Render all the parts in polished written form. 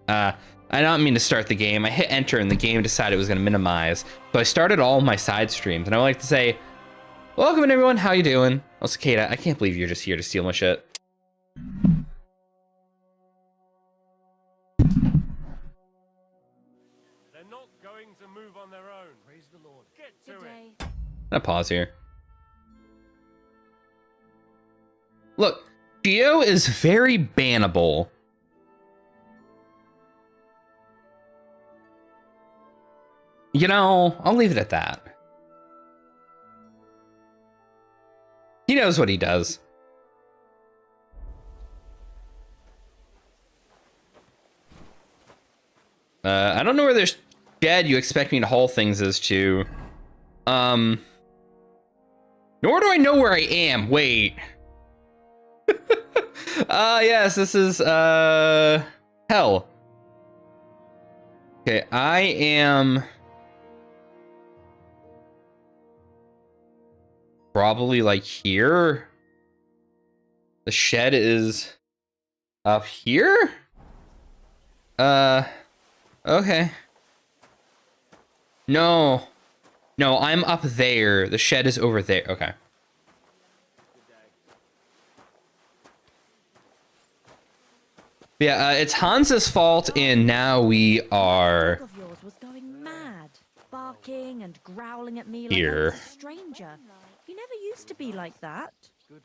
I don't mean to start the game. I hit enter and the game decided it was going to minimize. So I started all my side streams, and I would like to say, welcome everyone, how you doing? Oh, Cicada, I can't believe you're just here to steal my shit. They're not going to move on their own. Praise the Lord. Get to it. I'm gonna pause here. Look, Geo is very bannable. You know, I'll leave it at that. He knows what he does. I don't know where there's shed you expect me to haul things as to. Nor do I know where I am. Wait. Yes, this is, hell. Okay, I am probably like here. The shed is up here? Okay. No, I'm up there. The shed is over there. Okay. Yeah, it's Hans's fault, and now we are Dog of yours was going mad, barking and growling at me here. like I was a stranger. He never used to be like that.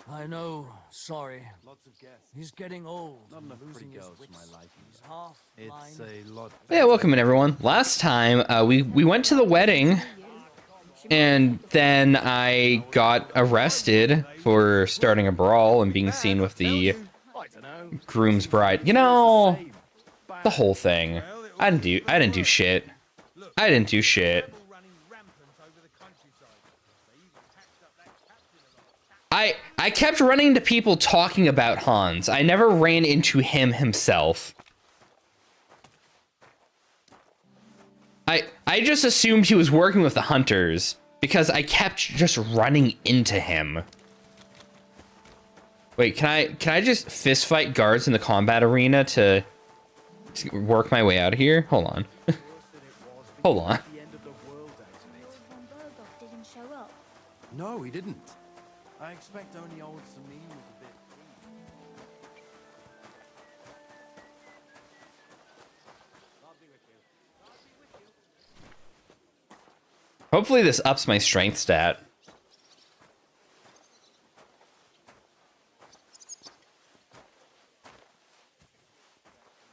I know. Sorry. He's getting old. Not enough pretty losing his girls for wits. my liking. He's half It's blind. a lot. Yeah, welcome in everyone. Last time we went to the wedding, and then I got arrested for starting a brawl and being seen with the groom's bride. You know, the whole thing. I didn't do shit. I didn't do shit. I kept running into people talking about Hans. I never ran into him himself. I just assumed he was working with the hunters because I kept just running into him. Wait, can I just fist fight guards in the combat arena to work my way out of here? Hold on. Hold on. Didn't show up. No, he didn't. I expect only old Samin was a bit. Hopefully this ups my strength stat.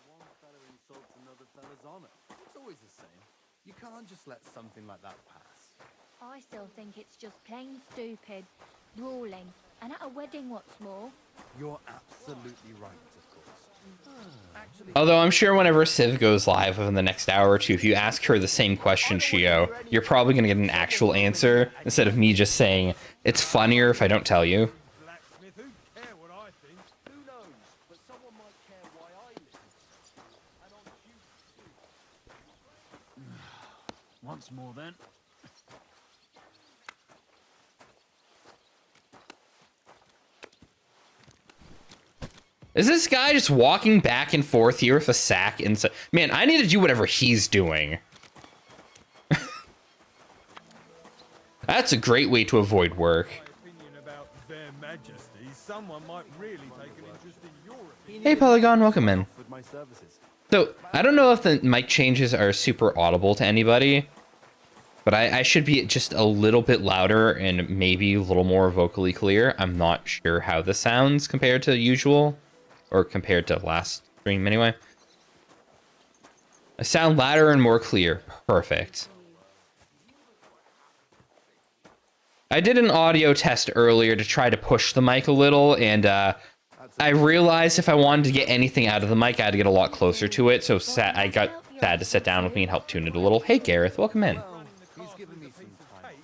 One fella insults another fella's honor. It's always the same. You can't just let something like that pass. I still think it's just plain stupid, brawling, and at a wedding what's more. You're absolutely right, of course. Actually, Although I'm sure whenever Civ goes live within the next hour or two, if you ask her the same question, Shio, you're probably going to get an actual answer instead of me just saying, it's funnier if I don't tell you. Blacksmith, who care what I think? who knows? But someone might care why I listen. And on you. Once more, then. Is this guy just walking back and forth here with a sack inside? Man, I need to do whatever he's doing. That's a great way to avoid work. My opinion about their majesty, someone might really take an interest in your opinion. Hey, Polygon, welcome in. Offered my services. So, I don't know if the mic changes are super audible to anybody, but I should be just a little bit louder and maybe a little more vocally clear. I'm not sure how this sounds compared to usual, or compared to last stream anyway. I sound louder and more clear. Perfect. I did an audio test earlier to try to push the mic a little, and I realized if I wanted to get anything out of the mic, I had to get a lot closer to it, so I got Thad to sit down with me and help tune it a little. Hey, Gareth, welcome in. He's given me some time.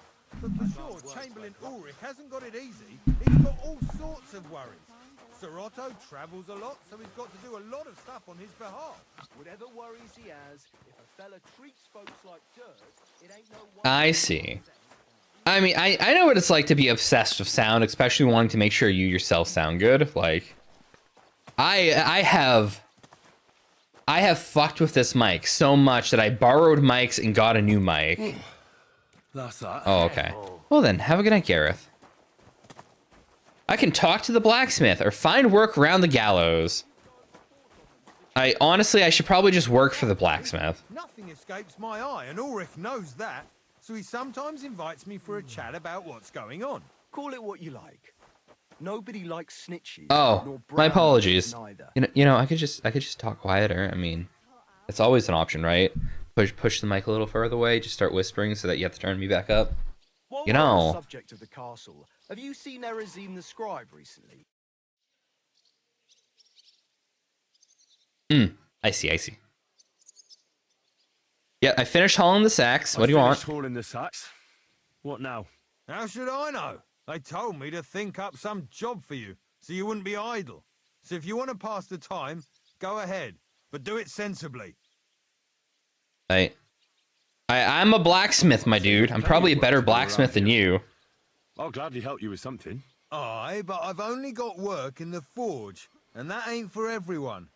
But for sure, Chamberlain Ulrich hasn't got it easy. He's got all sorts of worries. Sir Otto travels a lot, so he's got to do a lot of stuff on his behalf. Whatever worries he has, if a fella treats folks like dirt, it ain't no wonder. I see. I mean, I know what it's like to be obsessed with sound, especially wanting to make sure you yourself sound good. Like, I I have fucked with this mic so much that I borrowed mics and got a new mic. That's that. Oh, okay. Well then, have a good night, Gareth. I can talk to the blacksmith or find work around the gallows. I should probably just work for the blacksmith. Nothing escapes my eye, and Ulrich knows that. So he sometimes invites me for a chat about what's going on. Call it what you like. Nobody likes snitches. Oh, nor my brown apologies. neither. You know, I could just talk quieter. I mean, it's always an option, right? Push the mic a little further away, just start whispering so that you have to turn me back up. While You we're on know. the subject of the castle, have you seen Erezine the Scribe recently? I see. Yeah, I finished hauling the sacks. What do you want? Hauling the sacks. What now? How should I know? They told me to think up some job for you, so you wouldn't be idle. So if you want to pass the time, go ahead, but do it sensibly. I'm a blacksmith, my dude. I'm probably a better blacksmith than you. I'll gladly help you with something. Aye, but I've only got work in the forge, and that ain't for everyone.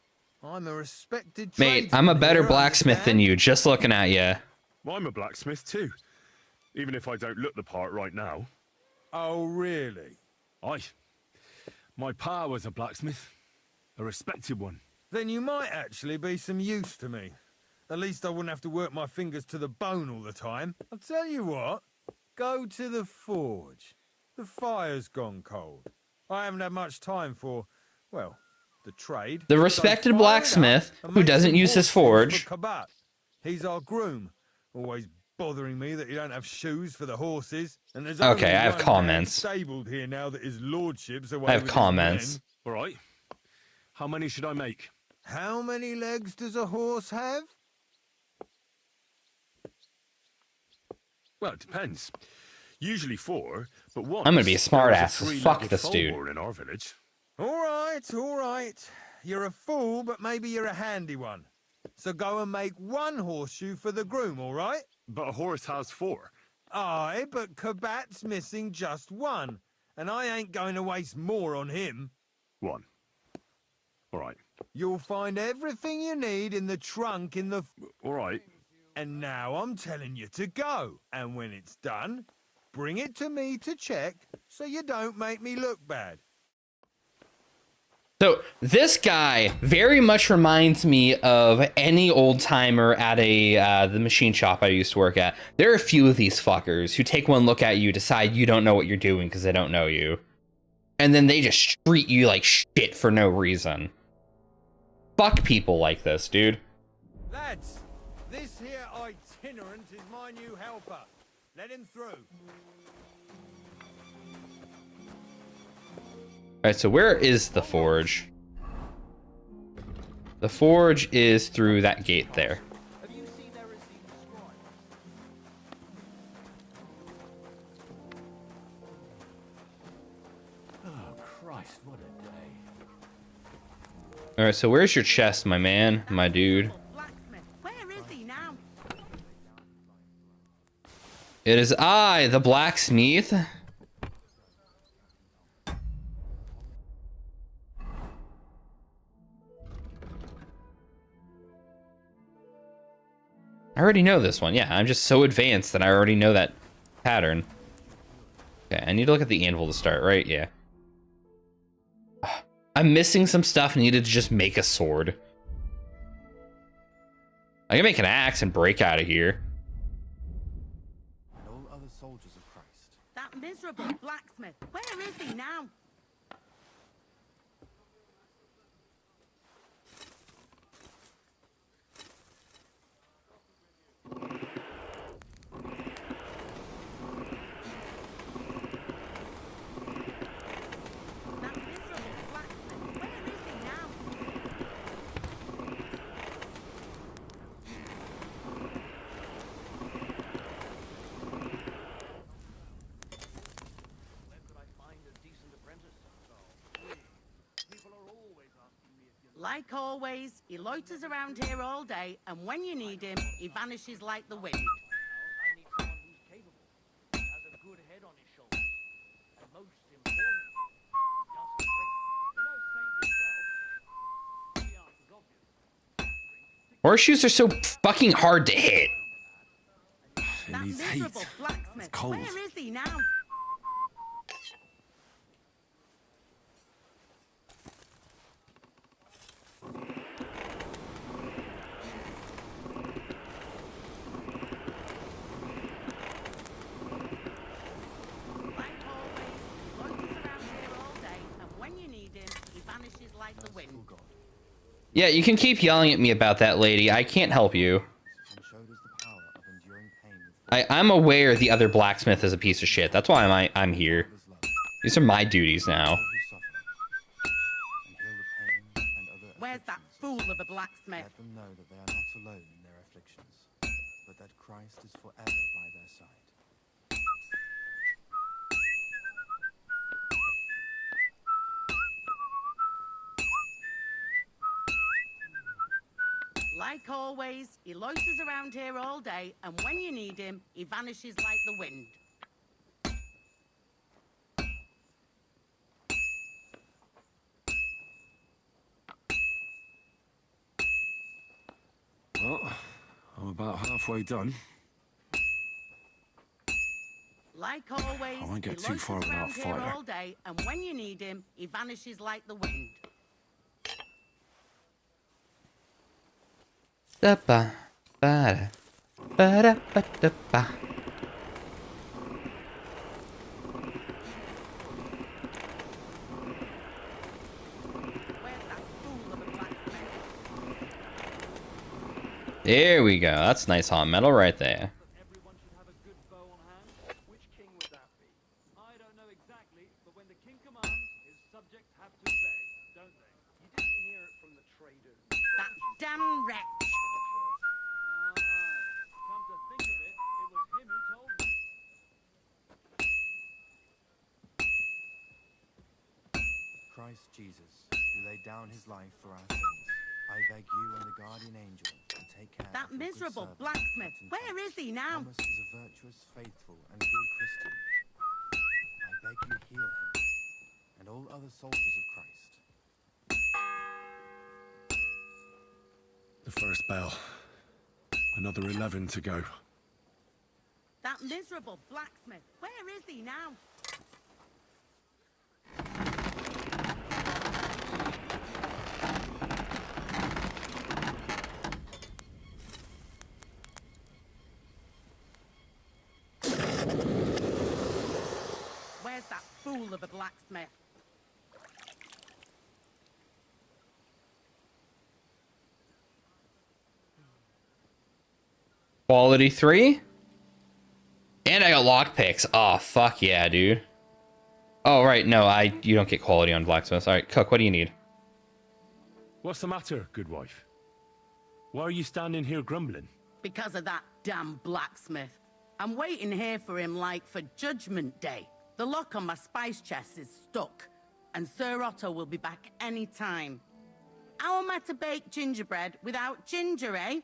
I'm a respected Mate, I'm a tradesman better here, blacksmith than understand? you, just looking at you. Well, I'm a blacksmith too. Even if I don't look the part right now. Oh, really? Aye. My pa was a blacksmith. A respected one. Then you might actually be some use to me. At least I wouldn't have to work my fingers to the bone all the time. I'll tell you what, go to the forge. The fire's gone cold. I haven't had much time for, well, the trade. The So respected fire it up blacksmith and who make doesn't some use his horseshoes forge. for Kabat. He's our groom, always bothering me that you don't have shoes for the horses. And there's only Okay, I have one man comments. stabled here now that his lordship's away I have with his comments. men. All right. How many should I make? How many legs does a horse have? Well, it depends. Usually 4, but one. I'm gonna be a smart ass. Fuck this dude. in our village. All right. You're a fool, but maybe you're a handy one. So go and make one horseshoe for the groom, all right? But a horse has 4. Aye, but Kabat's missing just one, and I ain't going to waste more on him. 1. All right. You'll find everything you need in the trunk in the... All right. And now I'm telling you to go. And when it's done, bring it to me to check so you don't make me look bad. So this guy very much reminds me of any old timer at the machine shop I used to work at. There are a few of these fuckers who take one look at you, decide you don't know what you're doing because they don't know you, and then they just treat you like shit for no reason. Fuck people like this, dude. Lads, this here itinerant is my new helper. Let him through. All right, so where is the forge? The forge is through that gate there. Have you seen Erezine the Scribe? Oh, Christ, what a day. All right, so where's your chest, my man, my dude? Blacksmith, where is he now? It is I, the blacksmith. I already know this one. Yeah, I'm just so advanced that I already know that pattern. Okay, I need to look at the anvil to start, right? Yeah. I'm missing some stuff. Needed to just make a sword. I can make an axe and break out of here. And all other soldiers of Christ. That miserable blacksmith, where is he now? That miserable blacksmith, where is he now? Like always, he loiters around here all day, and when you need him, he vanishes like the wind. I need someone who's capable, has a good head on his shoulders, and most importantly, doesn't drink. You know, Saint yourself. The answer's obvious. Drink Horseshoes are so fucking hard to hit. It That needs heat. miserable blacksmith. cold. Where is he now? Like always, he loiters around here all day, and when you need him, he vanishes like the wind. Yeah, you can keep yelling at me about that lady. I can't help you. And showed us the power of enduring pain with I'm aware the other blacksmith is a piece of shit. That's why I'm here. his love. These are my duties now. All who suffer and heal the pain and other Where's that afflictions. fool of a blacksmith? Let them know that they are not alone in their afflictions, but that Christ is forever by their side. Like always, he loiters around here all day, and when you need him, he vanishes like the wind. Well, I'm about halfway done. Like always, I won't get he too loiters far without around here fire. all day, and when you need him, he vanishes like the wind. Da-ba, ba-da, ba-da, ba-da-ba. Where's that fool of a blacksmith? There we go. That's nice hot metal right there. Everyone should have a good bow on hand. Which king would that be? I don't know exactly, but when the king commands, his subjects have to obey, don't they? You didn't hear it from the traders. That damn wretch! Aye. Come to think of it, it was him who told me. Christ Jesus, who laid down his life for our sins, I beg you and the guardian angel to take care That of your good miserable servant, blacksmith. Captain Where Thomas. is he now? Thomas is a virtuous, faithful, and good Christian. I beg you heal him and all other soldiers of Christ. The first bell. Another 11 to go. That miserable blacksmith. Where is he now? Where's that fool of a blacksmith? Quality 3? And I got lockpicks. Oh, fuck yeah, dude. Oh, right. No, you don't get quality on blacksmiths. All right, Cook, what do you need? What's the matter, good wife? Why are you standing here grumbling? Because of that damn blacksmith. I'm waiting here for him like for Judgment Day. The lock on my spice chest is stuck, and Sir Otto will be back any time. How am I to bake gingerbread without ginger, eh?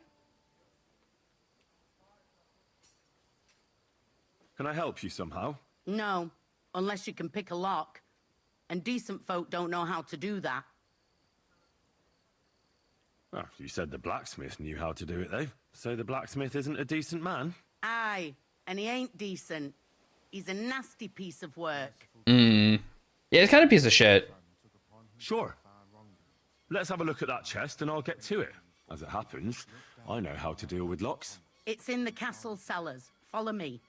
Can I help you somehow? No, unless you can pick a lock. And decent folk don't know how to do that. Oh, you said the blacksmith knew how to do it, though. So the blacksmith isn't a decent man? Aye, and he ain't decent. He's a nasty piece of work. Yeah, it's kind of a piece of shit. Sure. Let's have a look at that chest and I'll get to it. As it happens, I know how to deal with locks. It's in the castle cellars. Follow me.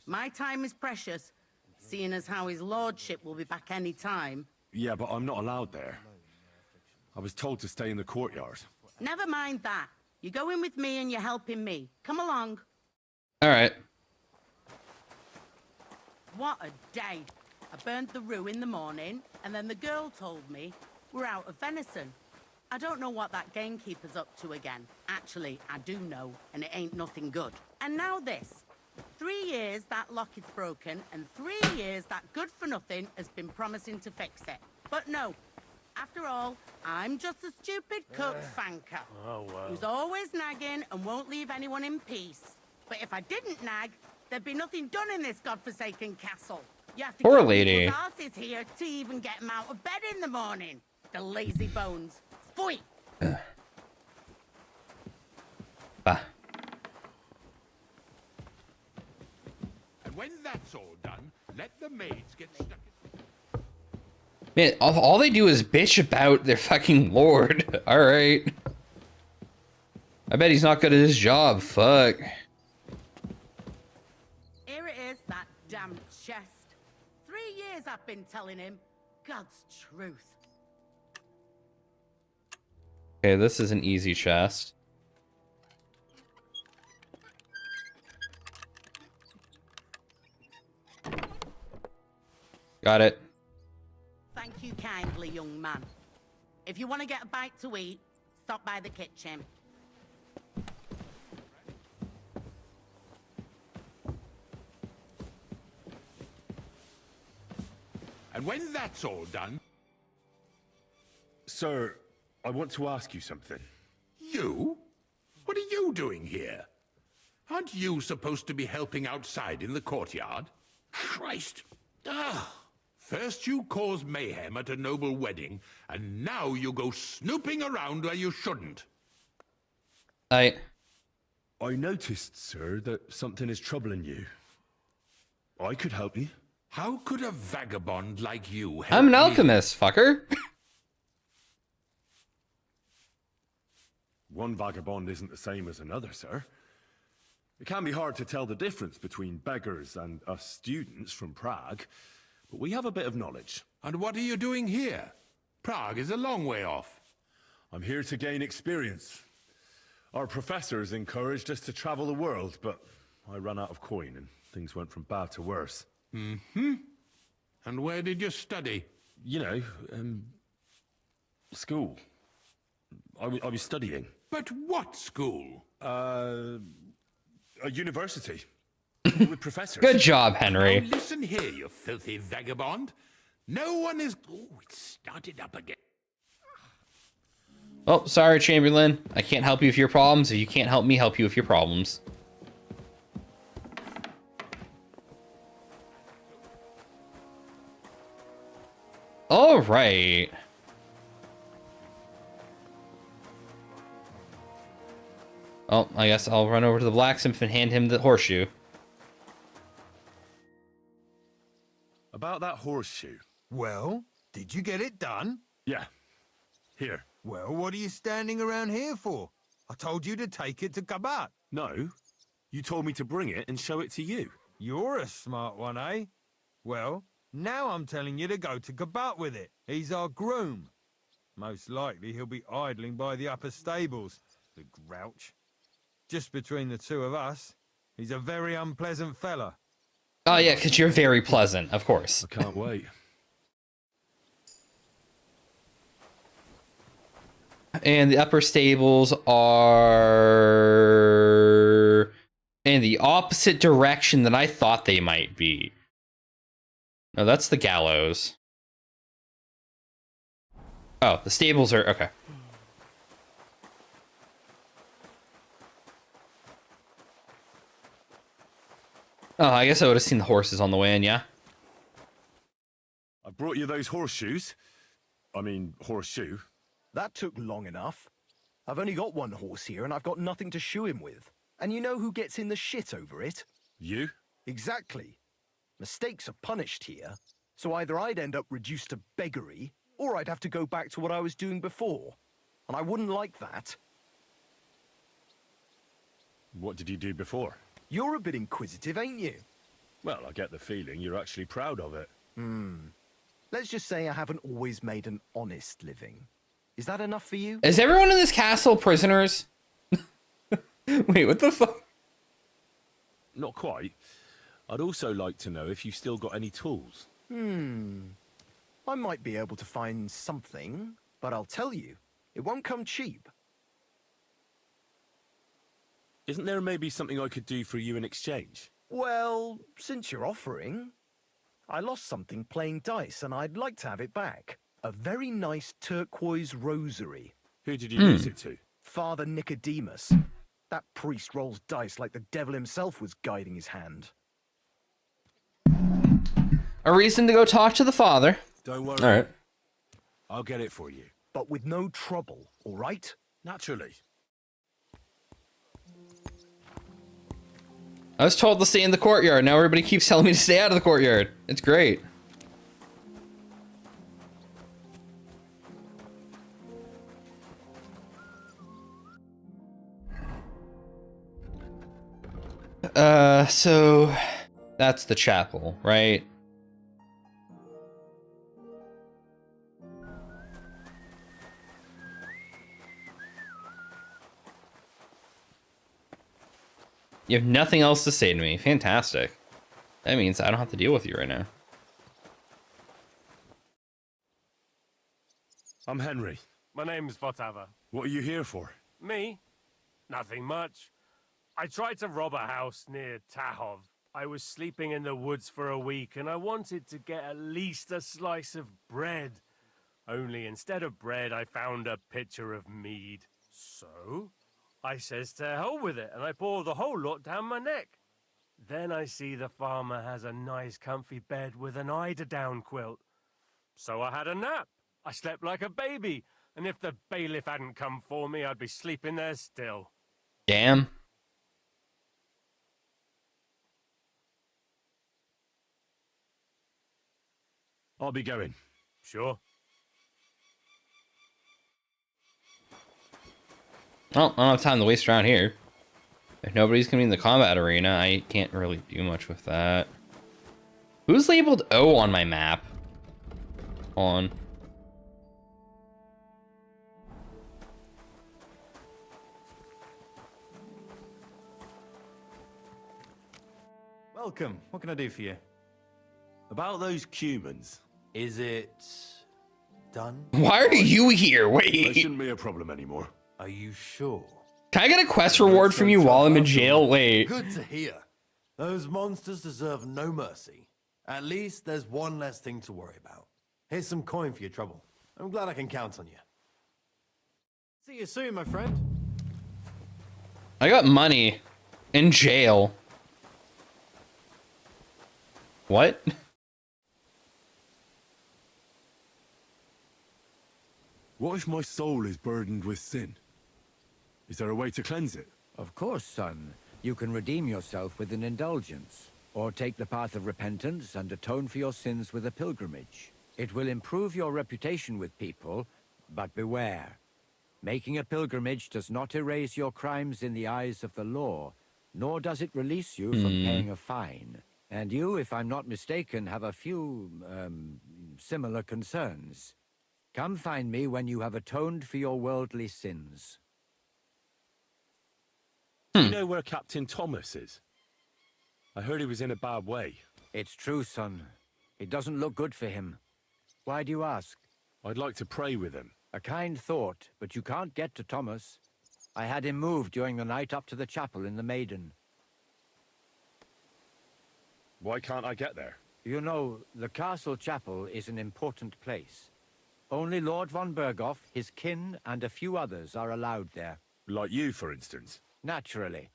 My time is precious, seeing as how his lordship will be back any time. Yeah, but I'm not allowed there. I was told to stay in the courtyard. Never mind that. You go in with me and you're helping me. Come along. All right. What a day. I burnt the roux in the morning, and then the girl told me we're out of venison. I don't know what that gamekeeper's up to again. Actually, I do know, and it ain't nothing good. And now this. 3 years that lock is broken, and 3 years that good-for-nothing has been promising to fix it. But no. After all, I'm just a stupid cook fanker. Who's always nagging and won't leave anyone in peace. But if I didn't nag, there'd be nothing done in this godforsaken castle. You have to Poor get lady. people's asses here to even get them out of bed in the morning. The lazy bones. Pfui! Bah. And when that's all done, let the maids get stuck in. Man, all they do is bitch about their fucking lord. All right. I bet he's not good at his job. Fuck. Here it is, that damn chest. 3 years I've been telling him. God's truth. Okay, this is an easy chest. Got it. Thank you kindly, young man. If you want to get a bite to eat, stop by the kitchen. And when that's all done... Sir, I want to ask you something. You? What are you doing here? Aren't you supposed to be helping outside in the courtyard? Christ! Ah! First you cause mayhem at a noble wedding, and now you go snooping around where you shouldn't. I noticed, sir, that something is troubling you. I could help you. How could a vagabond like you help I'm an me? alchemist, fucker. One vagabond isn't the same as another, sir. It can be hard to tell the difference between beggars and us students from Prague, but we have a bit of knowledge. And what are you doing here? Prague is a long way off. I'm here to gain experience. Our professors encouraged us to travel the world, but I ran out of coin and things went from bad to worse. Mm-hmm. And where did you study? You know, school. I was studying. But what school? A university. With professors. Good job, Henry. Now listen here, you filthy vagabond. No one is... Oh, it started up again. Oh, sorry, Chamberlain. I can't help you with your problems, or you can't help me help you with your problems. All right. Oh, I guess I'll run over to the blacksmith and hand him the horseshoe. About that horseshoe. Well, did you get it done? Yeah. Here. Well, what are you standing around here for? I told you to take it to Kabat. No. You told me to bring it and show it to you. You're a smart one, eh? Well, now I'm telling you to go to Kabat with it. He's our groom. Most likely he'll be idling by the upper stables, the grouch. Just between the two of us, he's a very unpleasant fella. Oh, yeah, because you're very pleasant, of course. I can't wait. And the upper stables are in the opposite direction than I thought they might be. No, that's the gallows. Oh, the stables are... Okay. Oh, I guess I would have seen the horses on the way in, yeah? I brought you those horseshoes. I mean, horseshoe. That took long enough. I've only got one horse here and I've got nothing to shoe him with. And you know who gets in the shit over it? You? Exactly. Mistakes are punished here. So either I'd end up reduced to beggary, or I'd have to go back to what I was doing before. And I wouldn't like that. What did you do before? You're a bit inquisitive, ain't you? Well, I get the feeling you're actually proud of it. Let's just say I haven't always made an honest living. Is that enough for you? Is everyone in this castle prisoners? Wait, what the fuck? Not quite. I'd also like to know if you still got any tools. I might be able to find something, but I'll tell you, it won't come cheap. Isn't there maybe something I could do for you in exchange? Well, since you're offering, I lost something playing dice and I'd like to have it back. A very nice turquoise rosary. Who did you lose it to? Father Nicodemus. That priest rolls dice like the devil himself was guiding his hand. A reason to go talk to the father. Don't worry. All right. I'll get it for you. But with no trouble, all right? Naturally. I was told to stay in the courtyard. Now everybody keeps telling me to stay out of the courtyard. It's great. So that's the chapel, right? You have nothing else to say to me. Fantastic. That means I don't have to deal with you right now. I'm Henry. My name's Votava. What are you here for? Me? Nothing much. I tried to rob a house near Tahov. I was sleeping in the woods for a week and I wanted to get at least a slice of bread. Only instead of bread, I found a pitcher of mead. So, I says to hell with it and I pour the whole lot down my neck. Then I see the farmer has a nice comfy bed with an eider-down quilt. So I had a nap. I slept like a baby. And if the bailiff hadn't come for me, I'd be sleeping there still. Damn. I'll be going. Sure. Well, I don't have time to waste around here. If nobody's coming in the combat arena, I can't really do much with that. Who's labeled O on my map? Hold on. Welcome. What can I do for you? About those Cumans. Is it done? Why are you here? That Wait. shouldn't be a problem anymore. Are you sure? Can I get a quest reward from you while I'm in jail? Wait. Good to hear. Those monsters deserve no mercy. At least there's one less thing to worry about. Here's some coin for your trouble. I'm glad I can count on you. See you soon, my friend. I got money in jail. What? What if my soul is burdened with sin? Is there a way to cleanse it? Of course, son. You can redeem yourself with an indulgence, or take the path of repentance and atone for your sins with a pilgrimage. It will improve your reputation with people, but beware. Making a pilgrimage does not erase your crimes in the eyes of the law, nor does it release you from paying a fine. And you, if I'm not mistaken, have a few, similar concerns. Come find me when you have atoned for your worldly sins. Do you know where Captain Thomas is? I heard he was in a bad way. It's true, son. It doesn't look good for him. Why do you ask? I'd like to pray with him. A kind thought, but you can't get to Thomas. I had him moved during the night up to the chapel in the Maiden. Why can't I get there? You know, the castle chapel is an important place. Only Lord von Berghoff, his kin, and a few others are allowed there. Like you, for instance. Naturally.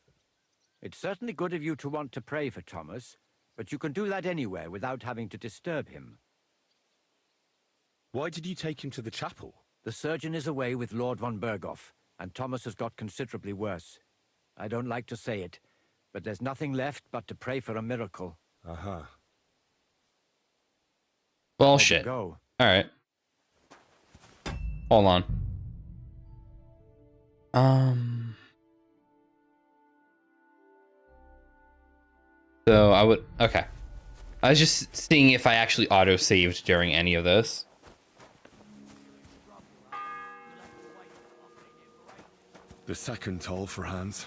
It's certainly good of you to want to pray for Thomas, but you can do that anywhere without having to disturb him. Why did you take him to the chapel? The surgeon is away with Lord von Berghoff, and Thomas has got considerably worse. I don't like to say it, but there's nothing left but to pray for a miracle. Uh-huh. Bullshit. Go. All right. Hold on. So I would, okay. I was just seeing if I actually auto-saved during any of this. The second toll for Hans.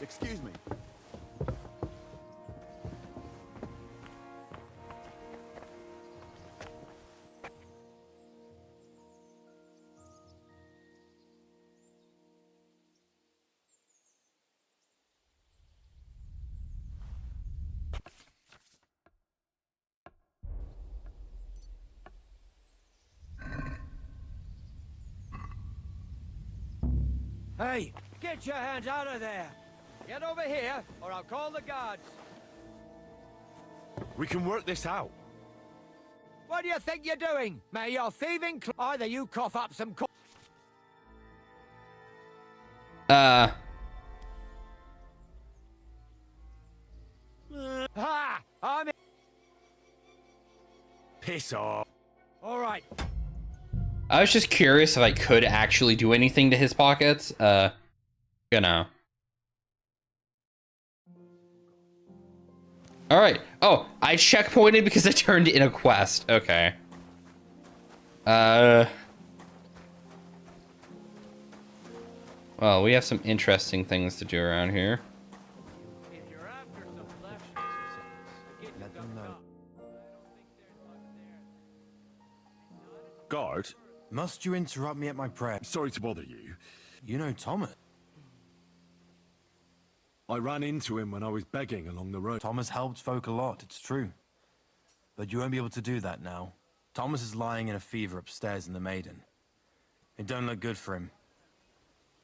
Excuse me. Hey, get your hands out of there! Get over here, or I'll call the guards. We can work this out. What do you think you're doing? May your thieving either you cough up some Ha! I'm in. Piss off. All right. I was just curious if I could actually do anything to his pockets. You know. All right. Oh, I checkpointed because I turned in a quest. Okay. Well, we have some interesting things to do around here. If you're after some flesh, get Let them know. Guard, Must you interrupt me at my prayer? sorry to bother you. You know Thomas. I ran into him when I was begging along the road. Thomas helped folk a lot, it's true. But you won't be able to do that now. Thomas is lying in a fever upstairs in the Maiden. It don't look good for him.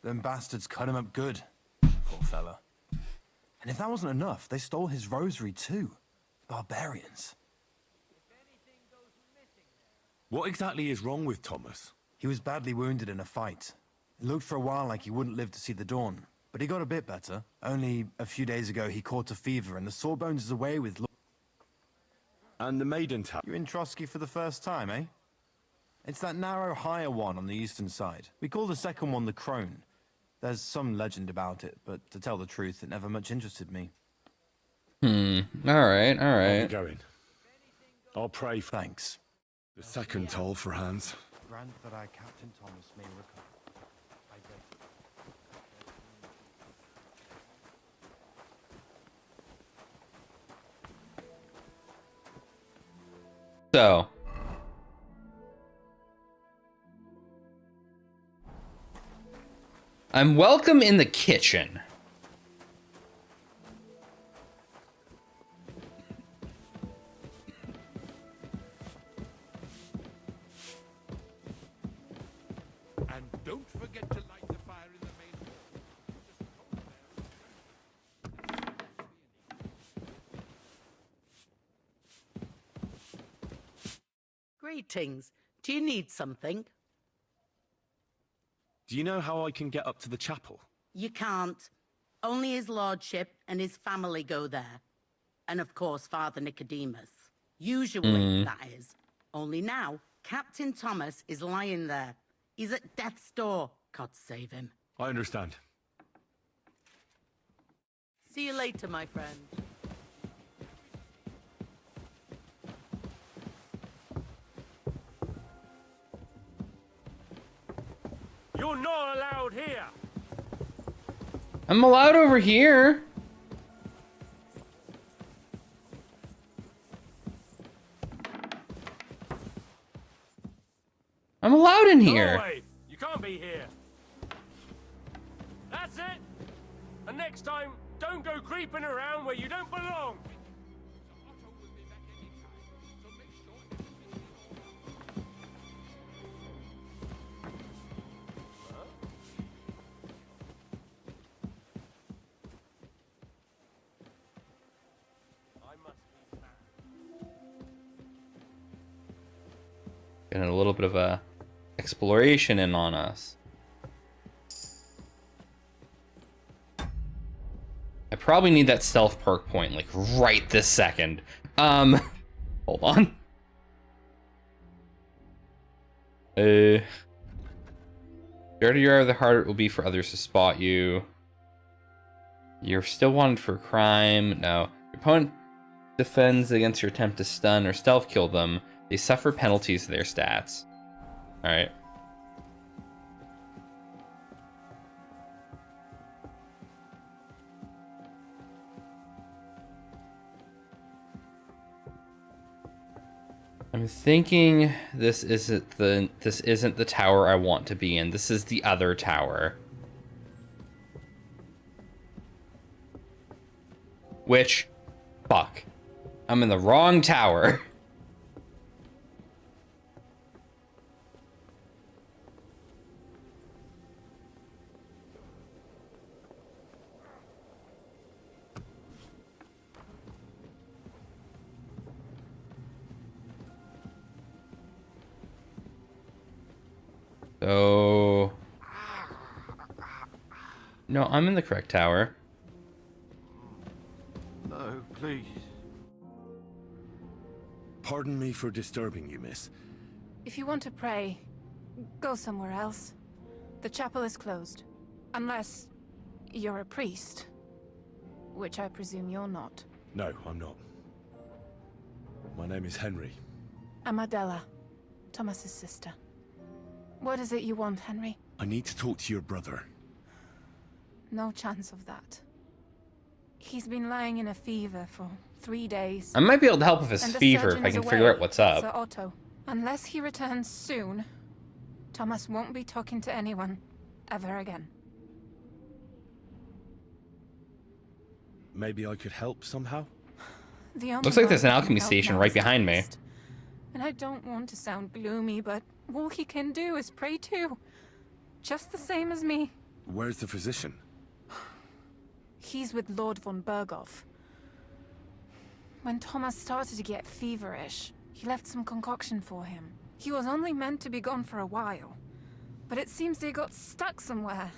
Them bastards cut him up good. Poor fella. And if that wasn't enough, they stole his rosary too. Barbarians. What exactly is wrong with Thomas? He was badly wounded in a fight. It looked for a while like he wouldn't live to see the dawn. But he got a bit better. Only a few days ago he caught a fever and the Sawbones is away with... And the Maiden Tower. You're in Trotsky for the first time, eh? It's that narrow, higher one on the eastern side. We call the second one the Crone. There's some legend about it, but to tell the truth, it never much interested me. Alright, I'll alright. be going. I'll pray for Thanks. the second toll for Hans. Grant that I, Captain Thomas, may recover. I beg. So. I'm welcome in the kitchen. And don't forget to light the fire in the main hall. Greetings. Do you need something? Do you know how I can get up to the chapel? You can't. Only his lordship and his family go there. And of course, Father Nicodemus. Usually, that is. Only now, Captain Thomas is lying there. He's at death's door. God save him. I understand. See you later, my friend. You're not allowed here. I'm allowed over here. I'm allowed in Go here. away. You can't be here. That's it. And next time, don't go creeping around where you don't belong. I must be mad. Getting a little bit of a exploration in on us. I probably need that stealth perk point like right this second. Hold on. The harder you are, the harder it will be for others to spot you. You're still wanted for crime. No. Your opponent defends against your attempt to stun or stealth kill them. They suffer penalties to their stats. Alright. I'm thinking this isn't the tower I want to be in. This is the other tower. Which, fuck. I'm in the wrong tower. So No, I'm in the correct tower. No, please. Pardon me for disturbing you, miss. If you want to pray, go somewhere else. The chapel is closed. Unless you're a priest. Which I presume you're not. No, I'm not. My name is Henry. I'm Adela, Thomas's sister. What is it you want, Henry? I need to talk to your brother. No chance of that. He's been lying in a fever for 3 days. I might be able to help with his And the fever surgeon if I is can away, figure out what's up. Sir Otto. Unless he returns soon, Thomas won't be talking to anyone ever again. Maybe I could help somehow? The only Looks like there's an one who can alchemy help station now right is the behind me. priest. And I don't want to sound gloomy, but all he can do is pray too. Just the same as me. Where's the physician? He's with Lord von Berghoff. When Thomas started to get feverish, he left some concoction for him. He was only meant to be gone for a while. But it seems they got stuck somewhere.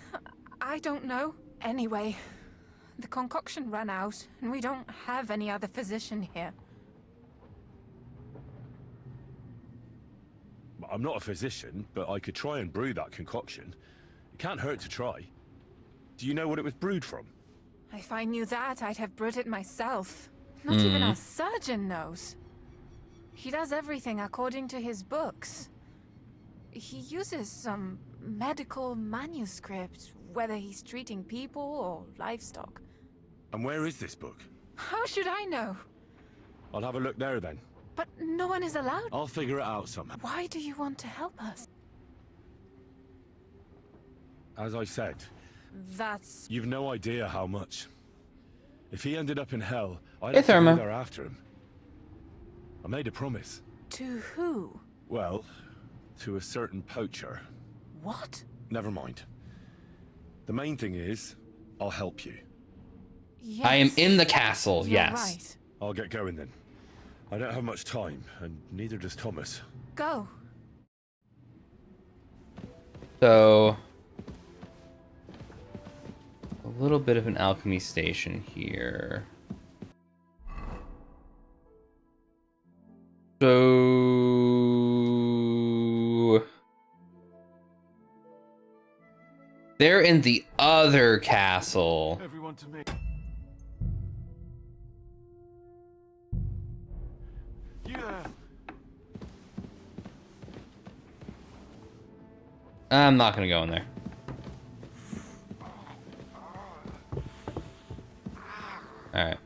I don't know. Anyway, the concoction ran out, and we don't have any other physician here. I'm not a physician, but I could try and brew that concoction. It can't hurt to try. Do you know what it was brewed from? If I knew that, I'd have brewed it myself. Not even our surgeon knows. He does everything according to his books. He uses some medical manuscript, whether he's treating people or livestock. And where is this book? How should I know? I'll have a look there then. But no one is allowed. I'll figure it out somehow. Why do you want to help us? As I said, That's... you've no idea how much. If he ended up in hell, I'd Hey, have to Therma. be there after him. I made a promise. To who? Well, to a certain poacher. What? Never mind. The main thing is, I'll help you. Yes, I am in the castle, you're yes. right. I'll get going then. I don't have much time, and neither does Thomas. Go. So, a little bit of an alchemy station here. So, they're in the other castle. Everyone to me. Yeah. I'm not gonna go in there. All right.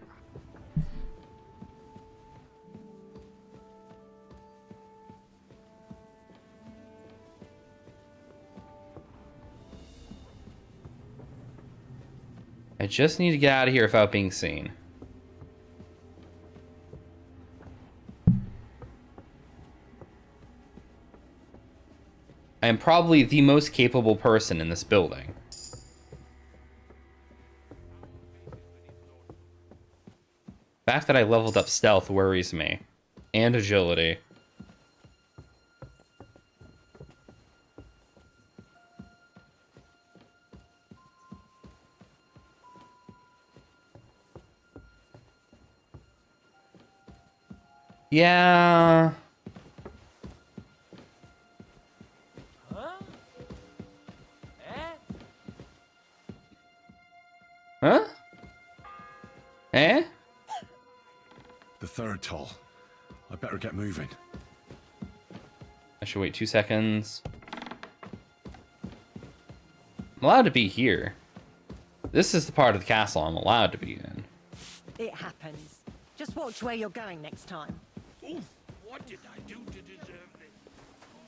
I just need to get out of here without being seen. I am probably the most capable person in this building. The fact that I leveled up stealth worries me. And agility. Yeah. Huh? Eh? The third toll. I better get moving. I should wait 2 seconds. I'm allowed to be here. This is the part of the castle I'm allowed to be in. It happens. Just watch where you're going next time. Oof, what did I do to deserve this?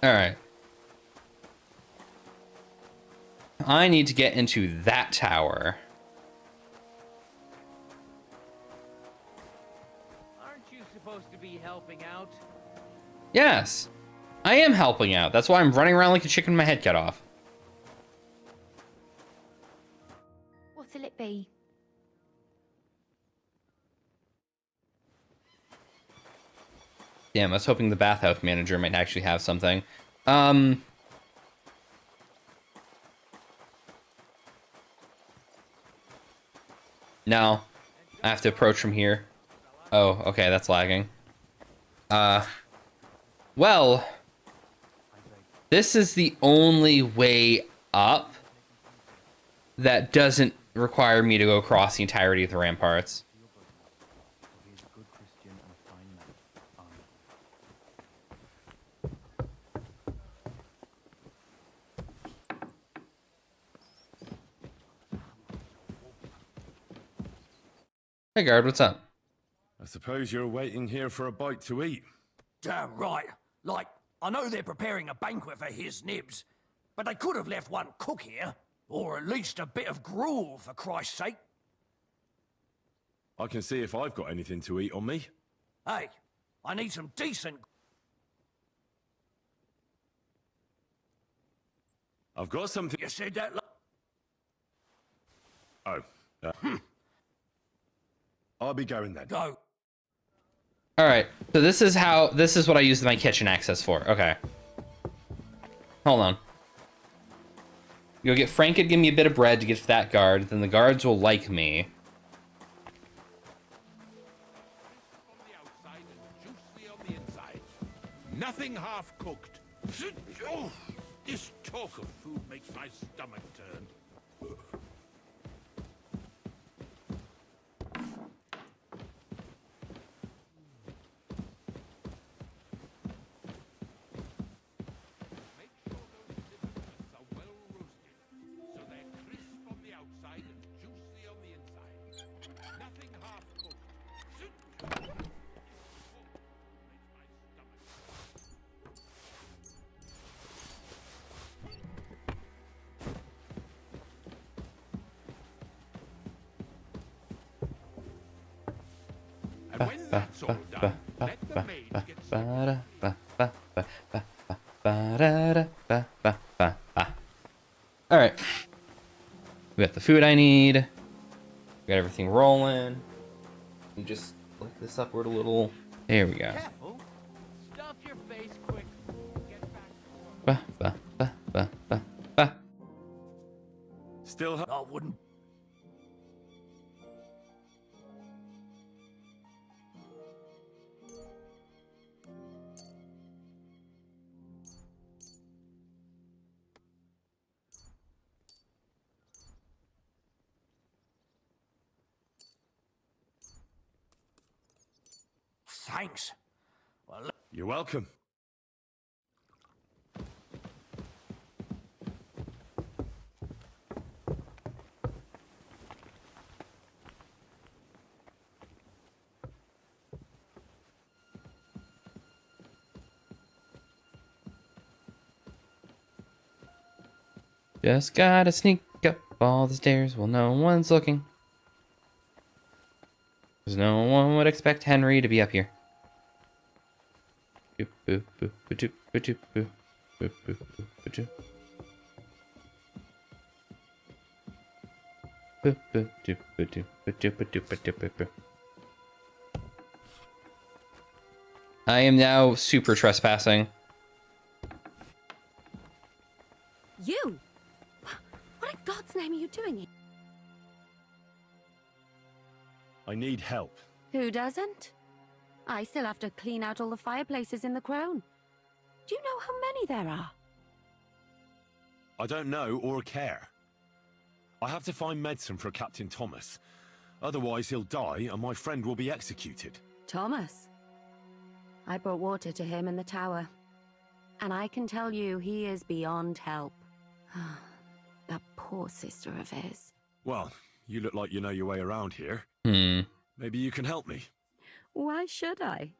Alright. I need to get into that tower. Aren't you supposed to be helping out? Yes. I am helping out. That's why I'm running around like a chicken with my head cut off. What'll it be? Damn, I was hoping the bathhouse manager might actually have something. No. I have to approach from here. Oh, okay, that's lagging. Well, this is the only way up that doesn't require me to go across the entirety of the ramparts. Hey, guard, what's up? I suppose you're waiting here for a bite to eat. Damn right. Like, I know they're preparing a banquet for his nibs, but they could have left one cook here. Or at least a bit of gruel, for Christ's sake. I can see if I've got anything to eat on me. Hey, I need some decent... I've got something... You said that... Oh. I'll be going then. Go. All right, so this is what I use my kitchen access for. Okay. Hold on. You'll get Frank could give me a bit of bread to get to that guard, then the guards will like me. Nothing half cooked. Oh, this talk of food makes my stomach turn. And when that's all done, let the maids get started. All right. We got the food I need. We got everything rolling. You just flick this upward a little. There we go. Careful. Stuff your face quick. Get back. Still... I wouldn't... Thanks. Well, You're welcome. Just gotta sneak up all the stairs while no one's looking. Because no one would expect Henry to be up here. Boop, boop, boop, boop, boop, boop, boop, boop, boop, boop, boop, doop, boop, doop, boop, doop, boop, doop, boop, boop. I am now super trespassing. You? What in God's name are you doing here? I need help. Who doesn't? I still have to clean out all the fireplaces in the Crown. Do you know how many there are? I don't know or care. I have to find medicine for Captain Thomas. Otherwise he'll die and my friend will be executed. Thomas? I brought water to him in the tower. And I can tell you he is beyond help. That poor sister of his. Well, you look like you know your way around here. Maybe you can help me. Why should I?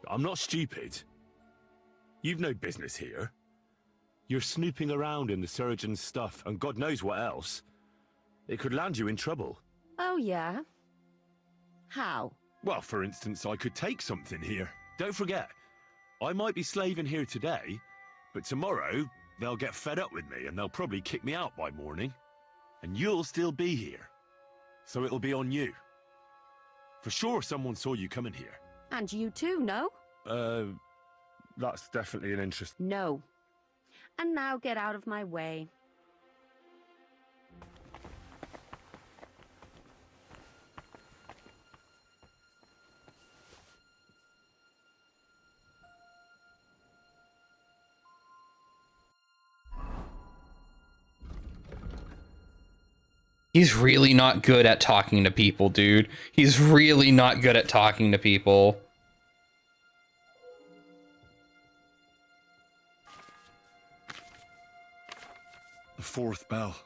I'm not stupid. You've no business here. You're snooping around in the surgeon's stuff and God knows what else. It could land you in trouble. Oh, yeah? How? Well, for instance, I could take something here. Don't forget, I might be slaving here today, but tomorrow they'll get fed up with me and they'll probably kick me out by morning. And you'll still be here. So it'll be on you. For sure someone saw you coming here. And you too, no? That's definitely an interest. No. And now get out of my way. He's really not good at talking to people, dude. He's really not good at talking to people. The fourth bell.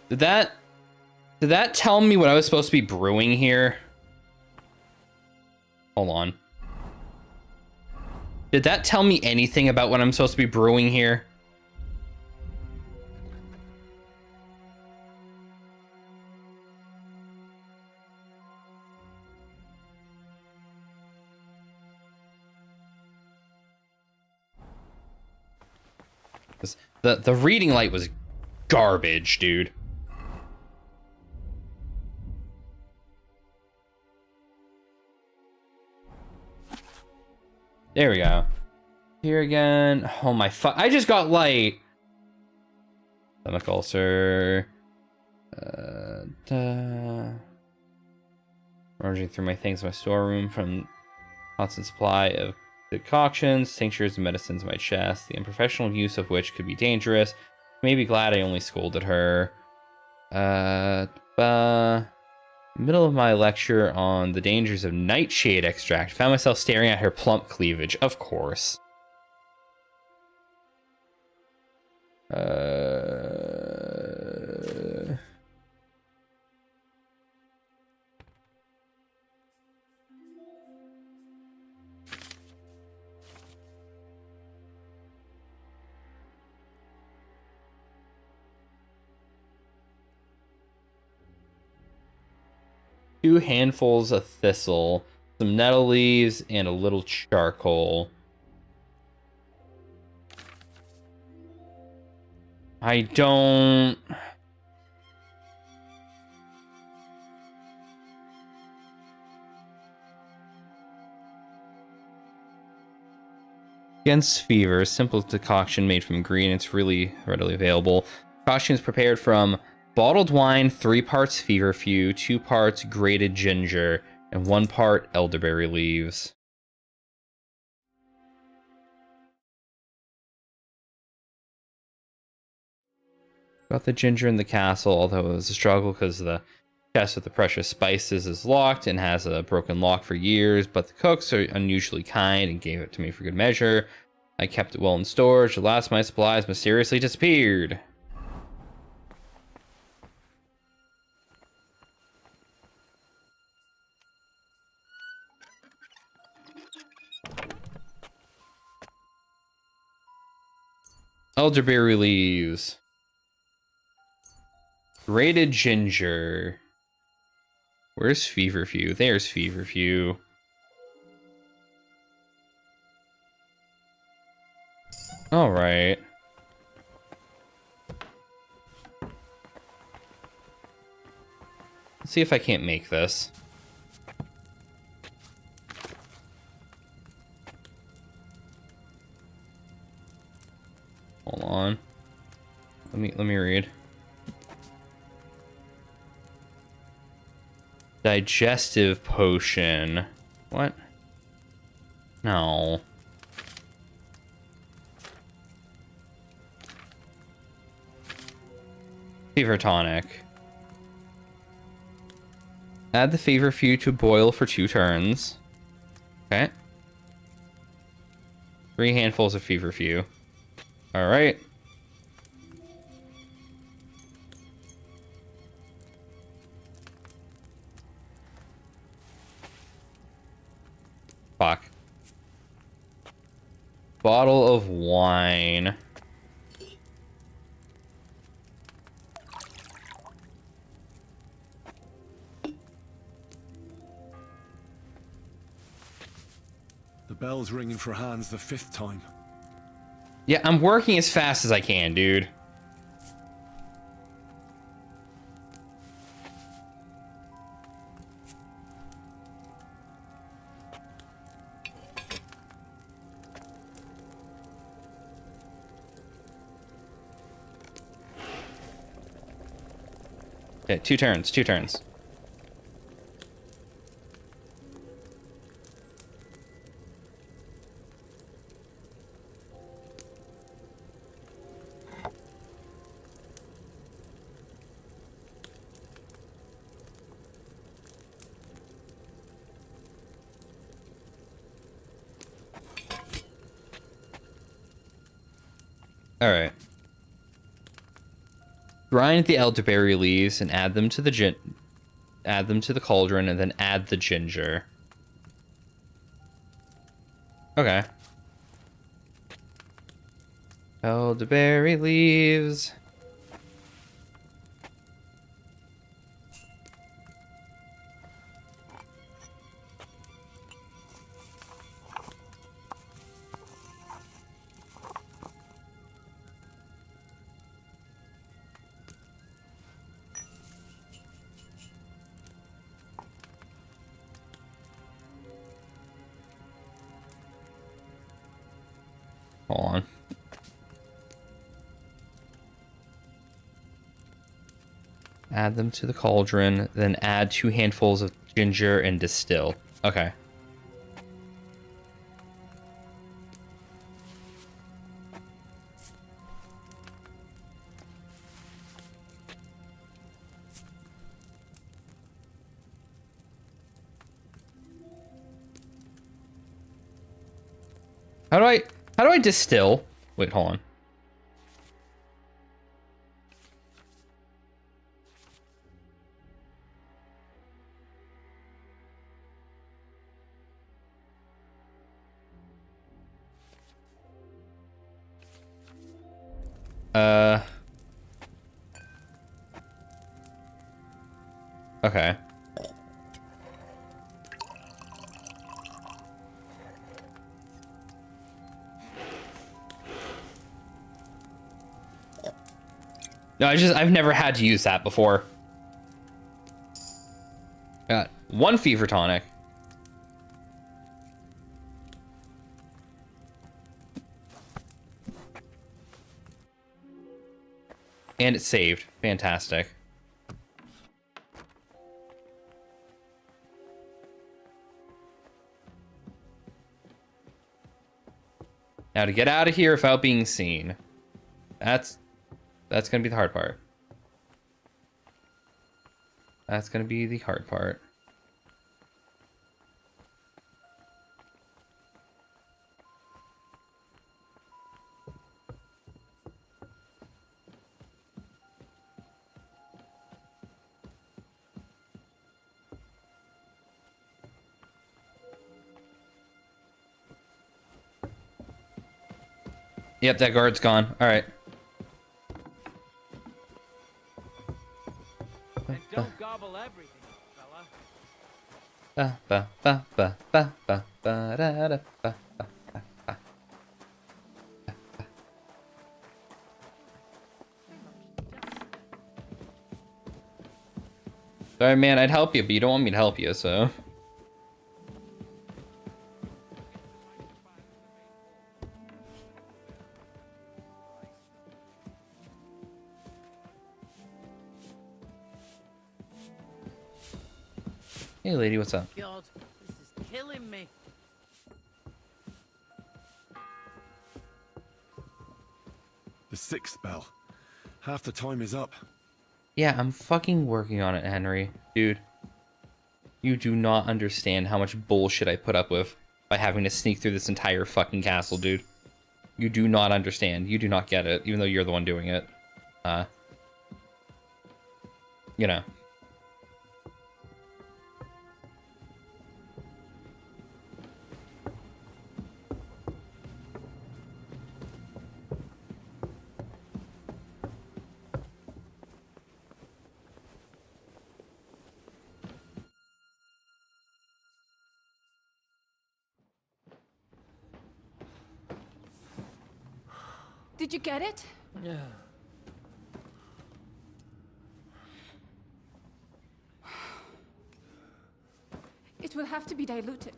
Did that tell me what I was supposed to be brewing here? Hold on. Did that tell me anything about what I'm supposed to be brewing here? The reading light was garbage, dude. There we go. Here again. Oh my I just got light. Stomach ulcer. Rummaging through my things in my storeroom from constant supply of decoctions, tinctures, and medicines in my chest, the unprofessional use of which could be dangerous. You may be glad I only scolded her. Middle of my lecture on the dangers of nightshade extract, found myself staring at her plump cleavage. Of course. Two handfuls of thistle, some nettle leaves, and a little charcoal. I don't... Against fever, simple decoction made from green. It's really readily available. Decoction is prepared from bottled wine, 3 parts feverfew, 2 parts grated ginger, and 1 part elderberry leaves. Got the ginger in the castle, although it was a struggle because the chest with the precious spices is locked and has a broken lock for years, but the cooks are unusually kind and gave it to me for good measure. I kept it well in storage. The last of my supplies mysteriously disappeared. Elderberry leaves. Grated ginger. Where's feverfew? There's feverfew. All right. Let's see if I can't make this. Hold on. Let me read. Digestive potion. What? No. Fever tonic. Add the feverfew to boil for 2 turns. Okay. 3 handfuls of feverfew. All right. Fuck. Bottle of wine. The bell's ringing for hands the 5th time. Yeah, I'm working as fast as I can, dude. Okay, 2 turns, 2 turns. All right. Grind the elderberry leaves and add them to the cauldron, and then add the ginger. Okay. Elderberry leaves. Hold on. Add them to the cauldron, then add 2 handfuls of ginger and distill. Okay. How do I distill? Wait, hold on. Okay. No, I've never had to use that before. Got 1 fever tonic. And it's saved. Fantastic. Now to get out of here without being seen. That's gonna be the hard part. That's gonna be the hard part. Yep, that guard's gone. All right. And don't gobble everything up, fella. Ba ba ba ba ba ba ba da da ba ba ba ba. Sorry, man, I'd help you, but you don't want me to help you, so. Hey, lady, what's up? God, this is killing me. The 6th bell. Half the time is up. Yeah, I'm fucking working on it, Henry. Dude. You do not understand how much bullshit I put up with by having to sneak through this entire fucking castle, dude. You do not understand. You do not get it, even though you're the one doing it. You know. Did you get it? Yeah. It will have to be diluted.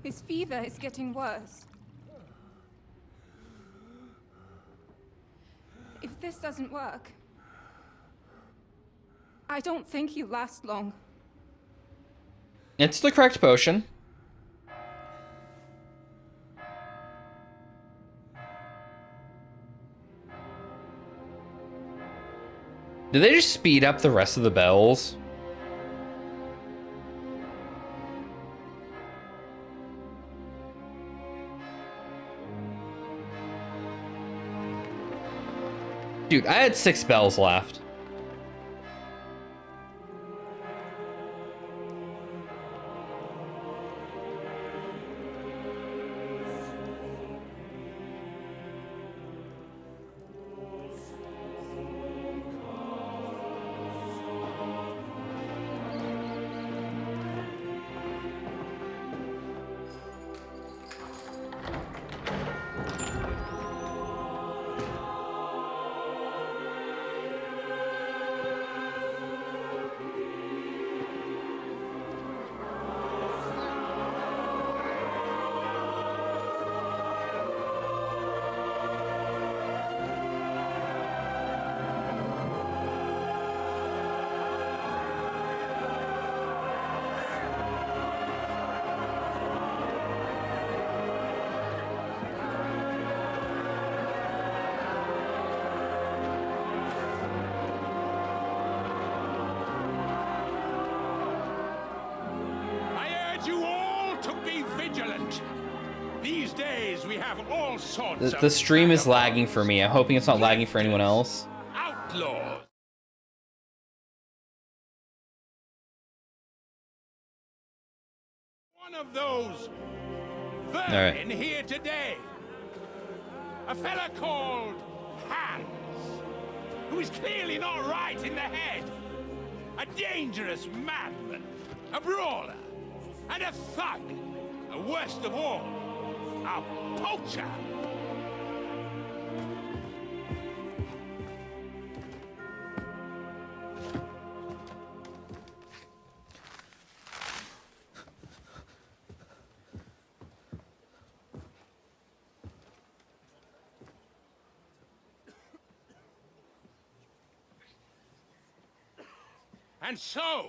His fever is getting worse. If this doesn't work, I don't think he'll last long. It's the correct potion. Did they just speed up the rest of the bells? Dude, I had 6 bells left. These days we have all sorts The stream is lagging for me. I'm hoping it's not lagging for anyone else. outlaws. One of those vermin here today. A fella called Hans, who is clearly not right in the head. A dangerous madman, a brawler, and a thug. And worst of all, a poacher. And so,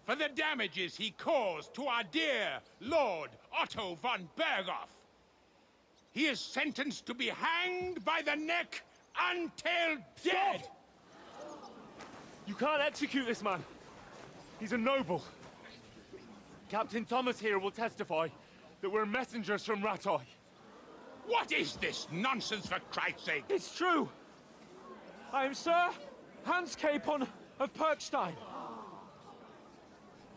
for the damages he caused to our dear Lord Otto von Berghoff, he is sentenced to be hanged by the neck until dead. You can't execute this man. He's a noble. Captain Thomas here will testify that we're messengers from Ratoi. What is this nonsense, for Christ's sake? It's true. I am Sir Hans Capon of Perkstein.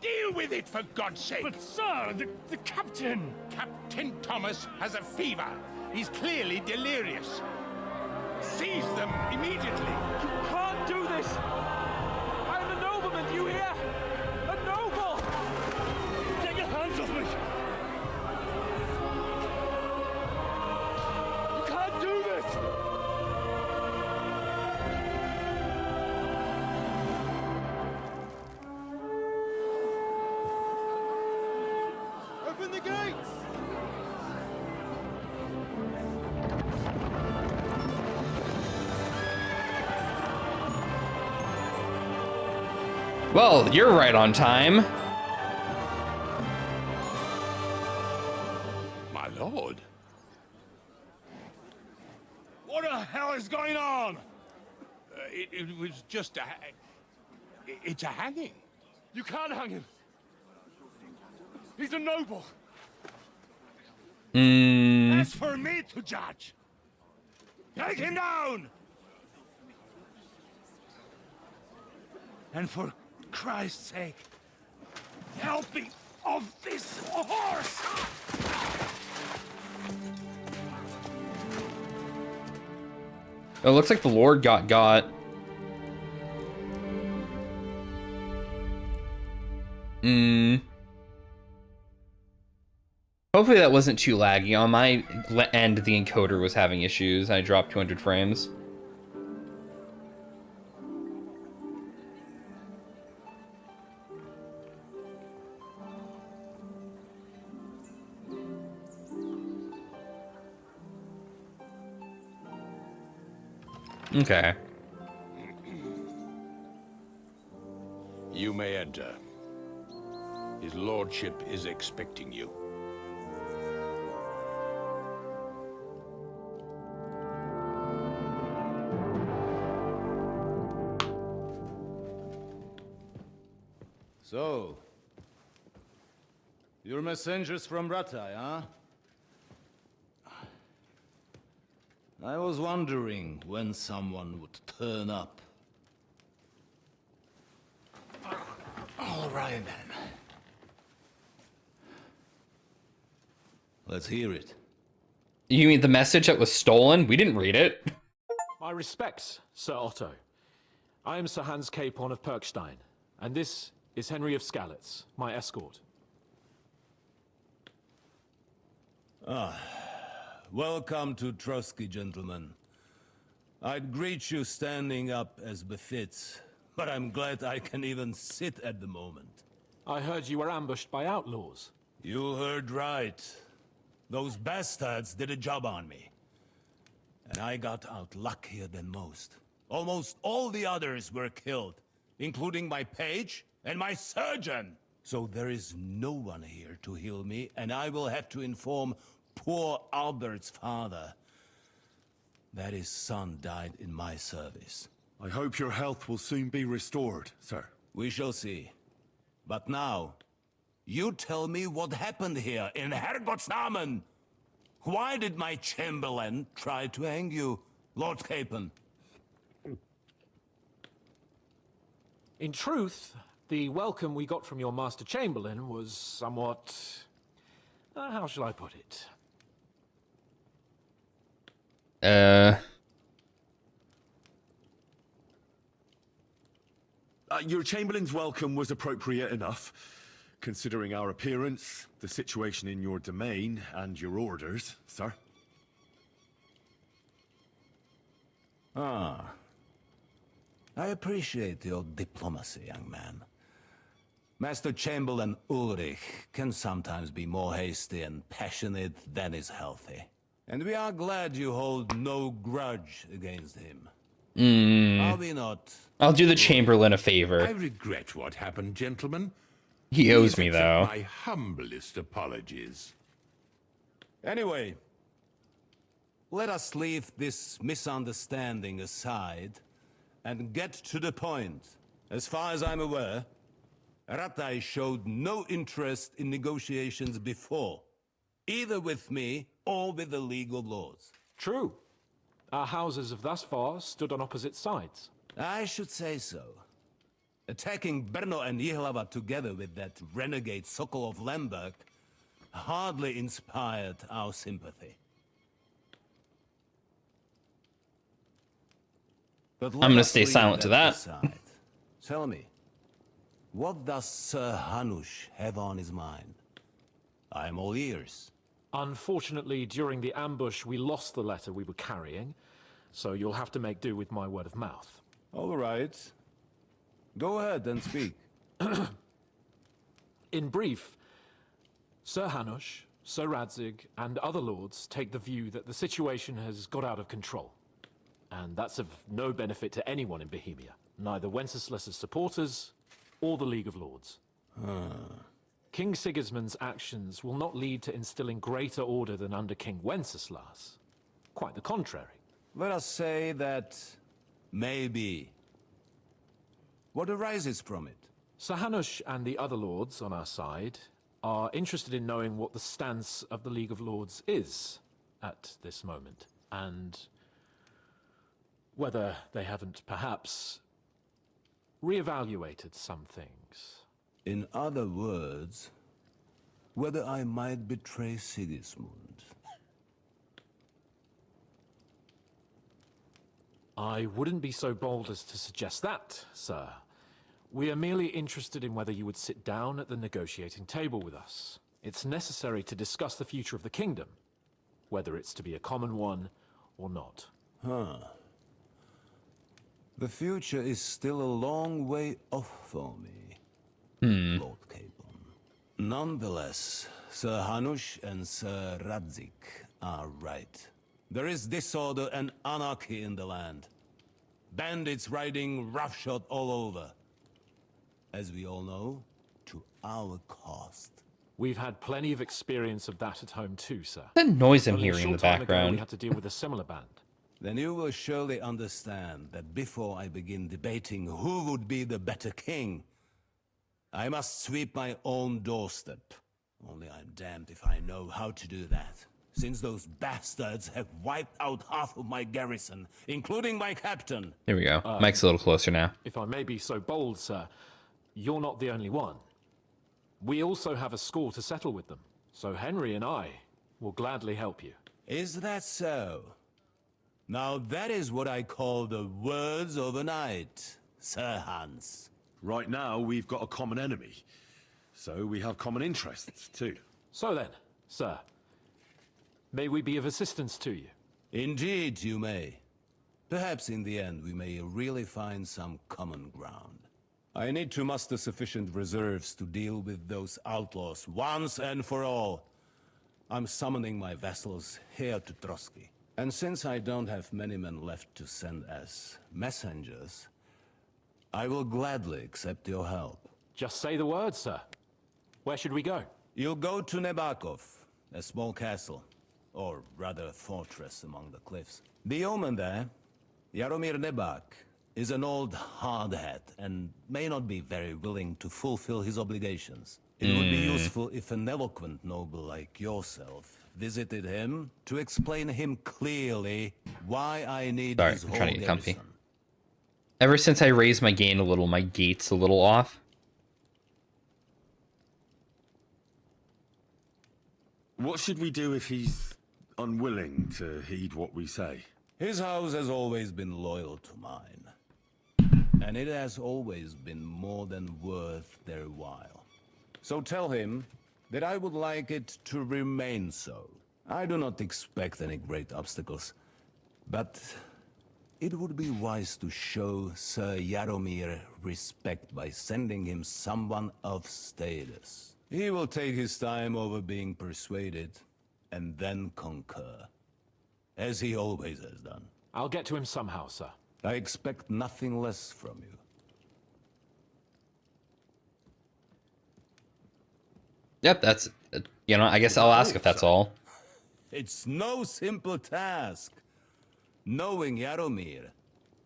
Deal with it, for God's sake! But sir, the captain! Captain Thomas has a fever. He's clearly delirious. Seize them immediately. You can't do this! I am a nobleman, do you hear? A noble! Get your hands off me! You can't do this! Open the gates! Well, you're right on time. My lord. What the hell is going on? It was just a... It's a hanging. You can't hang him. He's a noble. That's for me to judge. Take him down! And for Christ's sake, help me off this horse! It looks like the Lord got. Hopefully that wasn't too laggy. On my end, the encoder was having issues. I dropped 200 frames. Okay. You may enter. His lordship is expecting you. So, you're messengers from Ratai, huh? I was wondering when someone would turn up. All right, then. Let's hear it. You mean the message that was stolen? We didn't read it. My respects, Sir Otto. I am Sir Hans Capon of Perkstein, and this is Henry of Skalitz, my escort. Welcome to Trotsky, gentlemen. I'd greet you standing up as befits, but I'm glad I can even sit at the moment. I heard you were ambushed by outlaws. You heard right. Those bastards did a job on me. And I got out luckier than most. Almost all the others were killed, including my page and my surgeon. So there is no one here to heal me, and I will have to inform poor Albert's father that his son died in my service. I hope your health will soon be restored, sir. We shall see. But now, you tell me what happened here in Herrgottsnamen. Why did my chamberlain try to hang you, Lord Capon? In truth, the welcome we got from your Master Chamberlain was somewhat... how shall I put it? Your Chamberlain's welcome was appropriate enough, considering our appearance, the situation in your domain, and your orders, sir. Ah. I appreciate your diplomacy, young man. Master Chamberlain Ulrich can sometimes be more hasty and passionate than is healthy. And we are glad you hold no grudge against him. Are we not? I'll do the Chamberlain a favor. I regret what happened, gentlemen. He owes Please me, accept though. my humblest apologies. Anyway, let us leave this misunderstanding aside and get to the point. As far as I'm aware, Ratai showed no interest in negotiations before, either with me or with the League of Lords. True. Our houses have thus far stood on opposite sides. I should say so. Attacking Brno and Jihlava together with that renegade Sokol of Lemberg hardly inspired our sympathy. But I'm gonna stay silent to that. Aside. Tell me, what does Sir Hanush have on his mind? I'm all ears. Unfortunately, during the ambush, we lost the letter we were carrying, so you'll have to make do with my word of mouth. All right. Go ahead and speak. In brief, Sir Hanush, Sir Radzig, and other lords take the view that the situation has got out of control. And that's of no benefit to anyone in Bohemia, neither Wenceslas's supporters or the League of Lords. King Sigismund's actions will not lead to instilling greater order than under King Wenceslas. Quite the contrary. Let us say that maybe. What arises from it? Sir Hanush and the other lords on our side are interested in knowing what the stance of the League of Lords is at this moment, and whether they haven't perhaps reevaluated some things. In other words, whether I might betray Sigismund. I wouldn't be so bold as to suggest that, sir. We are merely interested in whether you would sit down at the negotiating table with us. It's necessary to discuss the future of the kingdom, whether it's to be a common one or not. Huh. The future is still a long way off for me, Lord Capon. Nonetheless, Sir Hanush and Sir Radzik are right. There is disorder and anarchy in the land. Bandits riding roughshod all over. As we all know, to our cost. We've had plenty of experience of that at home too, sir. The noise I'm Only a hearing in the short time ago, background. we had to deal with a similar band. Then you will surely understand that before I begin debating who would be the better king, I must sweep my own doorstep. Only I'm damned if I know how to do that, since those bastards have wiped out half of my garrison, including my captain. Here we go. Mike's a little closer now. If I may be so bold, sir, you're not the only one. We also have a score to settle with them, so Henry and I will gladly help you. Is that so? Now that is what I call the words of a knight, Sir Hans. Right now, we've got a common enemy. So we have common interests, too. So then, sir, may we be of assistance to you? Indeed, you may. Perhaps in the end we may really find some common ground. I need to muster sufficient reserves to deal with those outlaws once and for all. I'm summoning my vassals here to Trotsky. And since I don't have many men left to send as messengers, I will gladly accept your help. Just say the word, sir. Where should we go? You'll go to Nebakov, a small castle, or rather fortress among the cliffs. The yeoman there, Jaromir Nebak, is an old hardhat and may not be very willing to fulfill his obligations. It would be useful if an eloquent noble like yourself visited him to explain him clearly why I need Sorry, his I'm whole trying to get comfy. garrison. Ever since I raised my gain a little, my gate's a little off. What should we do if he's unwilling to heed what we say? His house has always been loyal to mine. And it has always been more than worth their while. So tell him that I would like it to remain so. I do not expect any great obstacles, but it would be wise to show Sir Jaromir respect by sending him someone of status. He will take his time over being persuaded, and then concur, as he always has done. I'll get to him somehow, sir. I expect nothing less from you. Yep, that's, you know, I guess I'll ask if that's all. It's no simple task. Knowing Jaromir,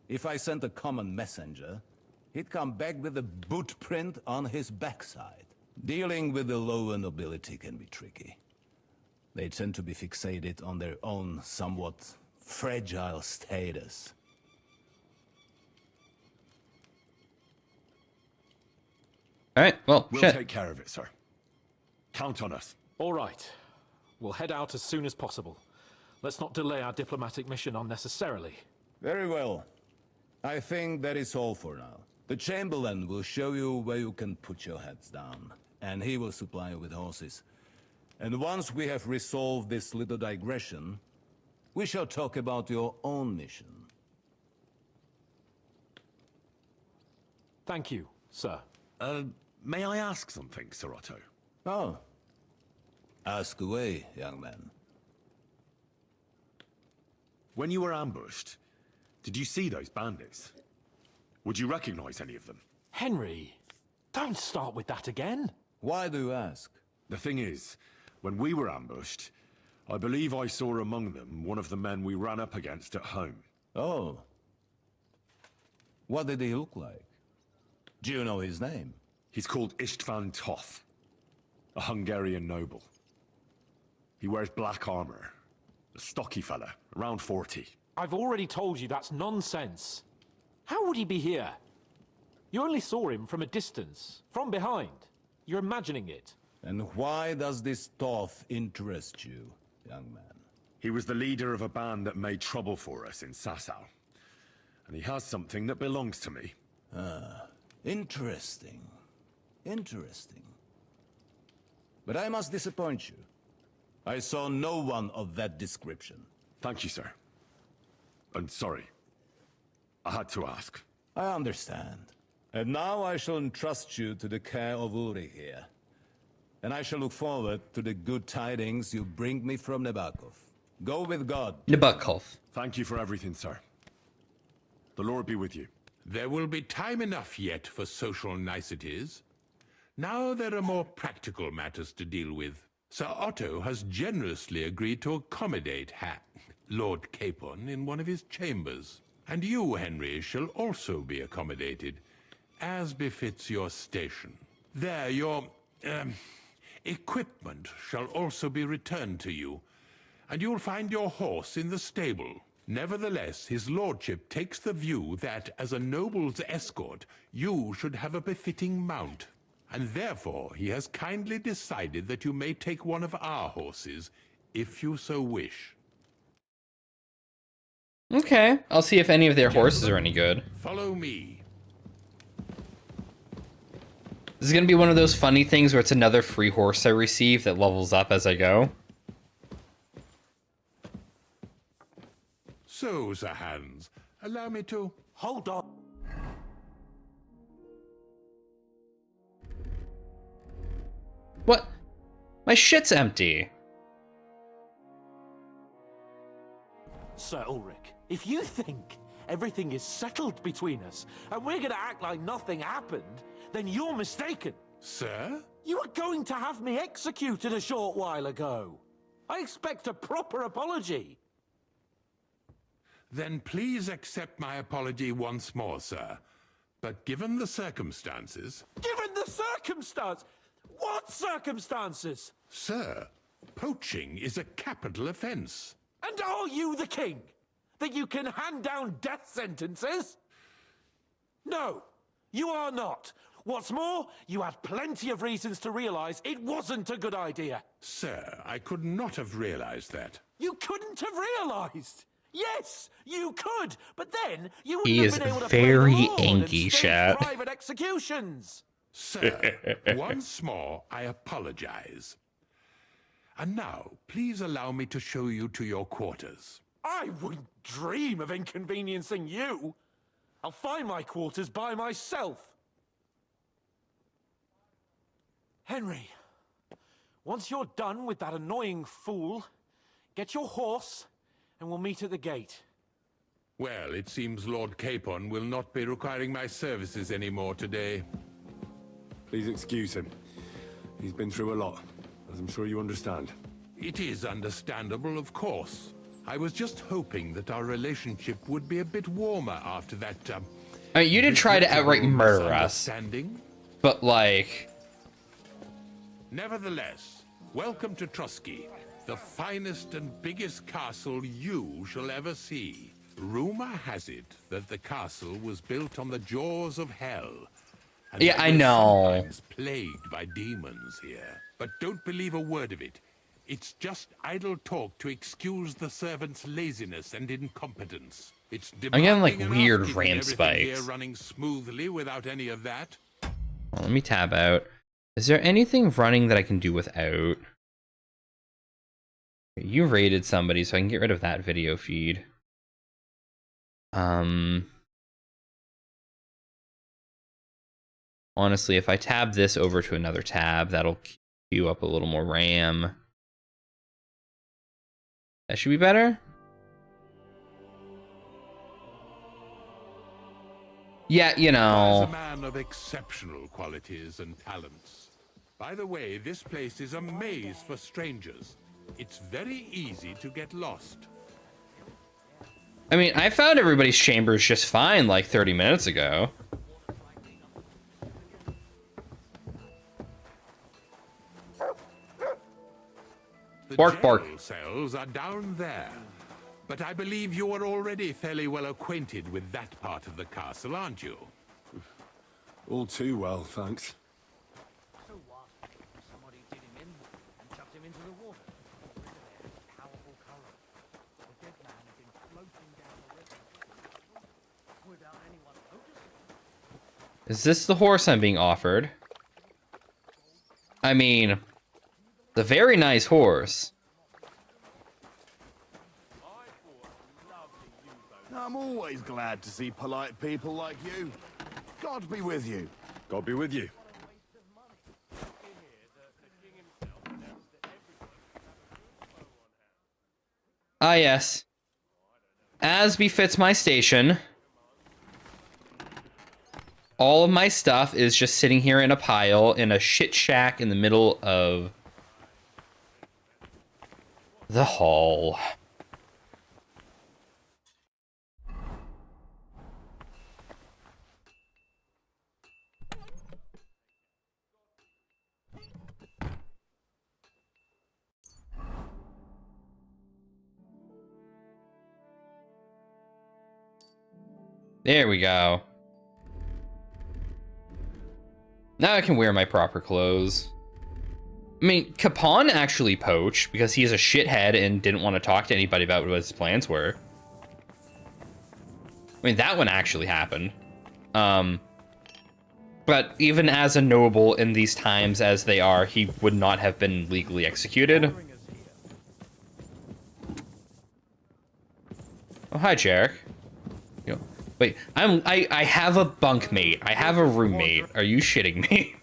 if I sent a common messenger, he'd come back with a boot print on his backside. Dealing with the lower nobility can be tricky. They tend to be fixated on their own somewhat fragile status. All right, well, We'll shit. take care of it, sir. Count on us. All right. We'll head out as soon as possible. Let's not delay our diplomatic mission unnecessarily. Very well. I think that is all for now. The Chamberlain will show you where you can put your heads down, and he will supply you with horses. And once we have resolved this little digression, we shall talk about your own mission. Thank you, sir. May I ask something, Sir Otto? Oh. Ask away, young man. When you were ambushed, did you see those bandits? Would you recognize any of them? Henry, don't start with that again. Why do you ask? The thing is, when we were ambushed, I believe I saw among them one of the men we ran up against at home. Oh. What did he look like? Do you know his name? He's called Istvan Toth, a Hungarian noble. He wears black armor. A stocky fella, around 40. I've already told you that's nonsense. How would he be here? You only saw him from a distance, from behind. You're imagining it. And why does this Toth interest you, young man? He was the leader of a band that made trouble for us in Sasau. And he has something that belongs to me. Ah, interesting. Interesting. But I must disappoint you. I saw no one of that description. Thank you, sir. I'm sorry. I had to ask. I understand. And now I shall entrust you to the care of Uri here. And I shall look forward to the good tidings you bring me from Nabokov. Go with God. Nabokov. Thank you for everything, sir. The Lord be with you. There will be time enough yet for social niceties. Now there are more practical matters to deal with. Sir Otto has generously agreed to accommodate Lord Capon in one of his chambers. And you, Henry, shall also be accommodated, as befits your station. There, your equipment shall also be returned to you, and you'll find your horse in the stable. Nevertheless, his lordship takes the view that, as a noble's escort, you should have a befitting mount. And therefore, he has kindly decided that you may take one of our horses, if you so wish. Okay, I'll see if any of their horses are any good. Follow me. This is gonna be one of those funny things where it's another free horse I receive that levels up as I go. So, Sir Hans, allow me to... Hold on. What? My shit's empty. Sir Ulrich, if you think everything is settled between us and we're gonna act like nothing happened, then you're mistaken. Sir? You were going to have me executed a short while ago. I expect a proper apology. Then please accept my apology once more, sir. But given the circumstances... Given the circumstance? What circumstances? Sir, poaching is a capital offence. And are you the king? That you can hand down death sentences? No, you are not. What's more, you had plenty of reasons to realize it wasn't a good idea. Sir, I could not have realized that. You couldn't have realized? Yes, you could, but then you He wouldn't is have been able to very play the Lord angry, and stage chat. private executions. Sir, once more, I apologize. And now, please allow me to show you to your quarters. I wouldn't dream of inconveniencing you. I'll find my quarters by myself. Henry, once you're done with that annoying fool, get your horse and we'll meet at the gate. Well, it seems Lord Capon will not be requiring my services anymore today. Please excuse him. He's been through a lot, as I'm sure you understand. It is understandable, of course. I was just hoping that our relationship would be a bit warmer after that, I mean, you did try to outright murder us. But, like... Nevertheless, welcome to Trusky, the finest and biggest castle you shall ever see. Rumor has it that the castle was built on the jaws of hell. And Yeah, that I we're know. sometimes plagued by demons here. But don't believe a word of it. It's just idle talk to excuse the servants' laziness and incompetence. It's I'm getting, like, demanding enough, weird keeping RAM everything here spikes. running smoothly without any of that. Let me tab out. Is there anything running that I can do without? You raided somebody, so I can get rid of that video feed. Honestly, if I tab this over to another tab, that'll queue up a little more RAM. That should be better. Yeah, you As know. a man of exceptional qualities and talents. By the way, this place is a maze for strangers. It's very easy to get lost. I mean, I found everybody's chambers just fine like 30 minutes ago. The Bark, bark. jail cells are down there. But I believe you are already fairly well acquainted with that part of the castle, aren't you? All too well, thanks. So what? Somebody did him in and chucked him into the water. Rid of their powerful current. The dead man had been floating down the river without anyone noticing. Is this the horse I'm being offered? I mean, It's a very nice horse. I'm always glad to see polite people like you. God be with you. God be with you. Ah, yes. As befits my station, all of my stuff is just sitting here in a pile in a shit shack in the middle of the hall. There we go. Now I can wear my proper clothes. I mean, Capon actually poached because he's a shithead and didn't want to talk to anybody about what his plans were. I mean, that one actually happened. But even as a noble in these times as they are, he would not have been legally executed. Oh, hi, Jarek. You know, wait, I have a bunkmate. I have a roommate. Are you shitting me?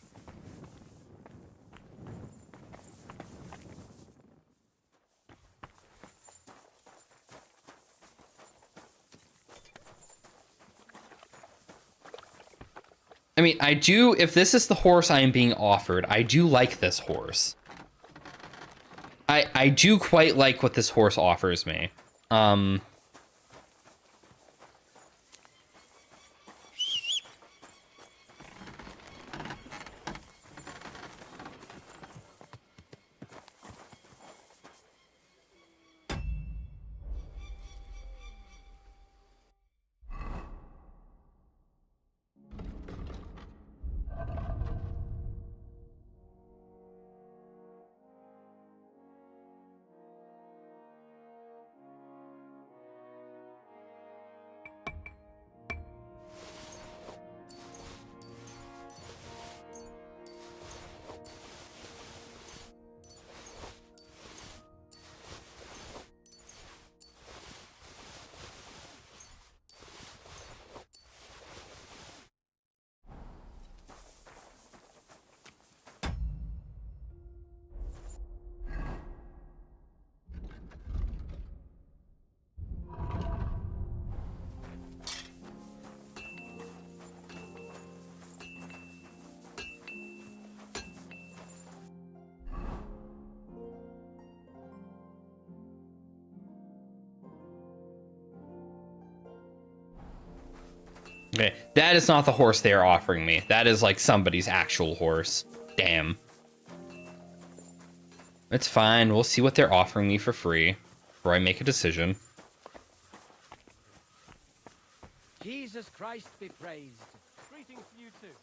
I mean, I do, if this is the horse I am being offered, I do like this horse. I do quite like what this horse offers me. Okay, that is not the horse they are offering me. That is like somebody's actual horse. Damn. It's fine. We'll see what they're offering me for free before I make a decision. Jesus Christ be praised. Greetings to you too.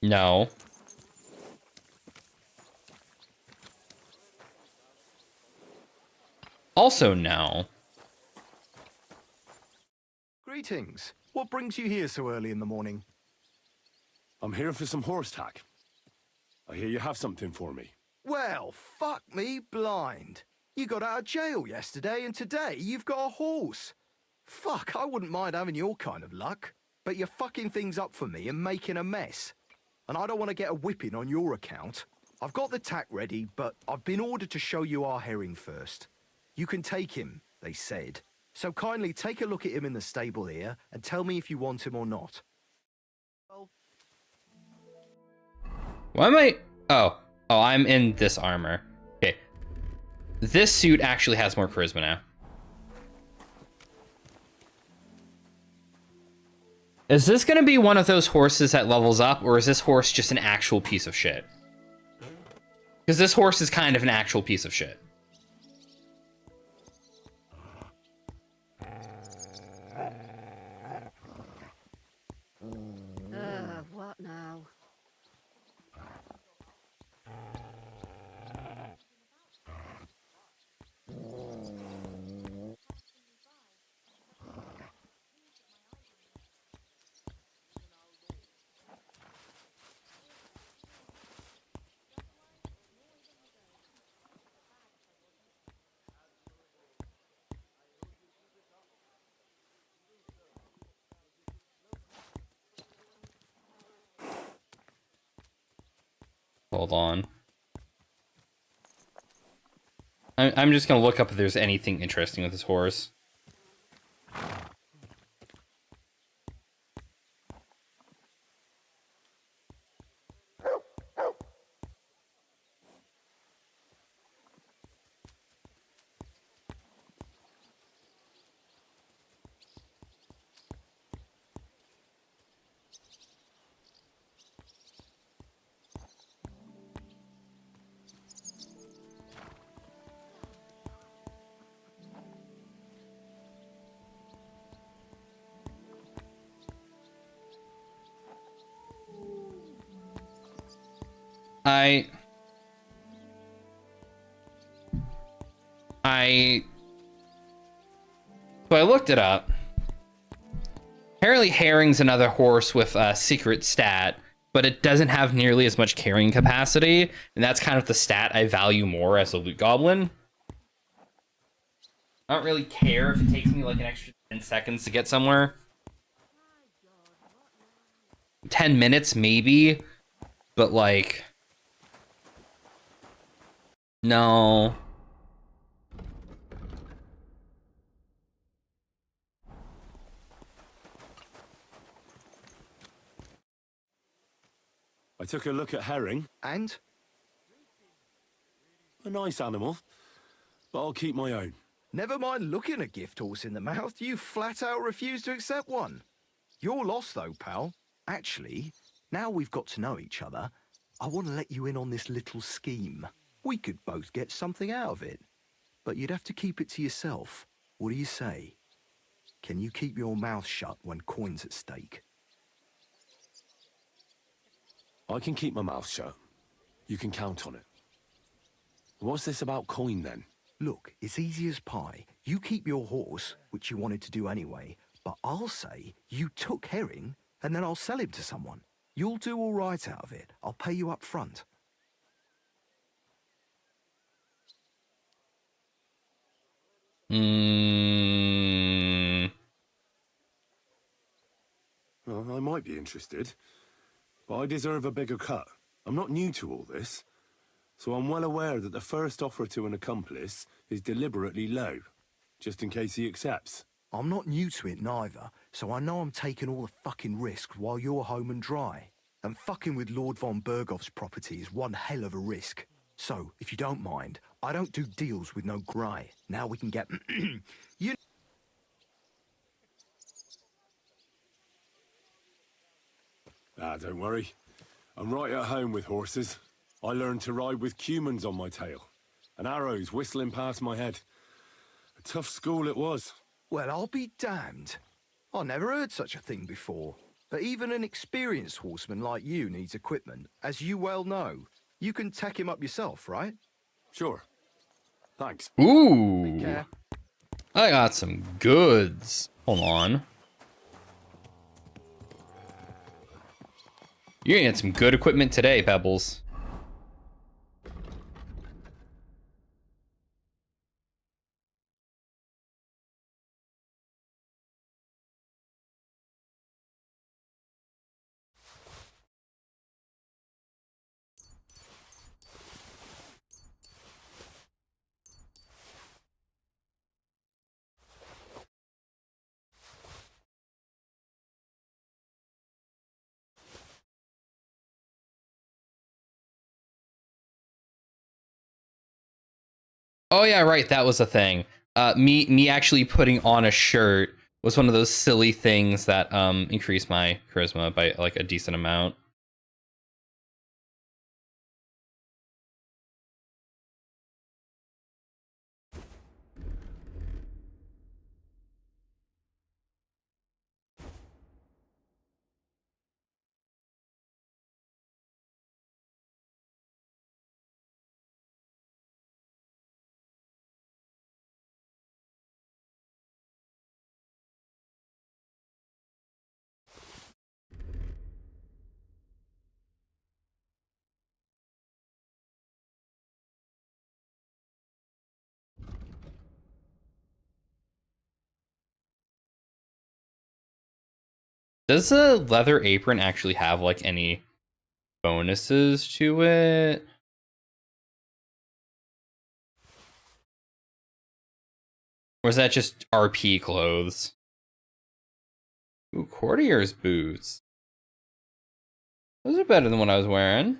No. Also, no. Greetings. What brings you here so early in the morning? I'm here for some horse tack. I hear you have something for me. Well, fuck me blind. You got out of jail yesterday, and today you've got a horse. Fuck, I wouldn't mind having your kind of luck. But you're fucking things up for me and making a mess. And I don't want to get a whipping on your account. I've got the tack ready, but I've been ordered to show you our herring first. You can take him, they said. So kindly take a look at him in the stable here and tell me if you want him or not. Why am I... Oh, I'm in this armor. Okay. This suit actually has more charisma now. Is this going to be one of those horses that levels up, or is this horse just an actual piece of shit? Because this horse is kind of an actual piece of shit. What now? Hold on. I'm just gonna look up if there's anything interesting with this horse. So I looked it up. Apparently Herring's another horse with a secret stat, but it doesn't have nearly as much carrying capacity, and that's kind of the stat I value more as a loot goblin. I don't really care if it takes me like an extra 10 seconds to get somewhere. 10 minutes maybe, but like... No. I took a look at Herring. And? A nice animal, but I'll keep my own. Never mind looking a gift horse in the mouth, you flat out refuse to accept one. You're lost though, pal. Actually, now we've got to know each other, I want to let you in on this little scheme. We could both get something out of it. But you'd have to keep it to yourself. What do you say? Can you keep your mouth shut when coin's at stake? I can keep my mouth shut. You can count on it. What's this about coin, then? Look, it's easy as pie. You keep your horse, which you wanted to do anyway, but I'll say you took Herring, and then I'll sell him to someone. You'll do all right out of it. I'll pay you up front. Well, I might be interested, but I deserve a bigger cut. I'm not new to all this, so I'm well aware that the first offer to an accomplice is deliberately low, just in case he accepts. I'm not new to it neither, so I know I'm taking all the fucking risks while you're home and dry. And fucking with Lord von Bergoff's property is one hell of a risk. So, if you don't mind, I don't do deals with no grey. Now we can get... you... Don't worry. I'm right at home with horses. I learned to ride with cumans on my tail, and arrows whistling past my head. A tough school it was. Well, I'll be damned. I never heard such a thing before. But even an experienced horseman like you needs equipment, as you well know. You can tack him up yourself, right? Sure. Thanks. Ooh. I got some goods. Hold on. You're gonna get some good equipment today, Pebbles. Oh yeah, right. That was a thing. Me actually putting on a shirt was one of those silly things that increased my charisma by like a decent amount. Does a leather apron actually have like any bonuses to it. Or is that just RP clothes? Ooh, courtier's boots. Those are better than what I was wearing.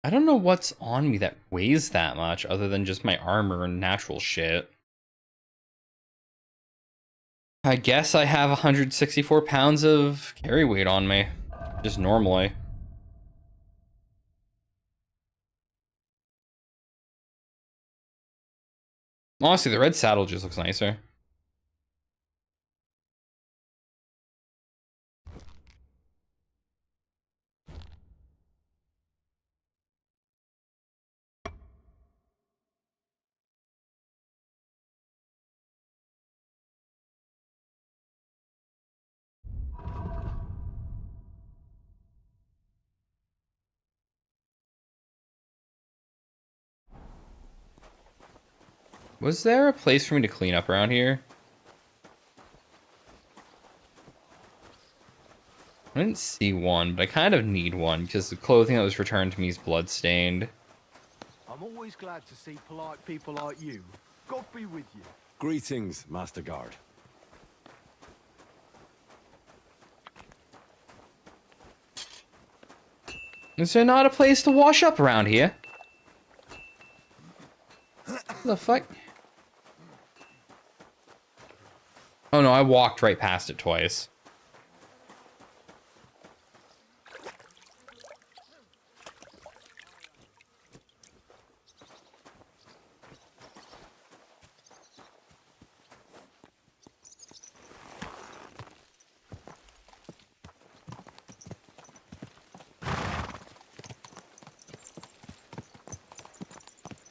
I don't know what's on me that weighs that much other than just my armor and natural shit. I guess I have 164 pounds of carry weight on me, just normally. Honestly, the red saddle just looks nicer. Was there a place for me to clean up around here? I didn't see one, but I kind of need one because the clothing that was returned to me is bloodstained. I'm always glad to see polite people like you. God be with you. Greetings, Master Guard. Is there not a place to wash up around here? What the fuck? Oh no, I walked right past it twice.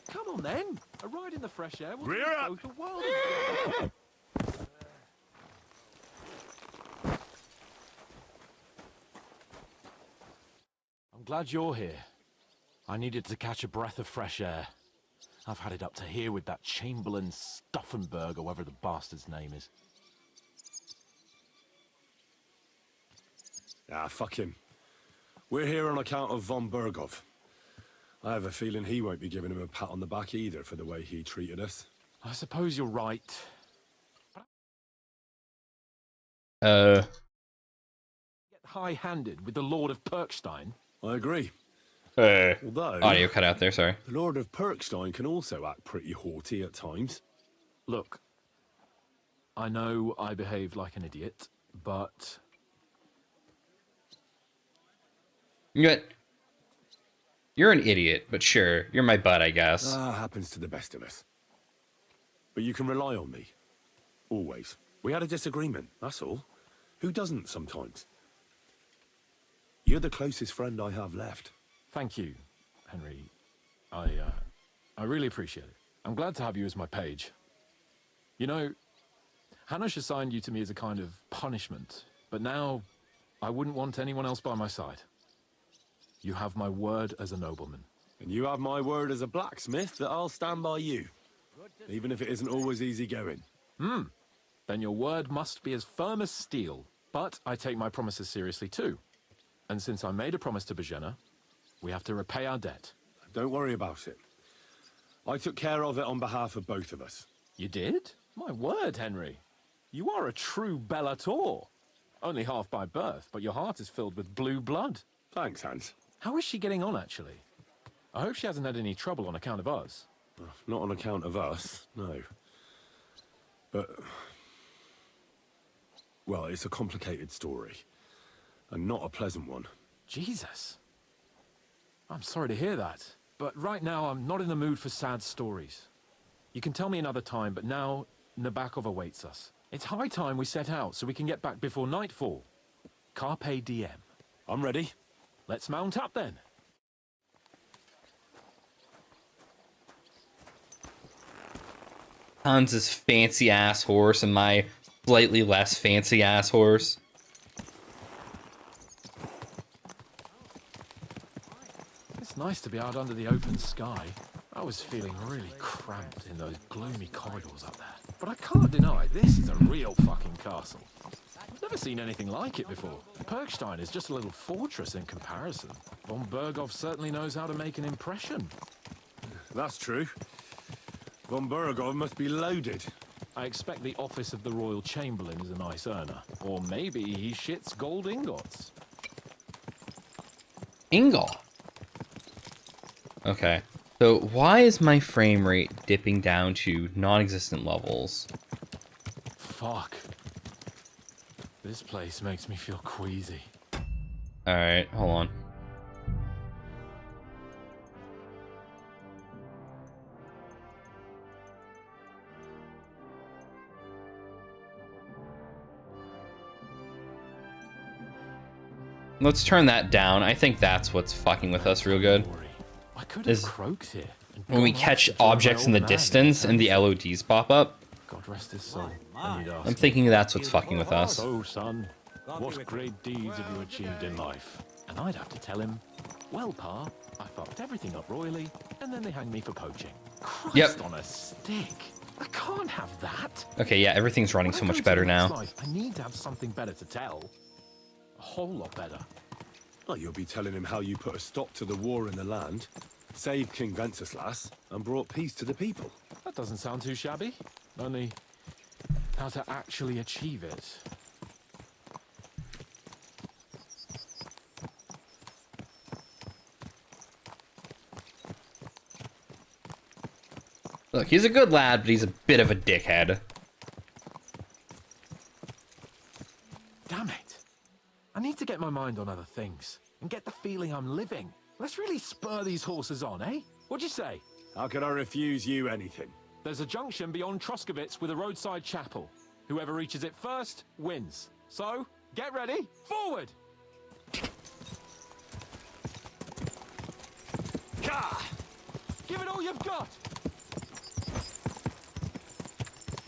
Come on then. A ride in the fresh air will Rear up. both a world of I'm glad you're here. I needed to catch a breath of fresh air. I've had it up to here with that Chamberlain Stuffenberg, or whatever the bastard's name is. Ah, fuck him. We're here on account of von Bergov. I have a feeling he won't be giving him a pat on the back either for the way he treated us. I suppose you're right. Get high-handed with the Lord of Perkstein. I agree. Although, audio cut out there, sorry. The Lord of Perkstein can also act pretty haughty at times. Look, I know I behaved like an idiot, but... You're an idiot, but sure, you're my butt, I guess. Happens to the best of us. But you can rely on me. Always. We had a disagreement, that's all. Who doesn't sometimes? You're the closest friend I have left. Thank you, Henry. I really appreciate it. I'm glad to have you as my page. You know, Hanush assigned you to me as a kind of punishment, but now I wouldn't want anyone else by my side. You have my word as a nobleman. And you have my word as a blacksmith that I'll stand by you, even if it isn't always easy going. Then your word must be as firm as steel. But I take my promises seriously too. And since I made a promise to Bajena, we have to repay our debt. Don't worry about it. I took care of it on behalf of both of us. You did? My word, Henry. You are a true Bellator. Only half by birth, but your heart is filled with blue blood. Thanks, Hans. How is she getting on, actually? I hope she hasn't had any trouble on account of us. Not on account of us, no. But... well, it's a complicated story. And not a pleasant one. Jesus. I'm sorry to hear that. But right now, I'm not in the mood for sad stories. You can tell me another time, but now Nabokov awaits us. It's high time we set out so we can get back before nightfall. Carpe diem. I'm ready. Let's mount up then. Hans's fancy-ass horse and my slightly less fancy-ass horse. It's nice to be out under the open sky. I was feeling really cramped in those gloomy corridors up there. But I can't deny, this is a real fucking castle. I've never seen anything like it before. Perkstein is just a little fortress in comparison. Von Berghoff certainly knows how to make an impression. That's true. Von Berghoff must be loaded. I expect the office of the Royal Chamberlain is a nice earner. Or maybe he shits gold ingots. Ingot? Okay. So why is my frame rate dipping down to non-existent levels? Fuck. This place makes me feel queasy. Alright, hold on. Let's turn that down. I think that's what's fucking with us real good. Is when we catch objects in the distance and the LODs pop up. God rest his soul. I'm thinking that's what's fucking with us. So, son, what great deeds have you achieved in life? And I'd have to tell him, well, Pa, I fucked everything up royally, and then they hanged me for poaching. Christ Yep. on a stick. I can't have that. Okay, yeah, everything's running so much better now. I need to have something better to tell. A whole lot better. Well, you'll be telling him how you put a stop to the war in the land, saved King Wenceslas, and brought peace to the people. That doesn't sound too shabby. Only how to actually achieve it. Look, he's a good lad, but he's a bit of a dickhead. Damn it. I need to get my mind on other things and get the feeling I'm living. Let's really spur these horses on, eh? What'd you say? How could I refuse you anything? There's a junction beyond Troskovitz with a roadside chapel. Whoever reaches it first wins. So, get ready, forward! Gah! Give it all you've got!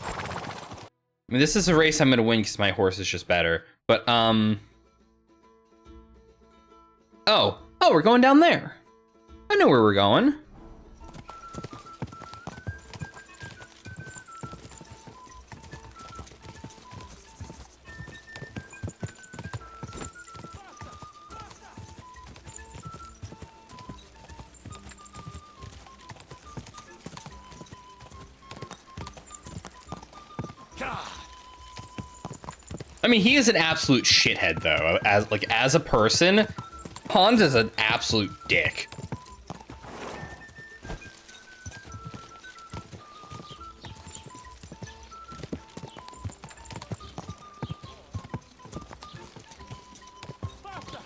I mean, this is a race I'm gonna win because my horse is just better. But, Oh, we're going down there. I know where we're going. I mean, he is an absolute shithead, though. As a person, Hans is an absolute dick.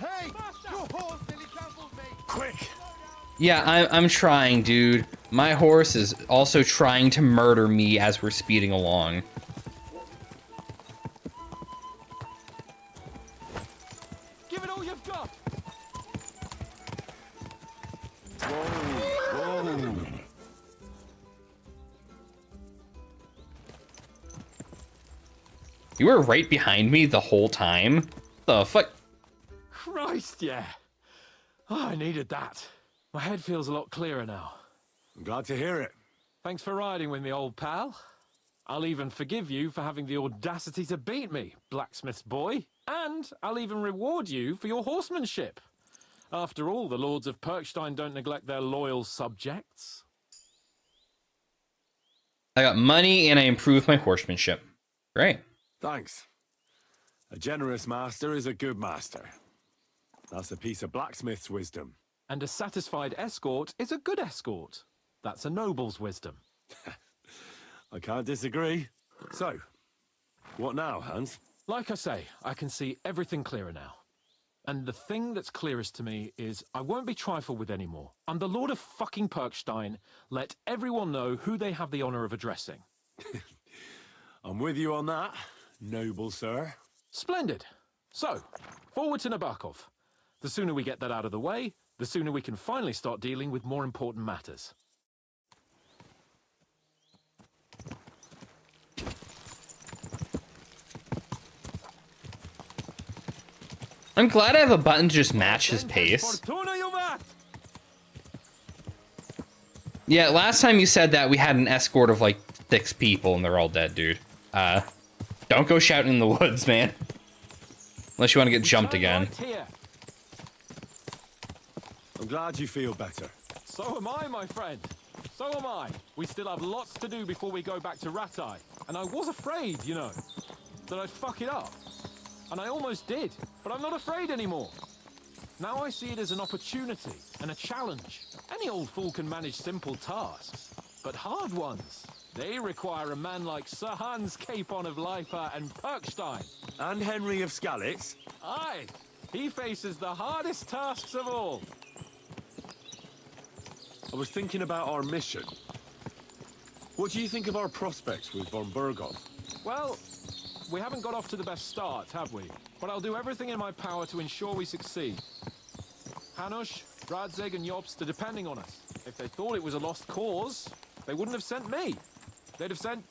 Hey! Your horse nearly trampled me! Quick! Yeah, I'm trying, dude. My horse is also trying to murder me as we're speeding along. Give it all you've got! Whoa! You were right behind me the whole time? The fuck? Christ, yeah. Oh, I needed that. My head feels a lot clearer now. I'm glad to hear it. Thanks for riding with me, old pal. I'll even forgive you for having the audacity to beat me, blacksmith's boy. And I'll even reward you for your horsemanship. After all, the lords of Perkstein don't neglect their loyal subjects. I got money and I improved my horsemanship. Great. Thanks. A generous master is a good master. That's a piece of blacksmith's wisdom. And a satisfied escort is a good escort. That's a noble's wisdom. I can't disagree. So, what now, Hans? Like I say, I can see everything clearer now. And the thing that's clearest to me is I won't be trifled with anymore. I'm the Lord of fucking Perkstein. Let everyone know who they have the honor of addressing. I'm with you on that, noble sir. Splendid. So, forward to Nabokov. The sooner we get that out of the way, the sooner we can finally start dealing with more important matters. I'm glad I have a button to just match his pace. Yeah, last time you said that we had an escort of like 6 people and they're all dead, dude. Don't go shouting in the woods, man. Unless you want to get jumped again. I'm glad you feel better. So am I, my friend. So am I. We still have lots to do before we go back to Ratai. And I was afraid, you know, that I'd fuck it up. And I almost did, but I'm not afraid anymore. Now I see it as an opportunity and a challenge. Any old fool can manage simple tasks, but hard ones, they require a man like Sir Hans Capon of Leipa and Perkstein. And Henry of Skalitz. Aye, he faces the hardest tasks of all. I was thinking about our mission. What do you think of our prospects with von Berghoff? Well, we haven't got off to the best start, have we? But I'll do everything in my power to ensure we succeed. Hanush, Radzig and Jobst are depending on us. If they thought it was a lost cause, they wouldn't have sent me. They'd have sent,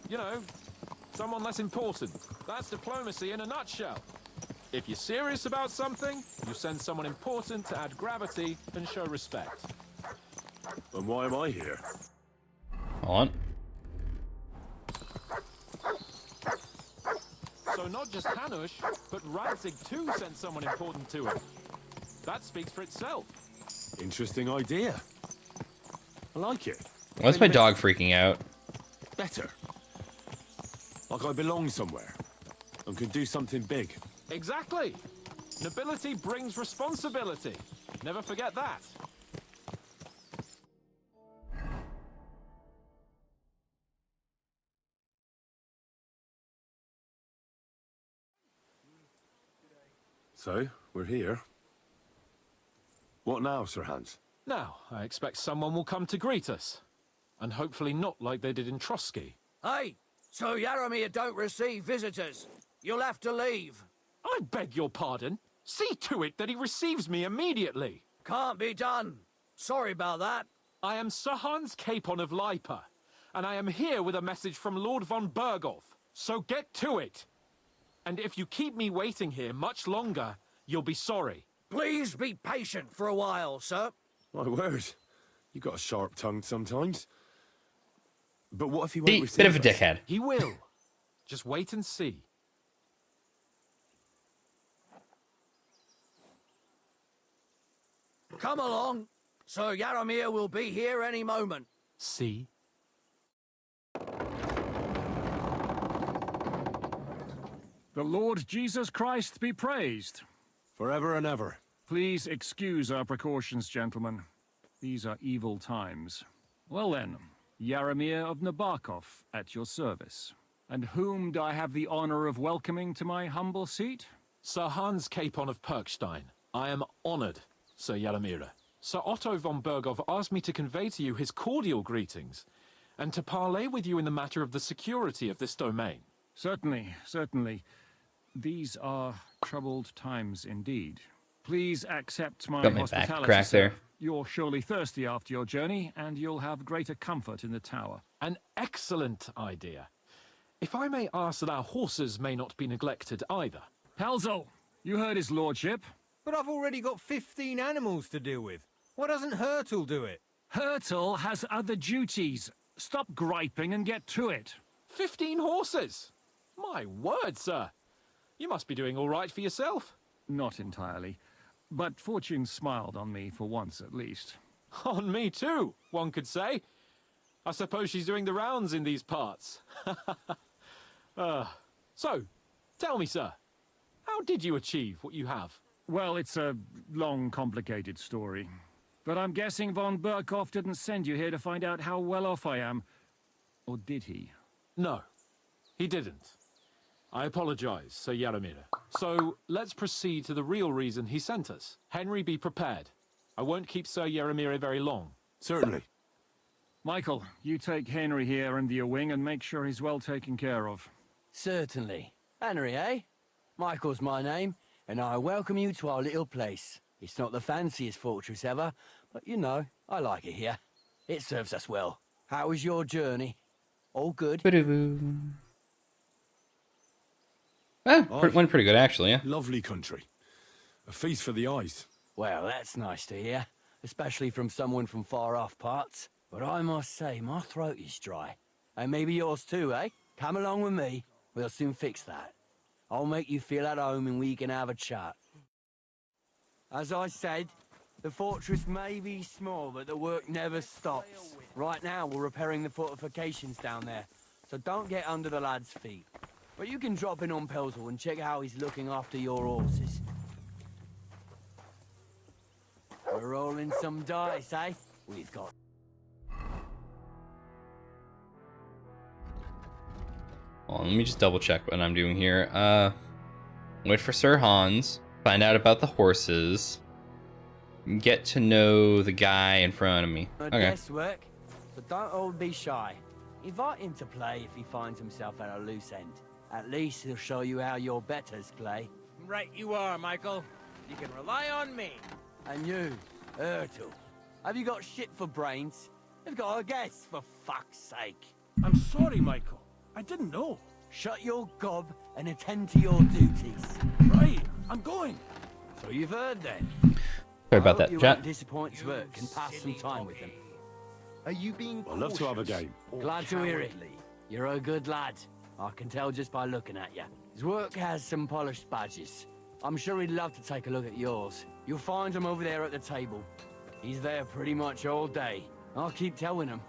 you know, someone less important. That's diplomacy in a nutshell. If you're serious about something, you send someone important to add gravity and show respect. And why am I here? Hold on. So not just Hanush, but Radzig too sent someone important to him. That speaks for itself. Interesting idea. I like it. Why's my dog freaking out? Better. Like I belong somewhere and can do something big. Exactly. Nobility brings responsibility. Never forget that. So, we're here. What now, Sir Hans? Now, I expect someone will come to greet us. And hopefully not like they did in Trotsky. Hey, so Yaramir don't receive visitors. You'll have to leave. I beg your pardon. See to it that he receives me immediately. Can't be done. Sorry about that. I am Sir Hans Capon of Leipa, and I am here with a message from Lord von Berghoff. So get to it. And if you keep me waiting here much longer, you'll be sorry. Please be patient for a while, sir. My word. You got a sharp tongue sometimes. But what if he won't receive Bit of a us? dickhead. He will. Just wait and see. Come along. Sir Yaramir will be here any moment. See? The Lord Jesus Christ be praised. Forever and ever. Please excuse our precautions, gentlemen. These are evil times. Well then, Yaramir of Nabokov at your service. And whom do I have the honor of welcoming to my humble seat? Sir Hans Capon of Perkstein. I am honored, Sir Yaramir. Sir Otto von Berghoff asked me to convey to you his cordial greetings, and to parley with you in the matter of the security of this domain. Certainly, certainly. These are troubled times indeed. Please accept my Got my hospitality, back crack sir. there. You're surely thirsty after your journey, and you'll have greater comfort in the tower. An excellent idea. If I may ask that our horses may not be neglected either. Halsel, you heard his lordship. But I've already got 15 animals to deal with. Why doesn't Hurtle do it? Hurtle has other duties. Stop griping and get to it. 15 horses? My word, sir. You must be doing all right for yourself. Not entirely. But fortune smiled on me for once at least. On me too, one could say. I suppose she's doing the rounds in these parts. So, tell me, sir, how did you achieve what you have? Well, it's a long, complicated story. But I'm guessing von Burkhoff didn't send you here to find out how well off I am. Or did he? No, he didn't. I apologize, Sir Yaramir. So, let's proceed to the real reason he sent us. Henry, be prepared. I won't keep Sir Yaramir very long. Certainly. Michael, you take Henry here under your wing and make sure he's well taken care of. Certainly. Henry, eh? Michael's my name, and I welcome you to our little place. It's not the fanciest fortress ever, but you know, I like it here. It serves us well. How was your journey? All good? Went pretty good, actually, yeah. Lovely country. A feast for the eyes. Well, that's nice to hear, especially from someone from far-off parts. But I must say, my throat is dry. And maybe yours too, eh? Come along with me. We'll soon fix that. I'll make you feel at home and we can have a chat. As I said, the fortress may be small, but the work never stops. Right now, we're repairing the fortifications down there, so don't get under the lad's feet. But you can drop in on Pelzel and check how he's looking after your horses. We're rolling some dice, eh? We've got... Well, let me just double check what I'm doing here. Wait for Sir Hans. Find out about the horses. Get to know the guy in front of me. Okay. Guesswork, so don't all be shy. Invite him to play if he finds himself at a loose end. At least he'll show you how your betters play. Right you are, Michael. You can rely on me. And you, Ertul, have you got shit for brains? You've got a guess, for fuck's sake. I'm sorry, Michael. I didn't know. Shut your gob and attend to your duties. Right, I'm going. So you've heard then. Sorry about that, you chat. won't disappoint Zwerk and pass some time with him. Are you being I'd love to have a game. Glad to hear it. You're a good lad. I can tell just by looking at you. Zwerk has some polished badges. I'm sure he'd love to take a look at yours. You'll find him over there at the table. He's there pretty much all day. I'll keep telling him.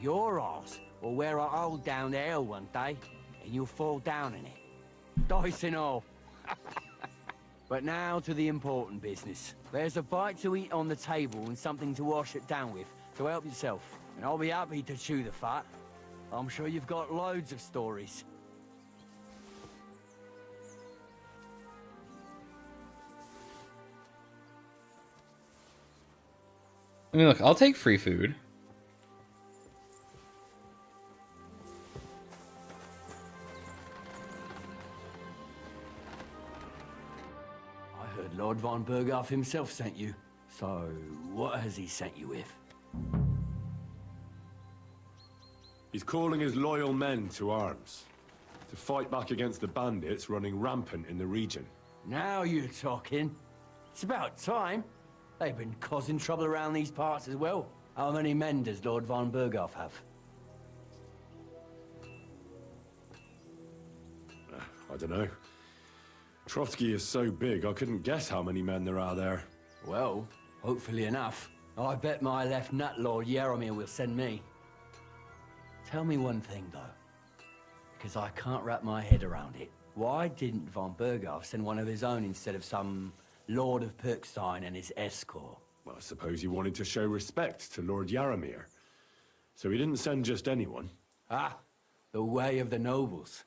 Your arse will wear a hole down the hill one day, and you'll fall down in it. Dice and all. But now to the important business. There's a bite to eat on the table and something to wash it down with, so help yourself. And I'll be happy to chew the fat. I'm sure you've got loads of stories. I mean, look, I'll take free food. I heard Lord von Burghoff himself sent you. So, what has he sent you with? He's calling his loyal men to arms. To fight back against the bandits running rampant in the region. Now you're talking. It's about time. They've been causing trouble around these parts as well. How many men does Lord von Burghoff have? I don't know. Trotsky is so big, I couldn't guess how many men there are there. Well, hopefully enough. I bet my left nut Lord Yaramir will send me. Tell me one thing, though. Because I can't wrap my head around it. Why didn't von Burghoff send one of his own instead of some Lord of Perkstein and his escort? Well, I suppose he wanted to show respect to Lord Yaramir. So he didn't send just anyone. Ah, the way of the nobles.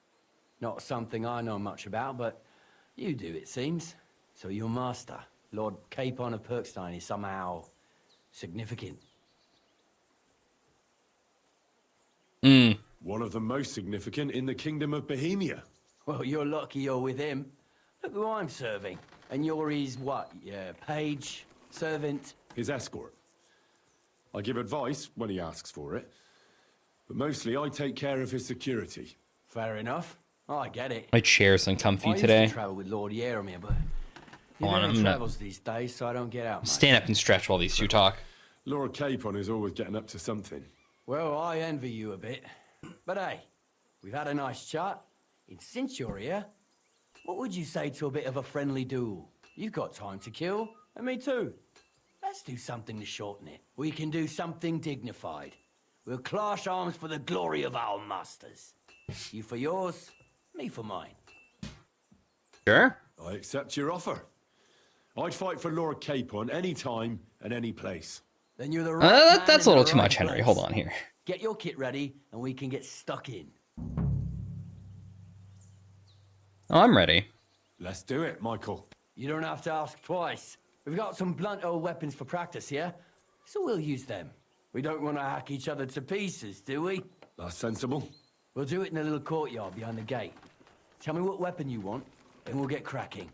Not something I know much about, but you do, it seems. So your master, Lord Capon of Perkstein, is somehow significant. One of the most significant in the Kingdom of Bohemia. Well, you're lucky you're with him. Look who I'm serving. And you're his, what, page, servant? His escort. I give advice when he asks for it. But mostly I take care of his security. Fair enough. I get it. My chair's uncomfy I used today. to travel with Lord Yaramir, but he Hold on, rarely I'm gonna travels these days, so I don't get out much. stand up and stretch while these two talk. Lord Capon is always getting up to something. Well, I envy you a bit. But hey, we've had a nice chat. And since you're here, what would you say to a bit of a friendly duel? You've got time to kill, and me too. Let's do something to shorten it. We can do something dignified. We'll clash arms for the glory of our masters. You for yours, me for mine. Sure. I accept your offer. I'd fight for Lord Capon any time and any place. Then you're the right man That's in a little the too right much, Henry. place. Hold on here. Get your kit ready, and we can get stuck in. Oh, I'm ready. Let's do it, Michael. You don't have to ask twice. We've got some blunt old weapons for practice here, so we'll use them. We don't want to hack each other to pieces, do we? That's sensible. We'll do it in the little courtyard behind the gate. Tell me what weapon you want, and we'll get cracking.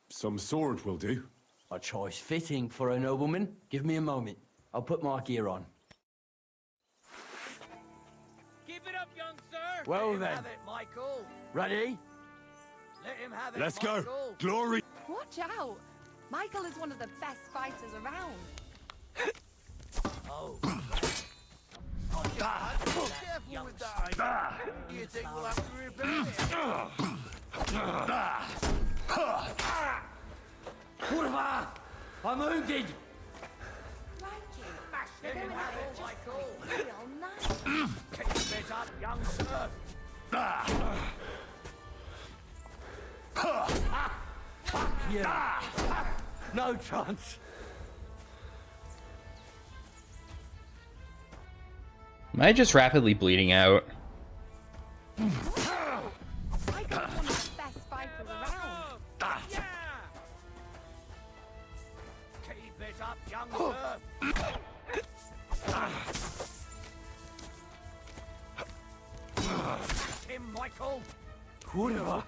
Some sword will do. A choice fitting for a nobleman. Give me a moment. I'll put my gear on. Keep it up, young sir. Well Let him then. have it, Michael. Ready? Let him have it, Let's go. Michael. Glory. Watch out! Michael is one of the best fighters around. Oh. Careful with that. You think we'll have to repair it? Kurva! I'm wounded! Let him have it, Michael. Keep it up, young sir. Yeah. No chance. Am I just rapidly bleeding out? Michael is one of the best fighters around. Keep it up, young sir. Him, Michael. Kurva!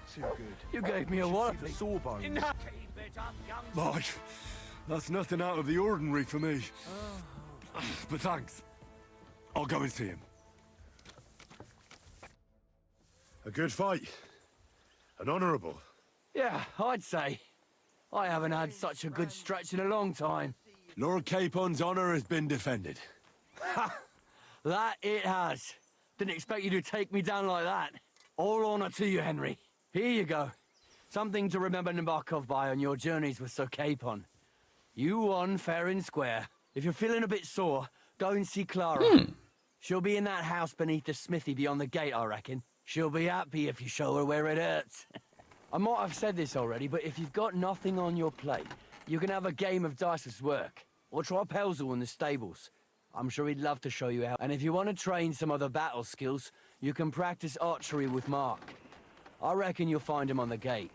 You gave me a walloping. Enough. Keep it up, young sir. Mike, that's nothing out of the ordinary for me. But thanks. I'll go and see him. A good fight. An honourable. Yeah, I'd say. I haven't had such a good stretch in a long time. Lord Capon's honour has been defended. Ha! That it has. Didn't expect you to take me down like that. All honour to you, Henry. Here you go. Something to remember Nabokov by on your journeys with Sir Capon. You won fair and square. If you're feeling a bit sore, go and see Clara. She'll be in that house beneath the smithy beyond the gate, I reckon. She'll be happy if you show her where it hurts. I might have said this already, but if you've got nothing on your plate, you can have a game of dice's work. Or try Pelzel in the stables. I'm sure he'd love to show you how. And if you want to train some other battle skills, you can practice archery with Mark. I reckon you'll find him on the gate.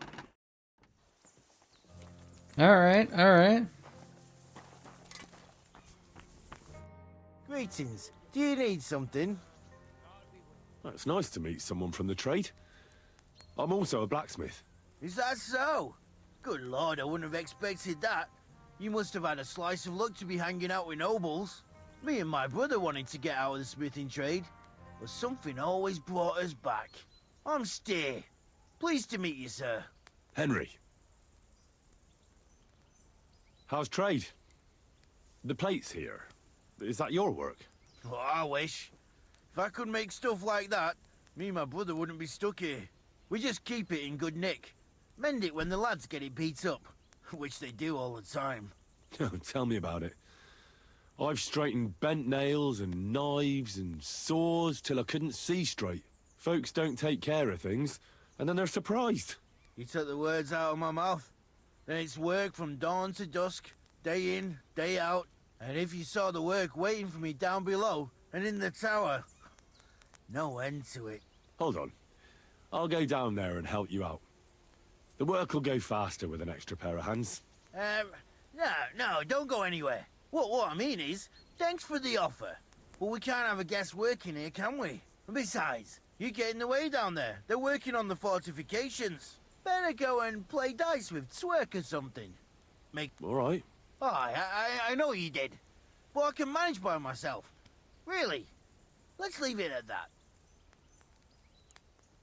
Alright, alright. Greetings. Do you need something? It's nice to meet someone from the trade. I'm also a blacksmith. Is that so? Good lord, I wouldn't have expected that. You must have had a slice of luck to be hanging out with nobles. Me and my brother wanted to get out of the smithing trade, but something always brought us back. I'm Steer. Pleased to meet you, sir. Henry. How's trade? The plates here. Is that your work? Oh, I wish. If I could make stuff like that, me and my brother wouldn't be stuck here. We just keep it in good nick. Mend it when the lads get it beat up, which they do all the time. Tell me about it. I've straightened bent nails and knives and saws till I couldn't see straight. Folks don't take care of things, and then they're surprised. You took the words out of my mouth. Then it's work from dawn to dusk, day in, day out. And if you saw the work waiting for me down below and in the tower, no end to it. Hold on. I'll go down there and help you out. The work will go faster with an extra pair of hands. No, don't go anywhere. What I mean is, thanks for the offer. But we can't have a guest working here, can we? And besides, you get in the way down there. They're working on the fortifications. Better go and play dice with Twerk or something. All right. Oh, I know you did. But I can manage by myself. Really. Let's leave it at that.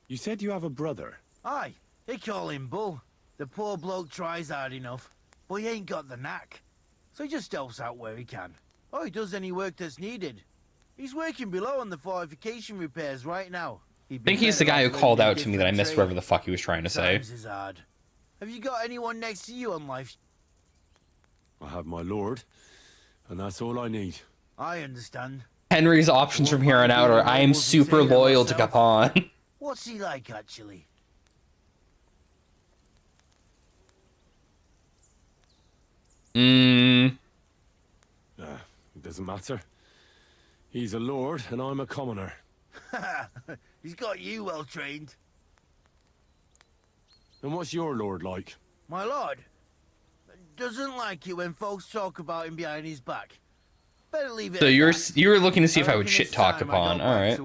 You said you have a brother. Aye, they call him Bull. The poor bloke tries hard enough, but he ain't got the knack. So he just helps out where he can. Or he does any work that's needed. He's working below on the fortification repairs right now. I think he's the guy who called out to me that I missed whatever the fuck he was trying to say. Times is hard. Have you got anyone next to you on life? I have my lord, and that's all I need. I understand. Henry's options from here on out are I am super loyal to Capon. What's he like, actually? It doesn't matter. He's a lord, and I'm a commoner. He's got you well trained. And what's your lord like? My lord doesn't like it when folks talk about him behind his back. Better leave it. So you were looking to see if I would shit talk Capon. All right.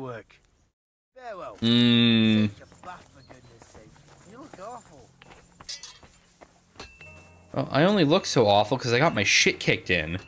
Farewell. Hmm. Take a bath, for goodness sake. You look awful. Well, I only look so awful because I got my shit kicked in.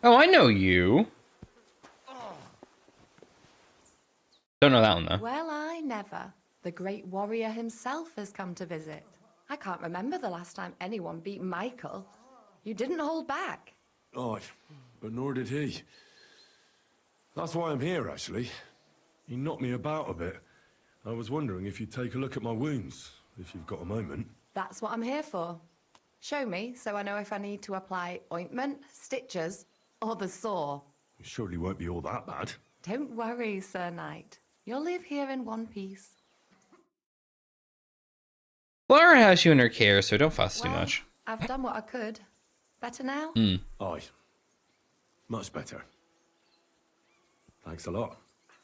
Oh, I know you. Don't know that one, though. Well, I never. The great warrior himself has come to visit. I can't remember the last time anyone beat Michael. You didn't hold back. Oh, but nor did he. That's why I'm here, actually. He knocked me about a bit. I was wondering if you'd take a look at my wounds, if you've got a moment. That's what I'm here for. Show me so I know if I need to apply ointment, stitches, or the saw. It surely won't be all that bad. Don't worry, Sir Knight. You'll live here in one piece. Laura has you in her care, so don't fuss too much. I've done what I could. Better now? Aye. Much better. Thanks a lot.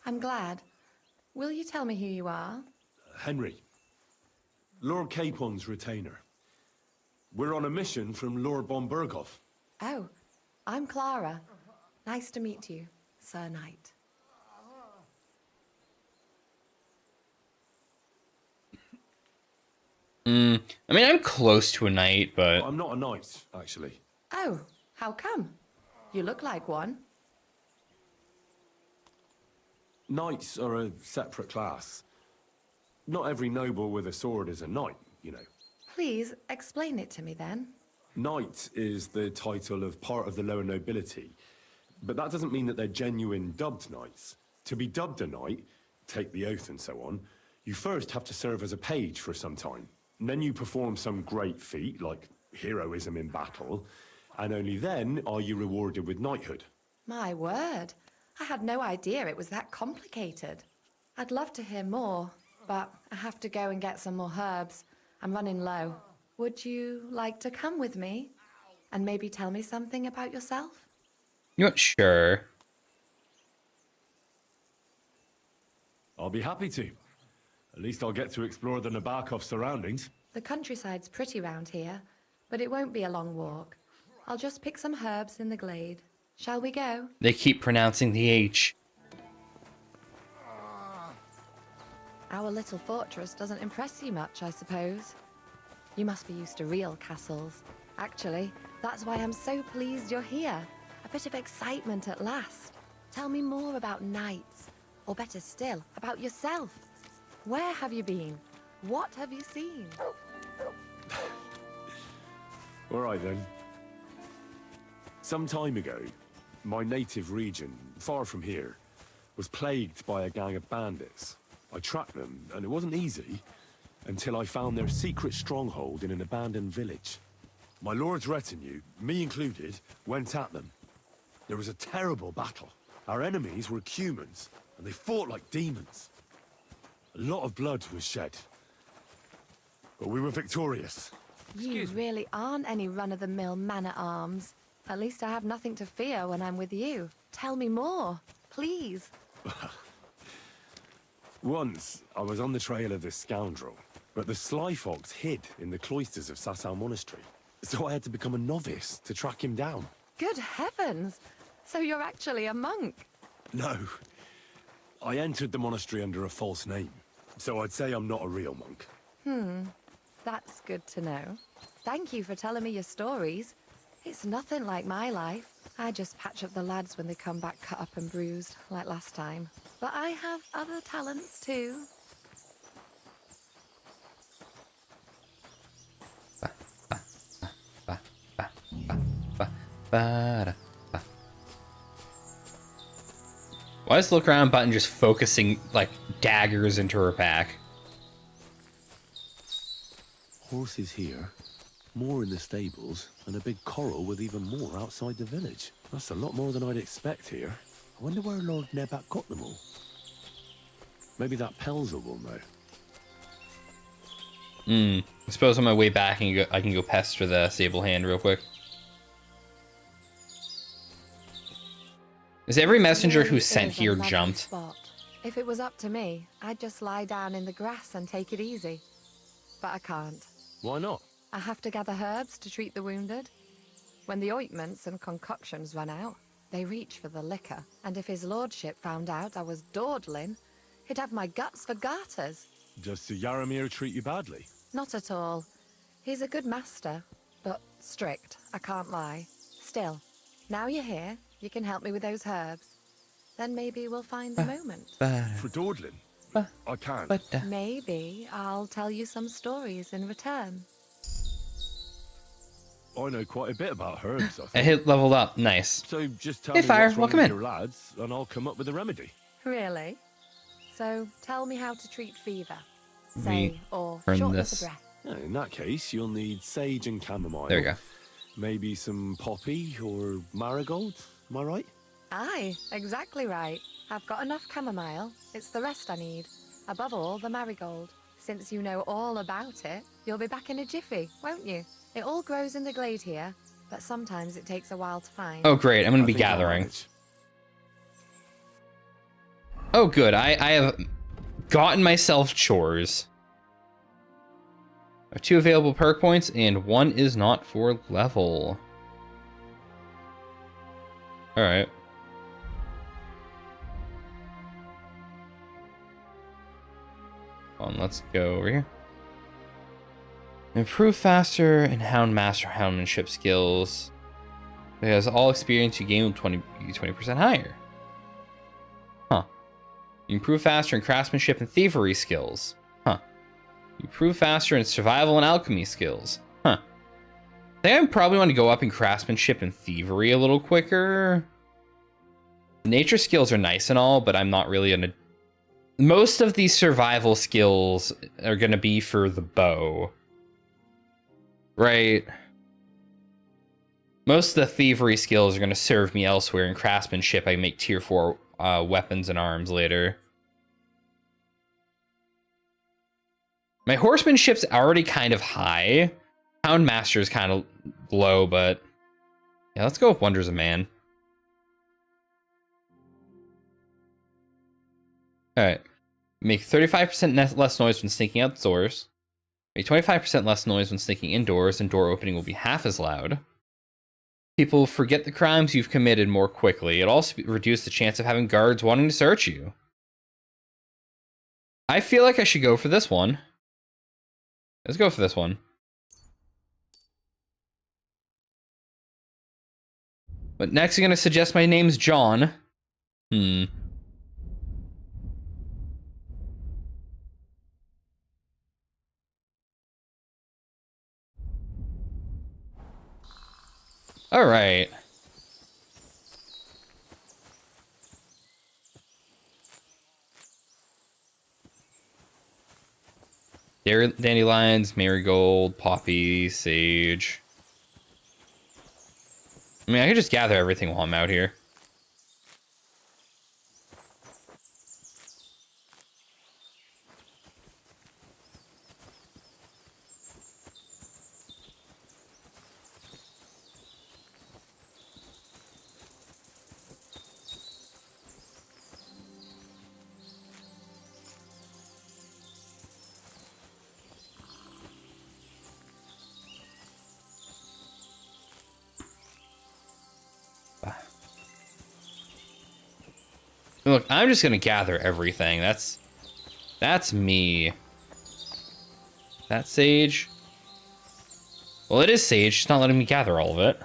I'm glad. Will you tell me who you are? Henry. Lord Capon's retainer. We're on a mission from Lord von Berghoff. Oh, I'm Clara. Nice to meet you, Sir Knight. I mean, I'm close to a knight, but... I'm not a knight, actually. Oh, how come? You look like one. Knights are a separate class. Not every noble with a sword is a knight, you know. Please, explain it to me then. Knight is the title of part of the lower nobility, but that doesn't mean that they're genuine dubbed knights. To be dubbed a knight, take the oath and so on, you first have to serve as a page for some time. And then you perform some great feat, like heroism in battle, and only then are you rewarded with knighthood. My word. I had no idea it was that complicated. I'd love to hear more, but I have to go and get some more herbs. I'm running low. Would you like to come with me? And maybe tell me something about yourself? You're not sure. I'll be happy to. At least I'll get to explore the Nabokov surroundings. The countryside's pretty round here, but it won't be a long walk. I'll just pick some herbs in the glade. Shall we go? They keep pronouncing the H. Our little fortress doesn't impress you much, I suppose. You must be used to real castles. Actually, that's why I'm so pleased you're here. A bit of excitement at last. Tell me more about knights, or better still, about yourself. Where have you been? What have you seen? All right then. Some time ago, my native region, far from here, was plagued by a gang of bandits. I tracked them, and it wasn't easy, until I found their secret stronghold in an abandoned village. My lord's retinue, me included, went at them. There was a terrible battle. Our enemies were Cumans, and they fought like demons. A lot of blood was shed, but we were victorious. You really aren't any run-of-the-mill man-at-arms. At least I have nothing to fear when I'm with you. Tell me more, please. Once, I was on the trail of this scoundrel, but the sly fox hid in the cloisters of Sasau Monastery. So I had to become a novice to track him down. Good heavens! So you're actually a monk? No. I entered the monastery under a false name, so I'd say I'm not a real monk. That's good to know. Thank you for telling me your stories. It's nothing like my life. I just patch up the lads when they come back cut up and bruised, like last time. But I have other talents too. Why is the look around button just focusing like daggers into her back? Horses here, more in the stables, and a big corral with even more outside the village. That's a lot more than I'd expect here. I wonder where Lord Nebat got them all. Maybe that Pelzer will know. I suppose on my way back I can go pester the sable hand real quick. Is every messenger who's sent Is a here lovely jumped? spot. If it was up to me, I'd just lie down in the grass and take it easy. But I can't. Why not? I have to gather herbs to treat the wounded. When the ointments and concoctions run out, they reach for the liquor. And if his lordship found out I was dawdling, he'd have my guts for garters. Does Sir Yaramir treat you badly? Not at all. He's a good master, but strict, I can't lie. Still, now you're here, you can help me with those herbs. Then maybe we'll find a moment. For dawdling? I can't. Maybe I'll tell you some stories in return. I know quite a bit about herbs, I I think. hit leveled up. Nice. So just tell Hey, me Fire, what's wrong welcome with in. your lads, and I'll come up with a remedy. Really? So tell me how to treat fever. Me Say, or turn shortness this. of breath. In that case, you'll need sage and chamomile. There we go. Maybe some poppy or marigold, am I right? Aye, exactly right. I've got enough chamomile. It's the rest I need. Above all, the marigold. Since you know all about it, you'll be back in a jiffy, won't you? It all grows in the glade here, but sometimes it takes a while to find. Oh great, I'm gonna be gathering. Oh good, I have gotten myself chores. I have 2 available perk points and 1 is not for level. Alright. Let's go over here. Improve faster and hound master houndmanship skills. Because all experience you gain will 20% higher. Huh. You improve faster in craftsmanship and thievery skills. Huh. You improve faster in survival and alchemy skills. Huh. I think I probably want to go up in craftsmanship and thievery a little quicker. Nature skills are nice and all, but I'm not really in a... Most of these survival skills are going to be for the bow. Right? Most of the thievery skills are going to serve me elsewhere. In craftsmanship, I can make tier 4 weapons and arms later. My horsemanship's already kind of high. Houndmaster is kind of low, but... Yeah, let's go with Wonders of Man. Alright. Make 35% less noise when sneaking outdoors. Make 25% less noise when sneaking indoors, and door opening will be half as loud. People forget the crimes you've committed more quickly. It'll also reduce the chance of having guards wanting to search you. I feel like I should go for this one. Let's go for this one. But next I'm going to suggest my name's John. All right. Dandelions, marigold, poppy, sage. I mean, I could just gather everything while I'm out here. Look, I'm just gonna gather everything. That's me. That sage. Well, it is sage. It's not letting me gather all of it.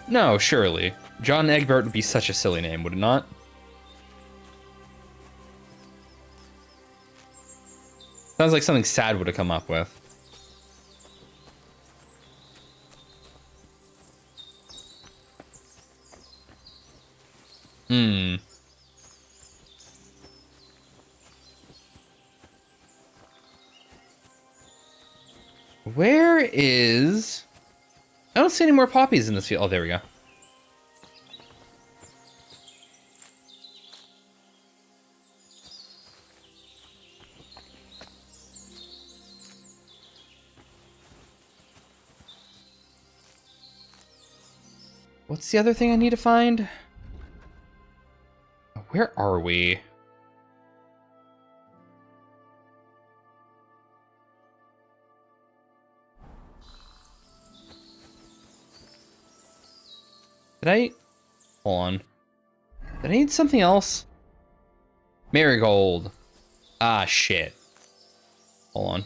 No, surely. John Egbert would be such a silly name, would it not? Sounds like something sad would have come up with. Hmm. Where is... I don't see any more poppies in this field. Oh, there we go. What's the other thing I need to find? Where are we? Did I... Hold on. Did I need something else? Marigold. Ah, shit. Hold on.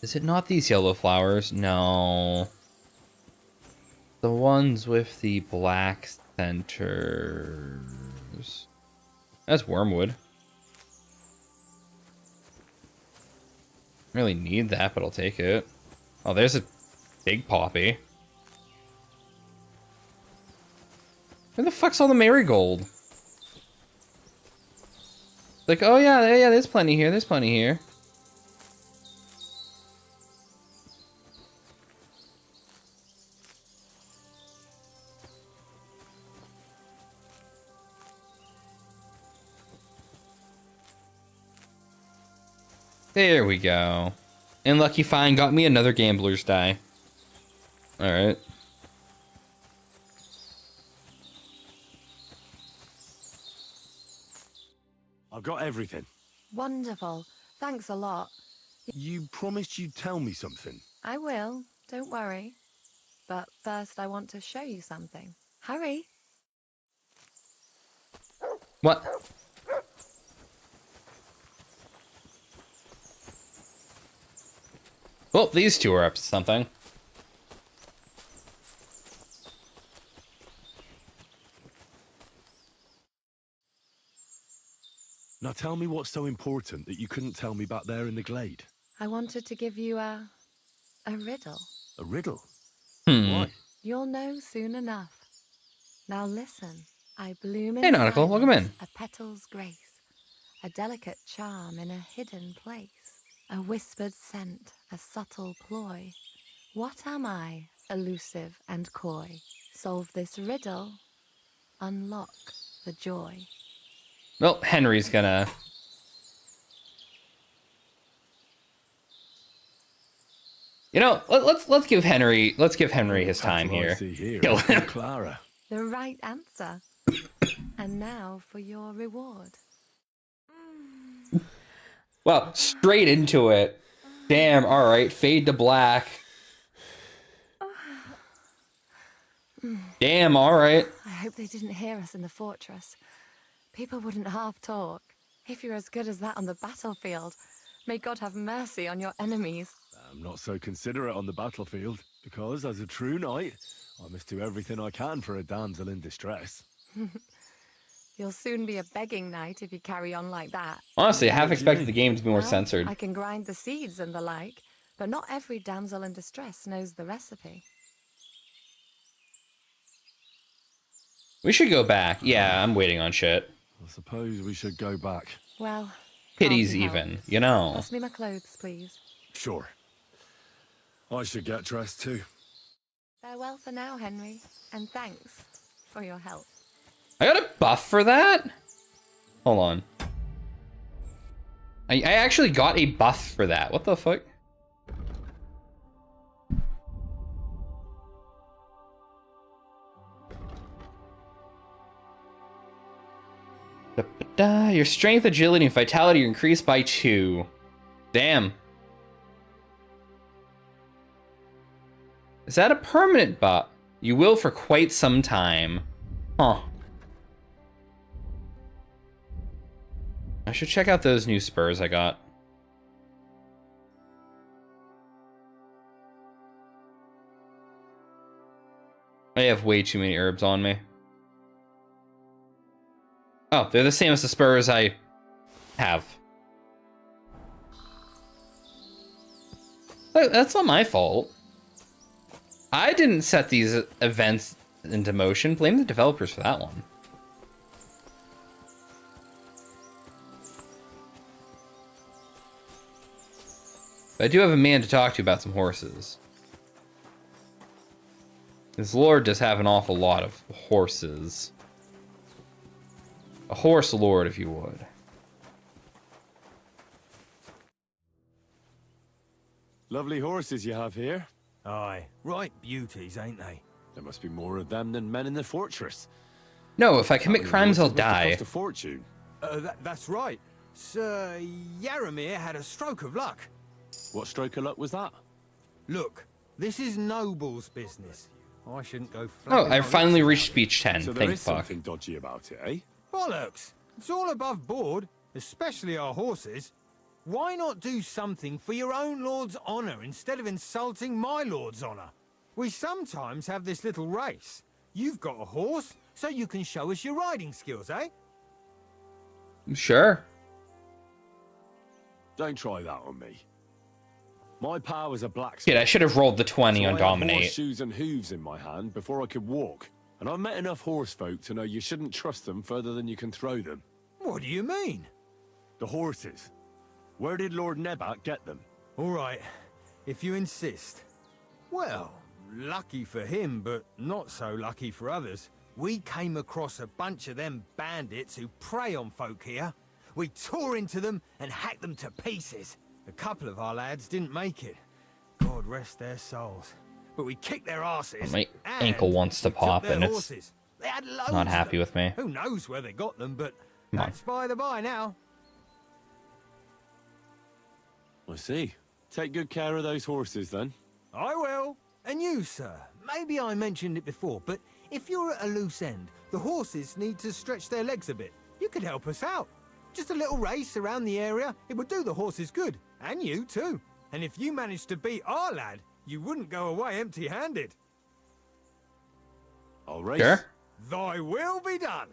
Is it not these yellow flowers? No. The ones with the black centers. That's wormwood. Really need that, but I'll take it. Oh, there's a big poppy. Where the fuck's all the marigold? Like, oh yeah, there's plenty here, there's plenty here. There we go. And Lucky Find got me another gambler's die. Alright. I've got everything. Wonderful. Thanks a lot. You promised you'd tell me something. I will. Don't worry. But first I want to show you something. Hurry. What? Well, these two are up to something. Now tell me what's so important that you couldn't tell me back there in the glade. I wanted to give you a riddle. A riddle? Why? You'll know soon enough. Now listen. I bloom in Hey, Nautical, welcome in. silence, a petal's grace, a delicate charm in a hidden place, a whispered scent, a subtle ploy. What am I, elusive and coy? Solve this riddle, unlock the joy. Well, Henry's gonna... You know, let's give Henry his time here. Kill him. Clara. The right answer. And now for your reward. Well, straight into it. Damn, alright, fade to black. Damn, alright. I hope they didn't hear us in the fortress. People wouldn't half talk. If you're as good as that on the battlefield, may God have mercy on your enemies. I'm not so considerate on the battlefield, because as a true knight, I must do everything I can for a damsel in distress. You'll soon be a begging knight if you carry on like that. Honestly, I half expected the game to be more Well, censored. I can grind the seeds and the like, but not every damsel in distress knows the recipe. We should go back. Yeah, I'm waiting on shit. I suppose we should go back. Well, Pities can't help. even, you know. Pass me my clothes, please. Sure. I should get dressed too. Farewell for now, Henry, and thanks for your help. I got a buff for that? Hold on. I actually got a buff for that. What the fuck? Your strength, agility, and vitality are increased by 2. Damn. Is that a permanent buff? You will for quite some time. Huh. I should check out those new spurs I got. I have way too many herbs on me. Oh, they're the same as the spurs I have. That's not my fault. I didn't set these events into motion. Blame the developers for that one. But I do have a man to talk to about some horses. This lord does have an awful lot of horses. A horse lord, if you would. Lovely horses you have here. Aye, right beauties, ain't they? There must be more of them than men in the fortress. No, if I commit crimes, I'll die. Cost a fortune. That's right. Sir Yaramir had a stroke of luck. What stroke of luck was that? Look, this is Noble's business. I shouldn't go Oh, flapping I on finally it. reached speech 10. So there Thank is fuck. something dodgy about it, eh? Bollocks! It's all above board, especially our horses. Why not do something for your own lord's honor instead of insulting my lord's honor? We sometimes have this little race. You've got a horse, so you can show us your riding skills, eh? Sure. Don't try that on me. My power's a blacksmith. Kid, I should have rolled the 20 so on I had Dominate. horseshoes and hooves in my hand before I could walk. And I've met enough horse folk to know you shouldn't trust them further than you can throw them. What do you mean? The horses. Where did Lord Nebat get them? All right, if you insist. Well, lucky for him, but not so lucky for others. We came across a bunch of them bandits who prey on folk here. We tore into them and hacked them to pieces. A couple of our lads didn't make it. God rest their souls. But we kicked their asses. My ankle wants to pop, and it's horses. They had loads not of happy them. with me. Who knows where they got them, but Come on. that's by the by now. I see. Take good care of those horses, then. I will. And you, sir. Maybe I mentioned it before, but if you're at a loose end, the horses need to stretch their legs a bit. You could help us out. Just a little race around the area. It would do the horses good. And you, too. And if you managed to beat our lad, you wouldn't go away empty-handed. I'll race. Sure. Thy will be done.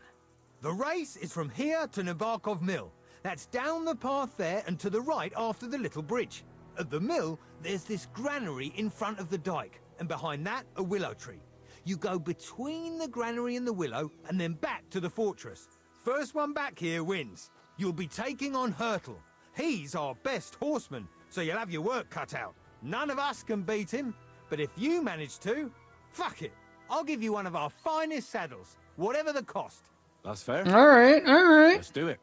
The race is from here to Nabarkov Mill. That's down the path there and to the right after the little bridge. At the mill, there's this granary in front of the dike, and behind that, a willow tree. You go between the granary and the willow, and then back to the fortress. First one back here wins. You'll be taking on Hurtle. He's our best horseman, so you'll have your work cut out. None of us can beat him, but if you manage to, fuck it. I'll give you one of our finest saddles, whatever the cost. That's fair. All right, all right. Let's do it.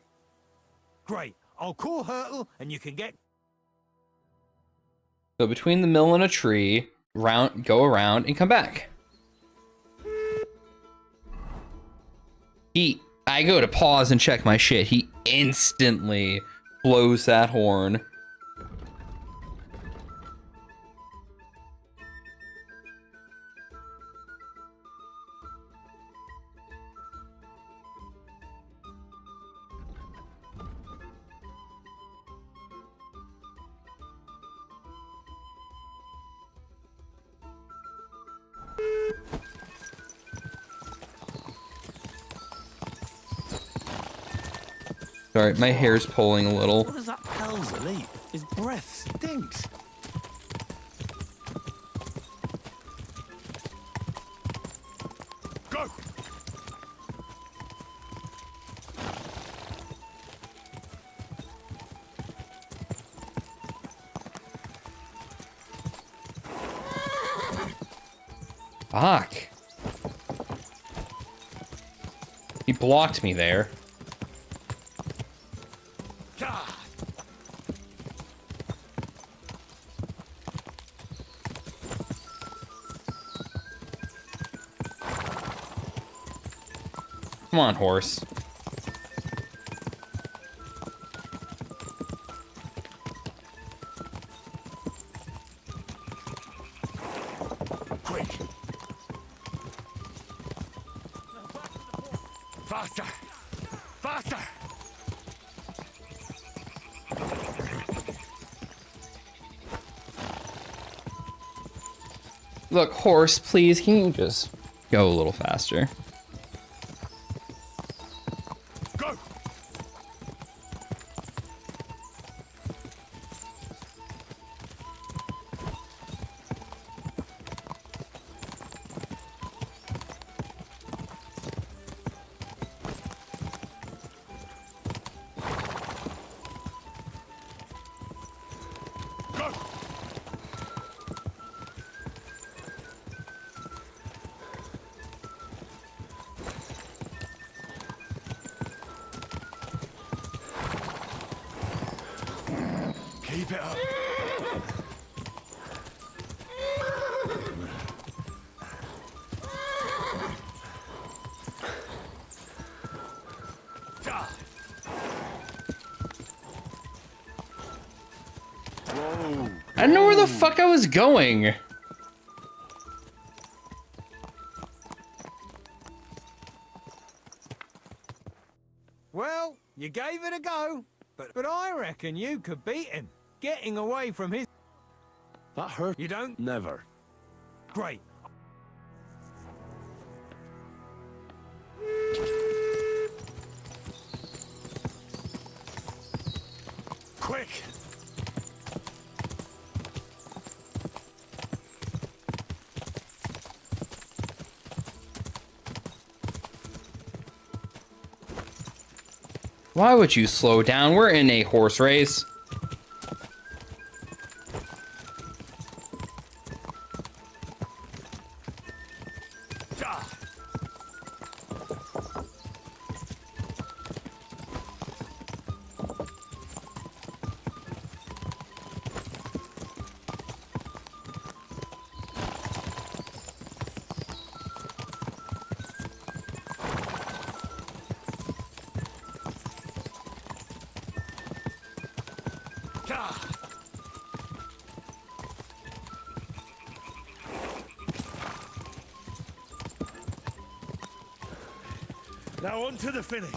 Great. I'll call Hurtle, and you can get... So between the mill and a tree, go around and come back. I go to pause and check my shit. He instantly blows that horn. Sorry, my hair's pulling a little. What is that Pelzer eat? His breath stinks. Go! Fuck. He blocked me there. Come on, horse. Faster! Faster! Look, horse, please, can you just go a little faster? Go! Keep it up. Whoa. I don't know where the fuck I was going. Well, you gave it a go, but I reckon you could beat him. Getting away from his... That hurt. You don't? Never. Great. Quick! Why would you slow down? We're in a horse race. Now on to the finish.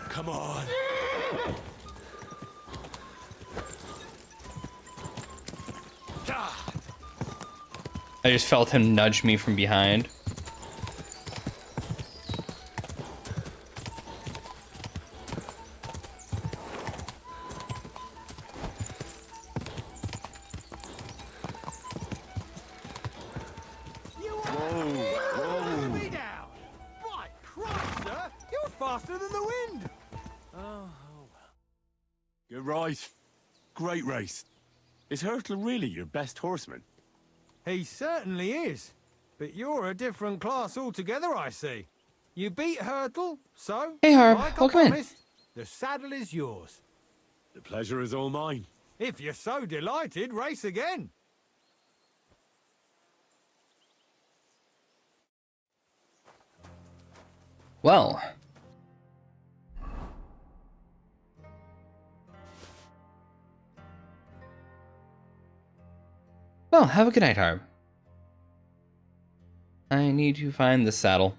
Come on. I just felt him nudge me from behind. Faster than the wind! You're right. Great race. Is Hurtle really your best horseman? He certainly is. But you're a different class altogether, I see. You beat Hurtle, so... Hey, Harb. like I Welcome in. promised, the saddle is yours. The pleasure is all mine. If you're so delighted, race again. Well. Well, have a good night, Harb. I need to find the saddle.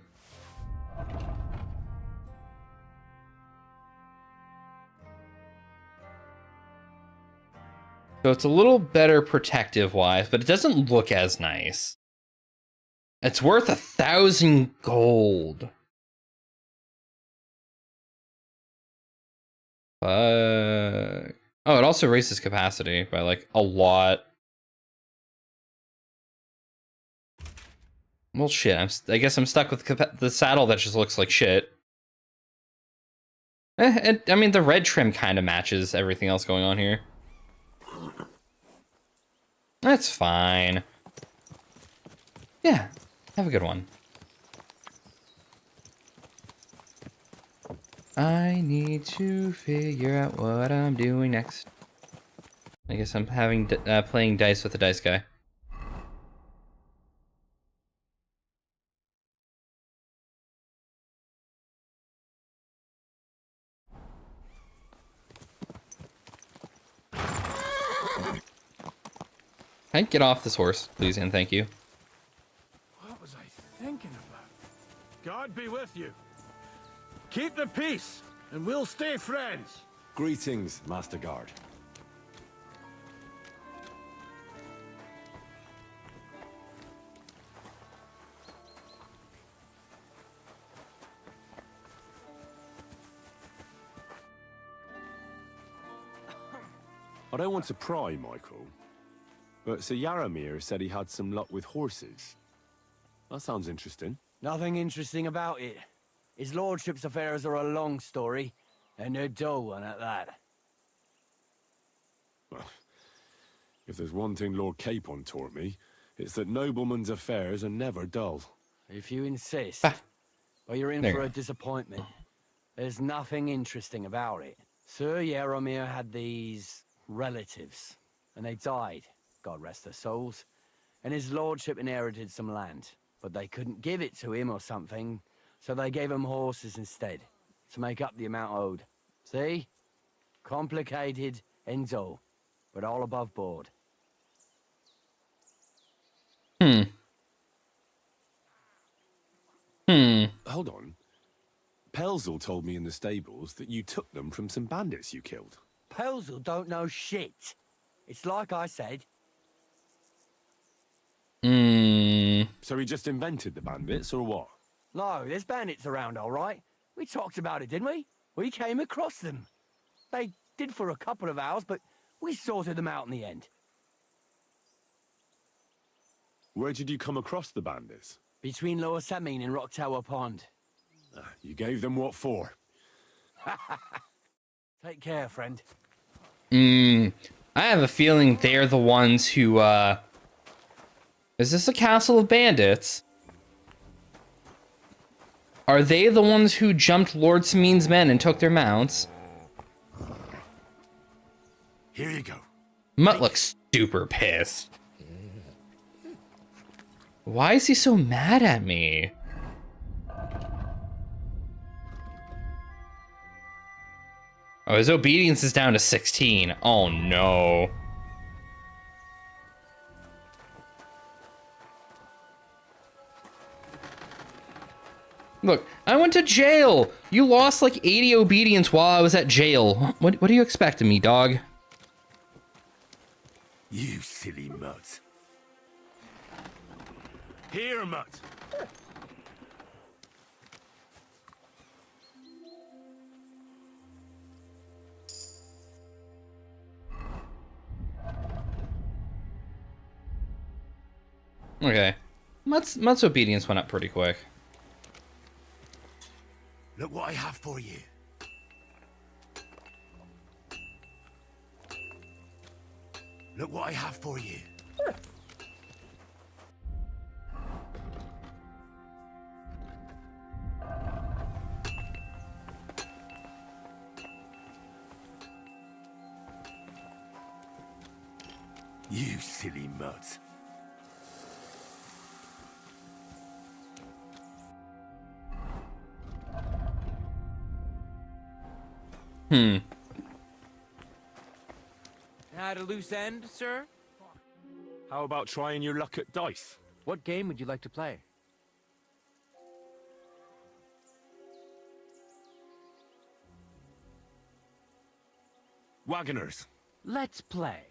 So it's a little better protective-wise, but it doesn't look as nice. It's worth 1,000 gold. Fuck. Oh, it also raises capacity by, like, a lot. Well, shit, I guess I'm stuck with the saddle that just looks like shit. I mean, the red trim kind of matches everything else going on here. That's fine. Yeah, have a good one. I need to figure out what I'm doing next. I guess I'm having playing dice with the dice guy. Can I get off this horse, please, and thank you? What was I thinking about? God be with you. Keep the peace, and we'll stay friends. Greetings, Master Guard. I don't want to pry, Michael, but Sir Yaramir said he had some luck with horses. That sounds interesting. Nothing interesting about it. His lordship's affairs are a long story, and they're dull one at that. Well, if there's one thing Lord Capon taught me, it's that noblemen's affairs are never dull. If you insist. Well, you're in There for you a go. disappointment. There's nothing interesting about it. Sir Yaramir had these relatives, and they died, God rest their souls, and his lordship inherited some land, but they couldn't give it to him or something, so they gave him horses instead, to make up the amount owed. See? Complicated and dull, but all above board. Hold on. Pelzel told me in the stables that you took them from some bandits you killed. Pelzel don't know shit. It's like I said. So he just invented the bandits, or what? No, there's bandits around, all right. We talked about it, didn't we? We came across them. They did for a couple of hours, but we sorted them out in the end. Where did you come across the bandits? Between Lower Samine and Rock Tower Pond. You gave them what for? Take care, friend. I have a feeling they're the ones who, Is this a castle of bandits? Are they the ones who jumped Lord Samine's men and took their mounts? Here you go. Mutt looks super pissed. Why is he so mad at me? Oh, his obedience is down to 16. Oh no. Look, I went to jail. You lost like 80 obedience while I was at jail. What do you expect of me, dog? You silly mutt. Here, mutt. Okay. Mutt's obedience went up pretty quick. Look what I have for you. Look what I have for you. You silly mutt. Had a loose end, sir? How about trying your luck at dice? What game would you like to play? Wagoners. Let's play.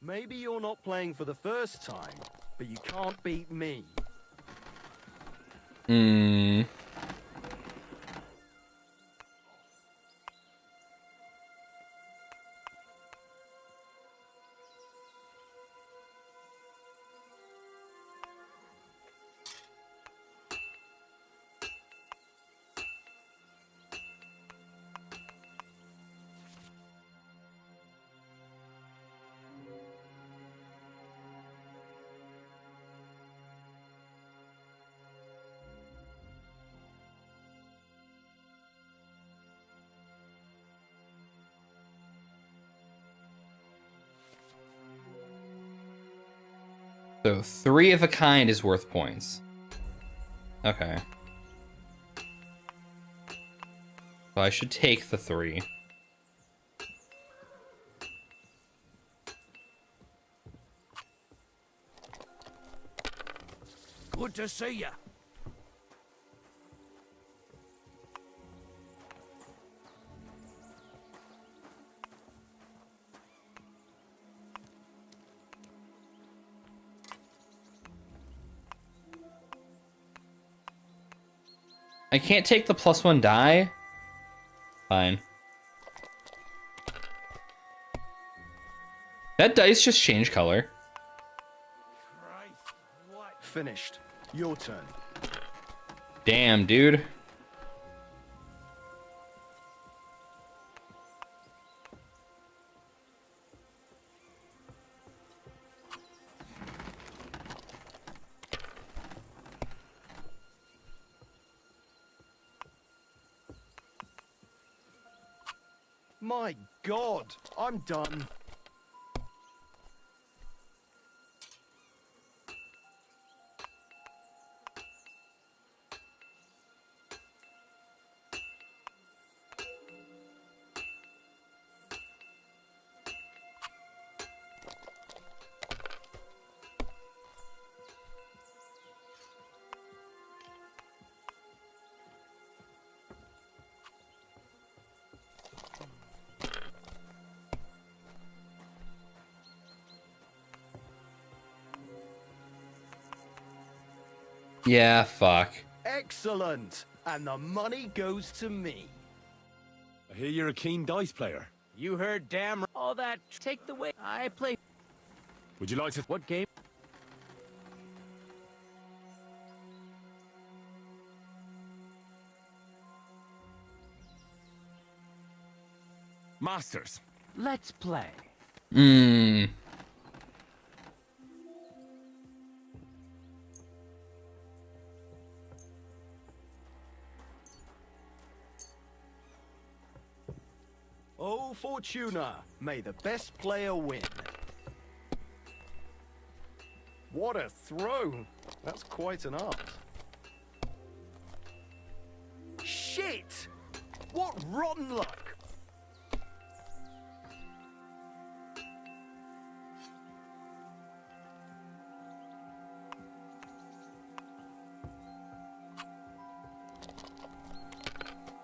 Maybe you're not playing for the first time, but you can't beat me. So 3 of a kind is worth points. Okay. So I should take the 3. Good to see ya. I can't take the +1 die? Fine. That dice just changed color. Finished. Your turn. Damn, dude. My God, I'm done. Yeah, fuck. Excellent. And the money goes to me. I hear you're a keen dice player. You heard damn all that. Take the way I play. Would you like to... What game? Masters. Let's play. Hmm. Oh, Fortuna, may the best player win. What a throw. That's quite an art. Shit! What rotten luck!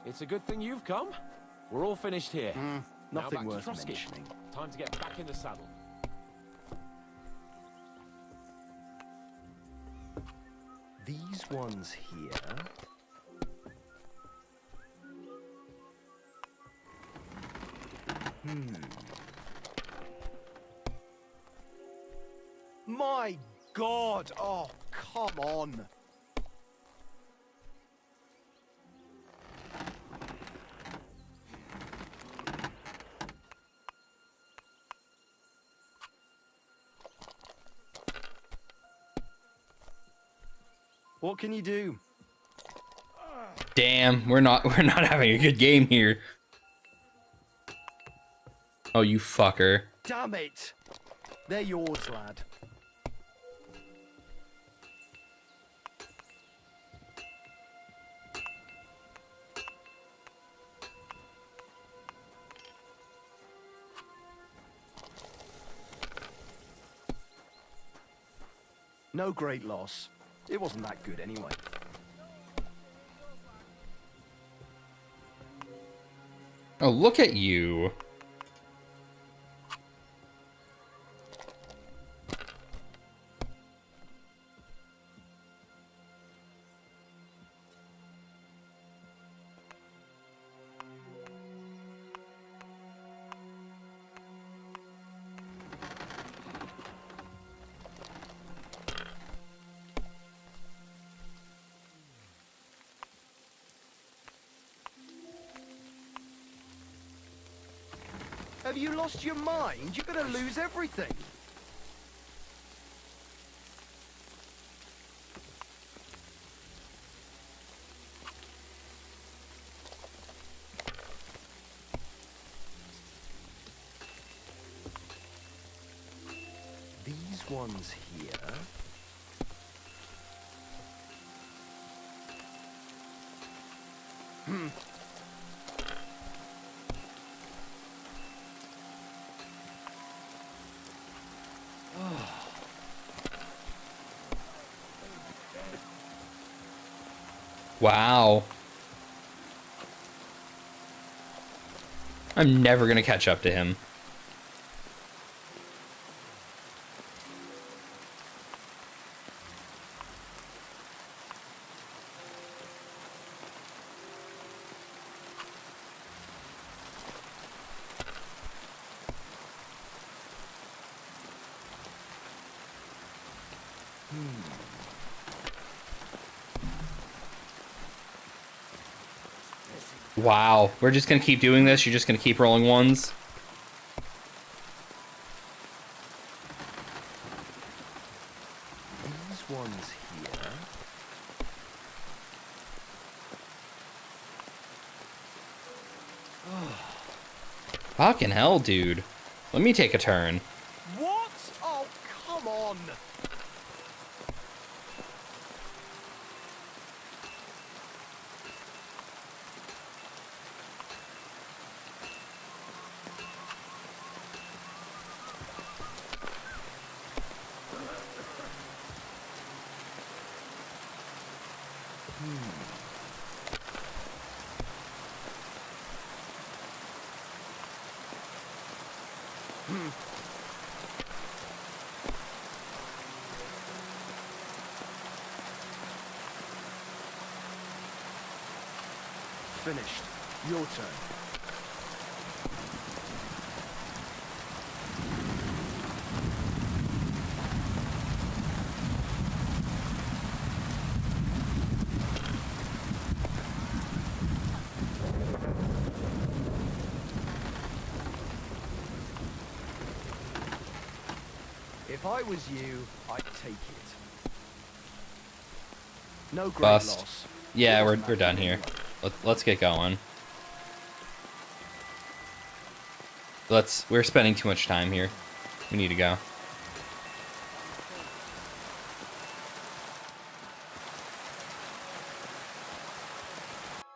It's a good thing you've come. We're all finished here. Now Nothing back to worth Trusky. mentioning. Time to get back in the saddle. These ones here. My God! Oh, come on! What can you do? Damn, we're not having a good game here. Oh, you fucker. Damn it! They're yours, lad. No great loss. It wasn't that good anyway. Oh, look at you. Have you lost your mind? You're gonna lose everything. These one's here. Hmm. Wow. I'm never gonna catch up to him. Wow, we're just gonna keep doing this? You're just gonna keep rolling ones? These ones here. Fucking hell, dude. Let me take a turn. What? Oh, come on! Finished. Your turn. If I was you, I'd take it. No great Bust. loss. Yeah, we're done here. Let's get going. We're spending too much time here. We need to go.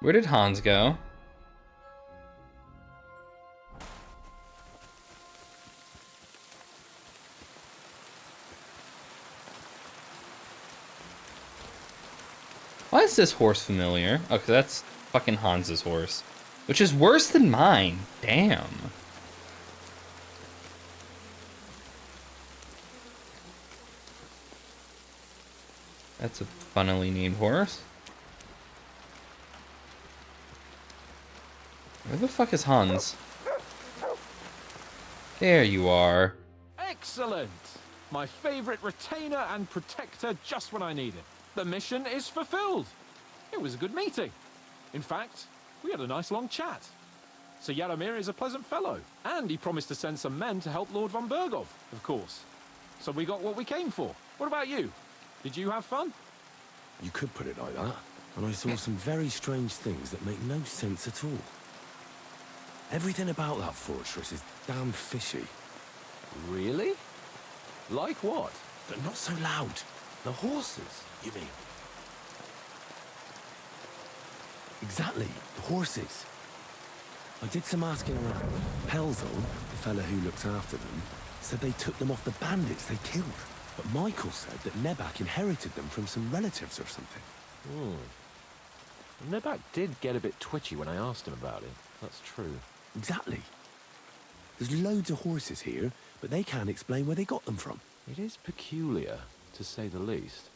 Where did Hans go? Why is this horse familiar? Okay, that's fucking Hans's horse. Which is worse than mine. Damn. That's a funnily named horse. Where the fuck is Hans? There you are. Excellent! My favorite retainer and protector just when I need it. The mission is fulfilled. It was a good meeting. In fact, we had a nice long chat. Sir Yaramir is a pleasant fellow, and he promised to send some men to help Lord von Bergov, of course. So we got what we came for. What about you? Did you have fun? You could put it like that. And I saw some very strange things that make no sense at all. Everything about that fortress is damn fishy. Really? Like what? But not so loud. The horses, you mean? Exactly, the horses. I did some asking around. Pelzel, the fella who looks after them, said they took them off the bandits they killed. But Michael said that Nebak inherited them from some relatives or something. Nebak did get a bit twitchy when I asked him about it. That's true. Exactly. There's loads of horses here, but they can't explain where they got them from. It is peculiar, to say the least.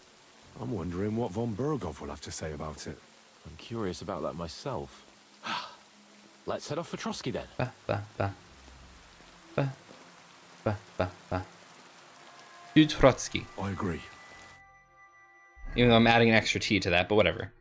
I'm wondering what von Bergov will have to say about it. I'm curious about that myself. Let's head off for Trotsky then. Ba, ba, ba. Ba, ba, ba, ba. Do Trotsky. I agree. Even though I'm adding an extra T to that, but whatever.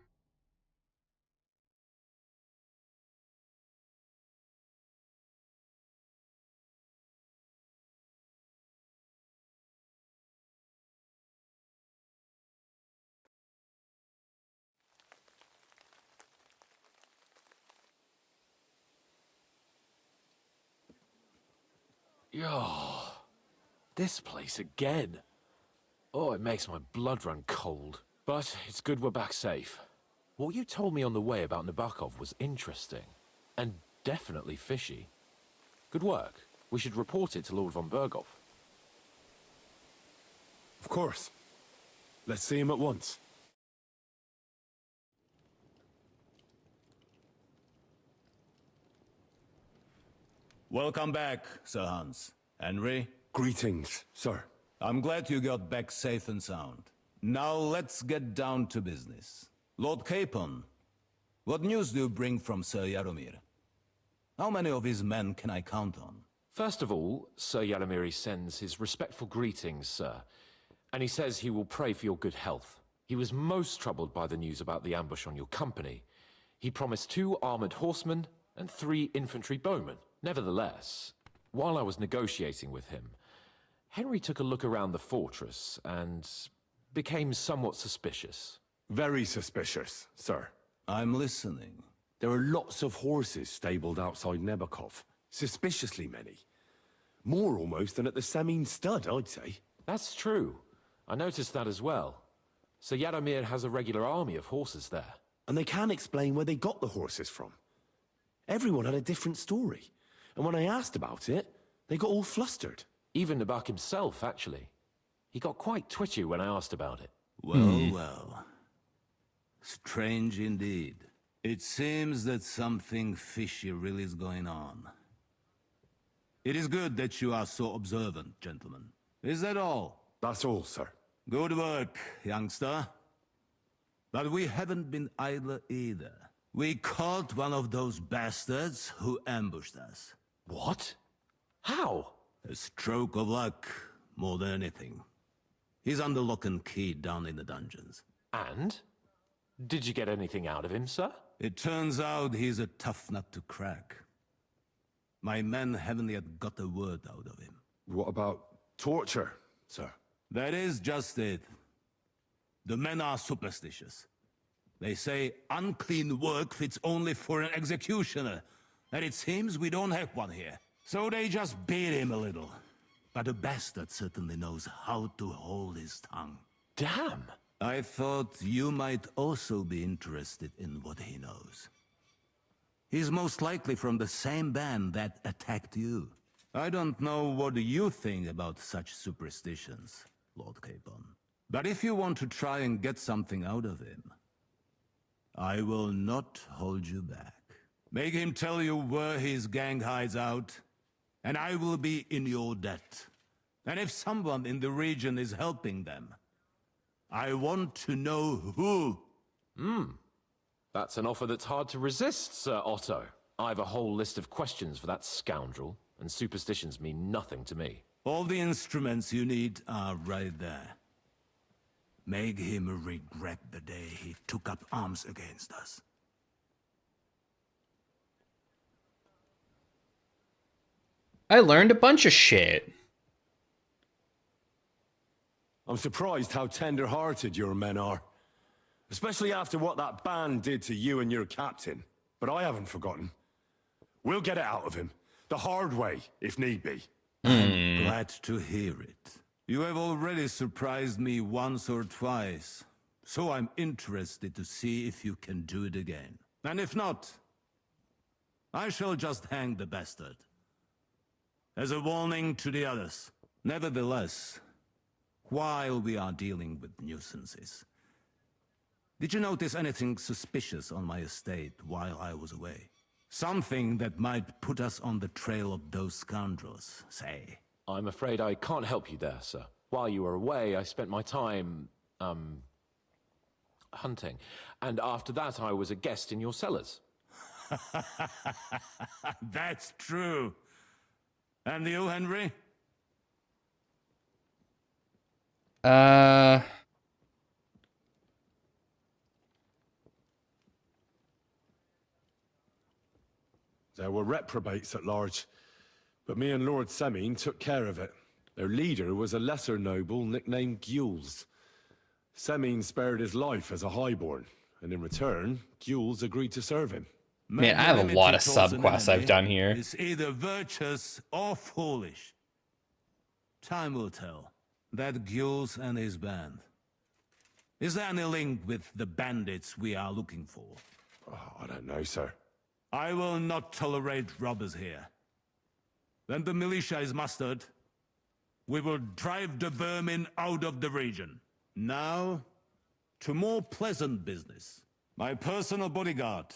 Yeah. This place again. Oh, it makes my blood run cold. But it's good we're back safe. What you told me on the way about Nabokov was interesting. And definitely fishy. Good work. We should report it to Lord von Berghoff. Of course. Let's see him at once. Welcome back, Sir Hans. Henry? Greetings, sir. I'm glad you got back safe and sound. Now let's get down to business. Lord Capon, what news do you bring from Sir Yaromir? How many of his men can I count on? First of all, Sir Yaromir sends his respectful greetings, sir. And he says he will pray for your good health. He was most troubled by the news about the ambush on your company. He promised 2 armored horsemen and 3 infantry bowmen. Nevertheless, while I was negotiating with him, Henry took a look around the fortress and became somewhat suspicious. Very suspicious, sir. I'm listening. There are lots of horses stabled outside Nabokov. Suspiciously many. More almost than at the Samin stud, I'd say. That's true. I noticed that as well. So Yaromir has a regular army of horses there. And they can't explain where they got the horses from. Everyone had a different story. And when I asked about it, they got all flustered. Even Nabok himself, actually. He got quite twitchy when I asked about it. Well, well. Strange indeed. It seems that something fishy really is going on. It is good that you are so observant, gentlemen. Is that all? That's all, sir. Good work, youngster. But we haven't been idle either. We caught one of those bastards who ambushed us. What? How? A stroke of luck, more than anything. He's under lock and key down in the dungeons. And? Did you get anything out of him, sir? It turns out he's a tough nut to crack. My men haven't yet got a word out of him. What about torture, sir? That is just it. The men are superstitious. They say unclean work fits only for an executioner, and it seems we don't have one here. So they just beat him a little. But the bastard certainly knows how to hold his tongue. Damn! I thought you might also be interested in what he knows. He's most likely from the same band that attacked you. I don't know what you think about such superstitions, Lord Capon. But if you want to try and get something out of him, I will not hold you back. Make him tell you where his gang hides out, and I will be in your debt. And if someone in the region is helping them, I want to know who. That's an offer that's hard to resist, Sir Otto. I have a whole list of questions for that scoundrel, and superstitions mean nothing to me. All the instruments you need are right there. Make him regret the day he took up arms against us. I learned a bunch of shit. I'm surprised how tender-hearted your men are. Especially after what that band did to you and your captain. But I haven't forgotten. We'll get it out of him. The hard way, if need be. I'm glad to hear it. You have already surprised me once or twice. So I'm interested to see if you can do it again. And if not, I shall just hang the bastard. As a warning to the others. Nevertheless, while we are dealing with nuisances, did you notice anything suspicious on my estate while I was away? Something that might put us on the trail of those scoundrels, say. I'm afraid I can't help you there, sir. While you were away, I spent my time, hunting. And after that, I was a guest in your cellars. That's true. And you, Henry? There were reprobates at large, but me and Lord Semine took care of it. Their leader was a lesser noble nicknamed Gules. Semine spared his life as a highborn, and in return, Gules agreed to serve him. Man, I have a lot of subquests I've done here. It's either virtuous or foolish. Time will tell. That Gules and his band. Is there any link with the bandits we are looking for? Oh, I don't know, sir. I will not tolerate robbers here. When the militia is mustered, we will drive the vermin out of the region. Now, to more pleasant business. My personal bodyguard,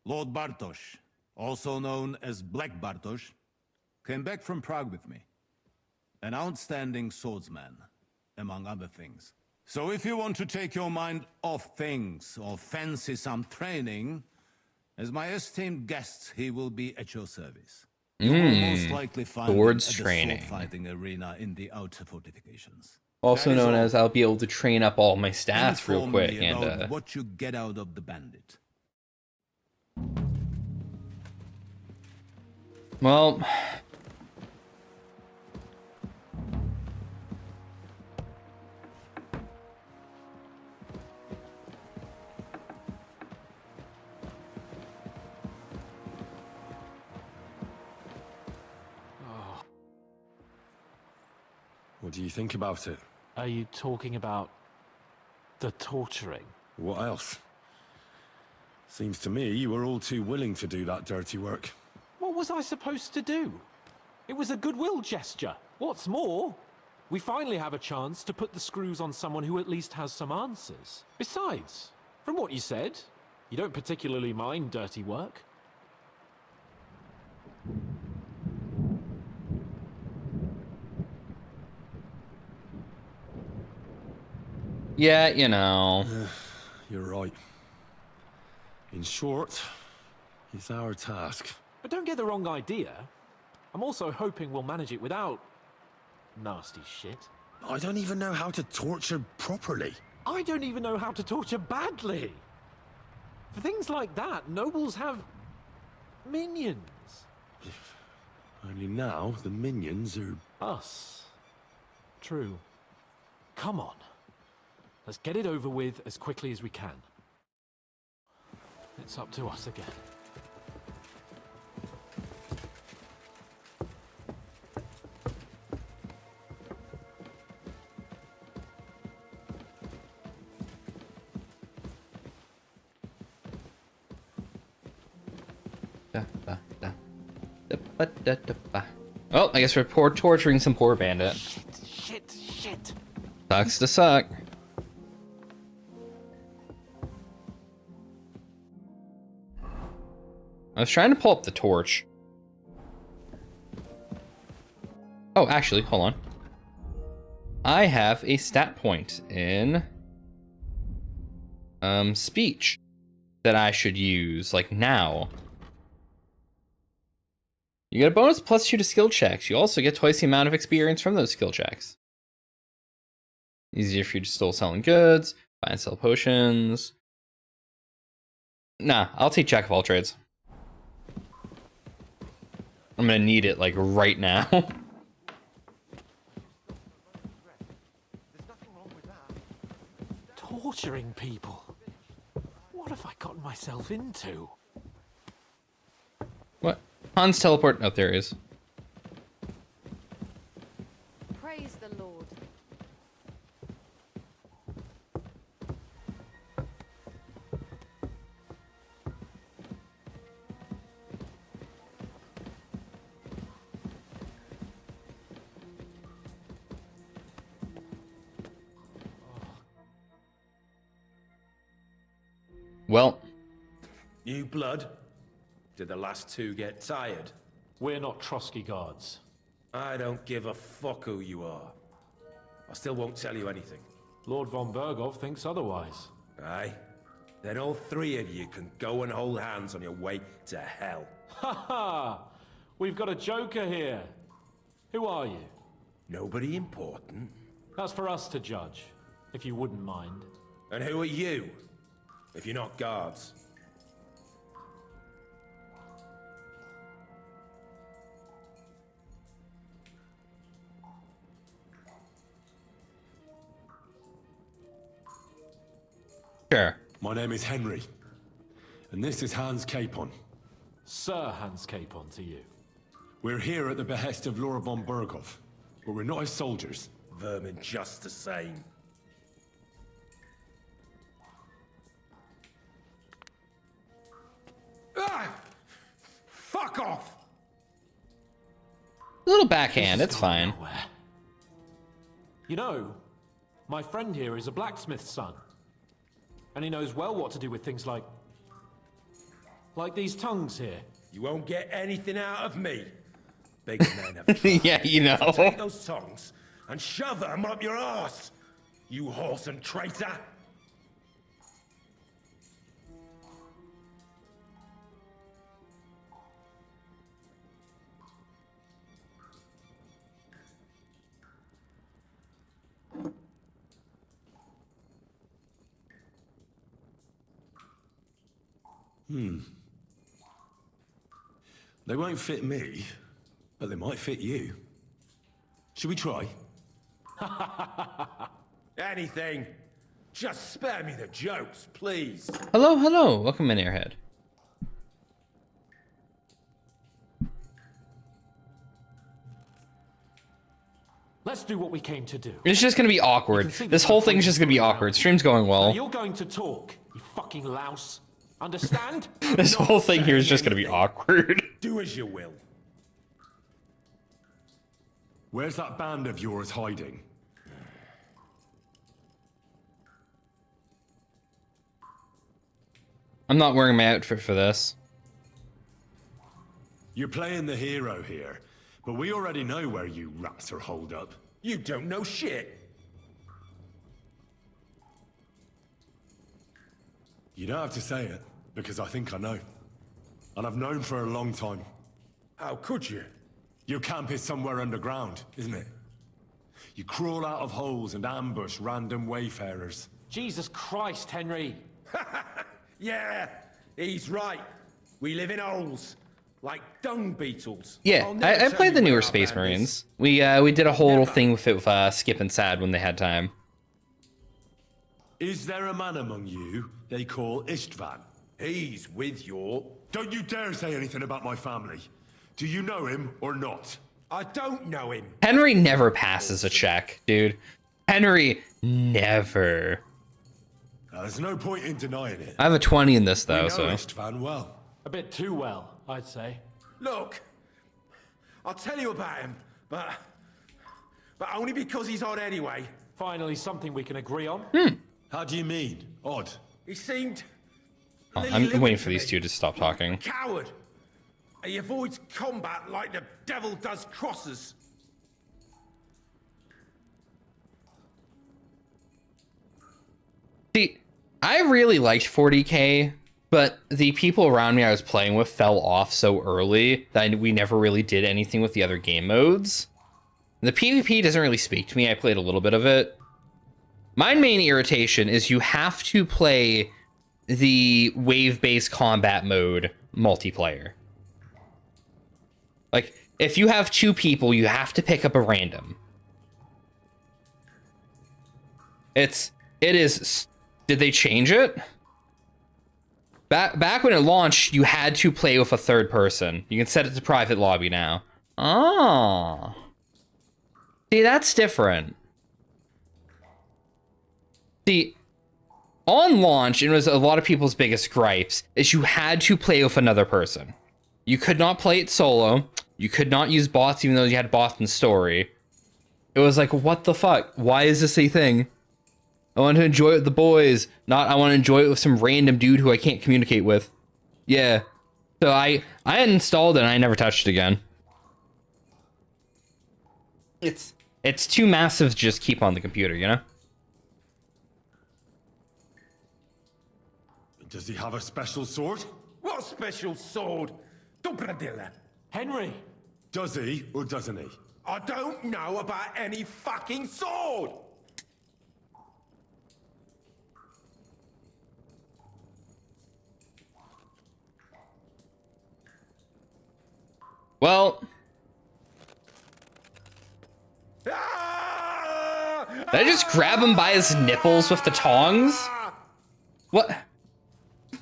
Lord Bartosz, also known as Black Bartosz, came back from Prague with me. An outstanding swordsman, among other things. So if you want to take your mind off things or fancy some training, as my esteemed guest, he will be at your service. You will most likely find him at the sword fighting arena in the outer fortifications. Also known as I'll be able to train up all my stats real Inform quick me and about what you get out of the bandit. well, What do you think about it? Are you talking about the torturing? What else? Seems to me you were all too willing to do that dirty work. What was I supposed to do? It was a goodwill gesture. What's more, we finally have a chance to put the screws on someone who at least has some answers. Besides, from what you said, you don't particularly mind dirty work. yeah, you know. You're right. In short, it's our task. But don't get the wrong idea. I'm also hoping we'll manage it without nasty shit. I don't even know how to torture properly. I don't even know how to torture badly. For things like that, nobles have minions. Only now the minions are... Us. True. Come on. Let's get it over with as quickly as we can. It's up to us again. Well, I guess we're torturing some poor bandit. Shit. Sucks to suck. I was trying to pull up the torch. Oh, actually, hold on. I have a stat point in speech that I should use, like now. You get a bonus +2 to skill checks. You also get twice the amount of experience from those skill checks. Easier for you to still selling goods, buy and sell potions. Nah, I'll take Jack of all trades. I'm gonna need it like right now. Torturing people. What have I gotten myself into? What? Hans teleport? Oh, there he is. Praise the Lord. Well. New blood? Did the last two get tired? We're not Trotsky guards. I don't give a fuck who you are. I still won't tell you anything. Lord von Berghoff thinks otherwise. Aye? Then all three of you can go and hold hands on your way to hell. Ha ha! We've got a joker here. Who are you? Nobody important. That's for us to judge, if you wouldn't mind. And who are you? If you're not guards. Sure. My name is Henry, and this is Hans Capon. Sir Hans Capon to you. We're here at the behest of Lord von Berghoff. but we're not his soldiers. Vermin just the same. Ah! Fuck off! A little backhand, it's fine. You know, my friend here is a blacksmith's son. And he knows well what to do with things like these tongues here. You won't get anything out of me. Big men have Yeah, you know. So take those tongs and shove them up your ass, you whoreson traitor. They won't fit me, but they might fit you. Should we try? Anything. Just spare me the jokes, please. Hello, hello. Welcome in, Airhead. Let's do what we came to do. It's just gonna be awkward. This whole thing's just gonna be awkward. Stream's going Now well. you're going to talk, you fucking louse. Understand? This whole thing here is just gonna be awkward. Do as you will. Where's that band of yours hiding? I'm not wearing my outfit for this. You're playing the hero here, but we already know where you rats are holed up. You don't know shit. You don't have to say it, because I think I know. And I've known for a long time. How could you? Your camp is somewhere underground, isn't it? You crawl out of holes and ambush random wayfarers. Jesus Christ, Henry. Yeah, he's right. We live in holes, like dung beetles. Yeah, I played the newer Space Marines. We did a whole thing with it with Skip and Sad when they had time. Is there a man among you they call Istvan? He's with your... Don't you dare say anything about my family. Do you know him or not? I don't know him. Henry never passes a check, dude. Henry never. There's no point in denying it. I have a 20 in this though, We know so. Istvan well. A bit too well, I'd say. Look, I'll tell you about him, but only because he's odd anyway. Finally, something we can agree on. How do you mean, odd? He seemed... Oh, I'm waiting for these two to stop talking. Coward. He avoids combat like the devil does crosses. See, I really liked 40k, but the people around me I was playing with fell off so early that we never really did anything with the other game modes. The PvP doesn't really speak to me. I played a little bit of it. My main irritation is you have to play the wave-based combat mode multiplayer. Like, if you have two people, you have to pick up a random. It is... Did they change it? Back when it launched, you had to play with a third person. You can set it to private lobby now. Oh. See, that's different. See, on launch, it was a lot of people's biggest gripes, is you had to play with another person. You could not play it solo. You could not use bots even though you had bots in story. It was like, what the fuck? Why is this a thing? I want to enjoy it with the boys, not I want to enjoy it with some random dude who I can't communicate with. Yeah. So I uninstalled it and I never touched it again. It's too massive to just keep on the computer, you know? Does he have a special sword? What special sword? Dobradilla. Henry! Does he or doesn't he? I don't know about any fucking sword! Well... Did I just grab him by his nipples with the tongs? What?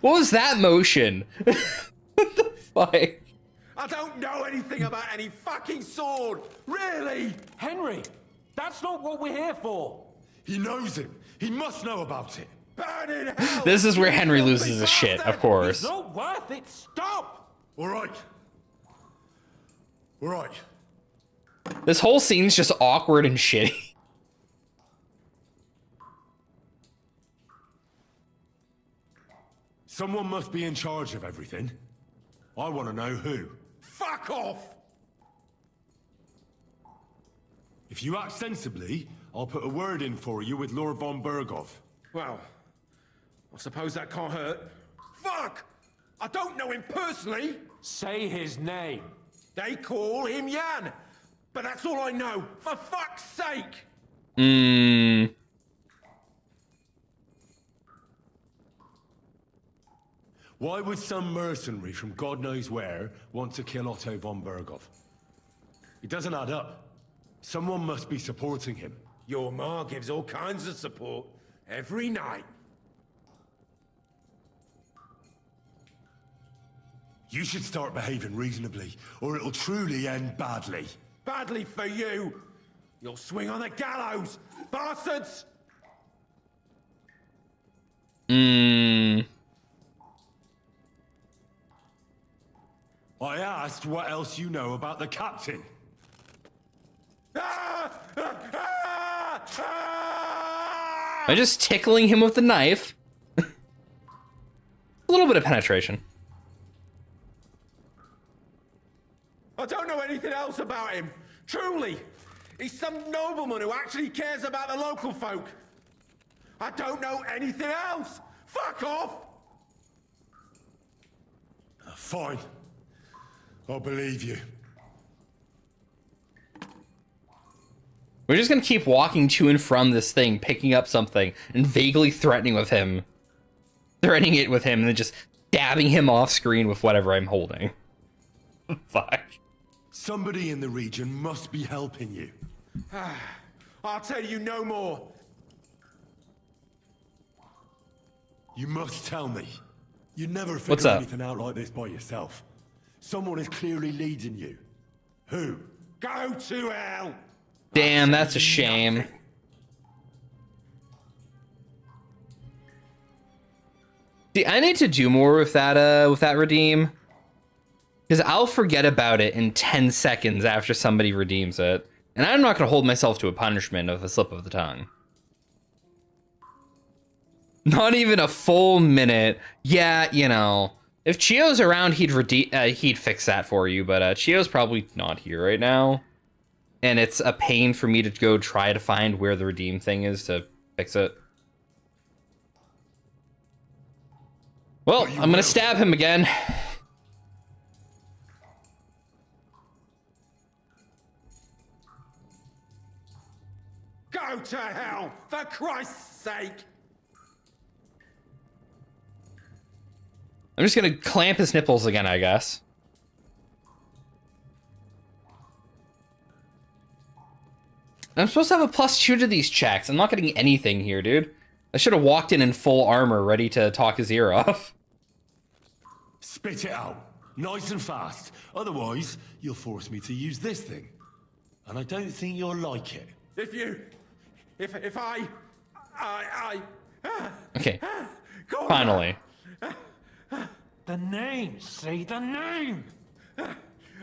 What was that motion? What the fuck? I don't know anything about any fucking sword! Really? Henry, that's not what we're here for. He knows him. He must know about it. Burn in hell! This is where Henry loses his shit, of course. It's not worth it. Stop! All right. All right. This whole scene's just awkward and shitty. Someone must be in charge of everything. I want to know who. Fuck off! If you act sensibly, I'll put a word in for you with Lord von Berghoff. Well, I suppose that can't hurt. Fuck! I don't know him personally. Say his name. They call him Jan. But that's all I know. For fuck's sake! Why would some mercenary from God knows where want to kill Otto von Berghoff? It doesn't add up. Someone must be supporting him. Your ma gives all kinds of support every night. You should start behaving reasonably, or it'll truly end badly. Badly for you. You'll swing on the gallows, bastards! I asked what else you know about the captain. Am I just tickling him with the knife? A little bit of penetration. I don't know anything else about him. Truly. He's some nobleman who actually cares about the local folk. I don't know anything else. Fuck off! Fine. I'll believe you. We're just gonna keep walking to and from this thing, picking up something, and vaguely threatening it with him, and then just stabbing him off screen with whatever I'm holding. Fuck. Somebody in the region must be helping you. I'll tell you no more. You must tell me. You never What's figure up? anything out like this by yourself. Someone is clearly leading you. Who? Go to hell! Damn, that's a shame. See, I need to do more with that redeem. Because I'll forget about it in 10 seconds after somebody redeems it. And I'm not going to hold myself to a punishment of a slip of the tongue. Not even a full minute. Yeah, you know. If Chio's around, he'd fix that for you. But Chio's probably not here right now. And it's a pain for me to go try to find where the redeem thing is to fix it. Well, I'm going to stab him again. Go to hell, for Christ's sake! I'm just gonna clamp his nipples again, I guess. I'm supposed to have a +2 to these checks. I'm not getting anything here, dude. I should have walked in full armor, ready to talk his ear off. Spit it out, nice and fast. Otherwise, you'll force me to use this thing. And I don't think you'll like it. If I... Okay, finally. The name, say the name!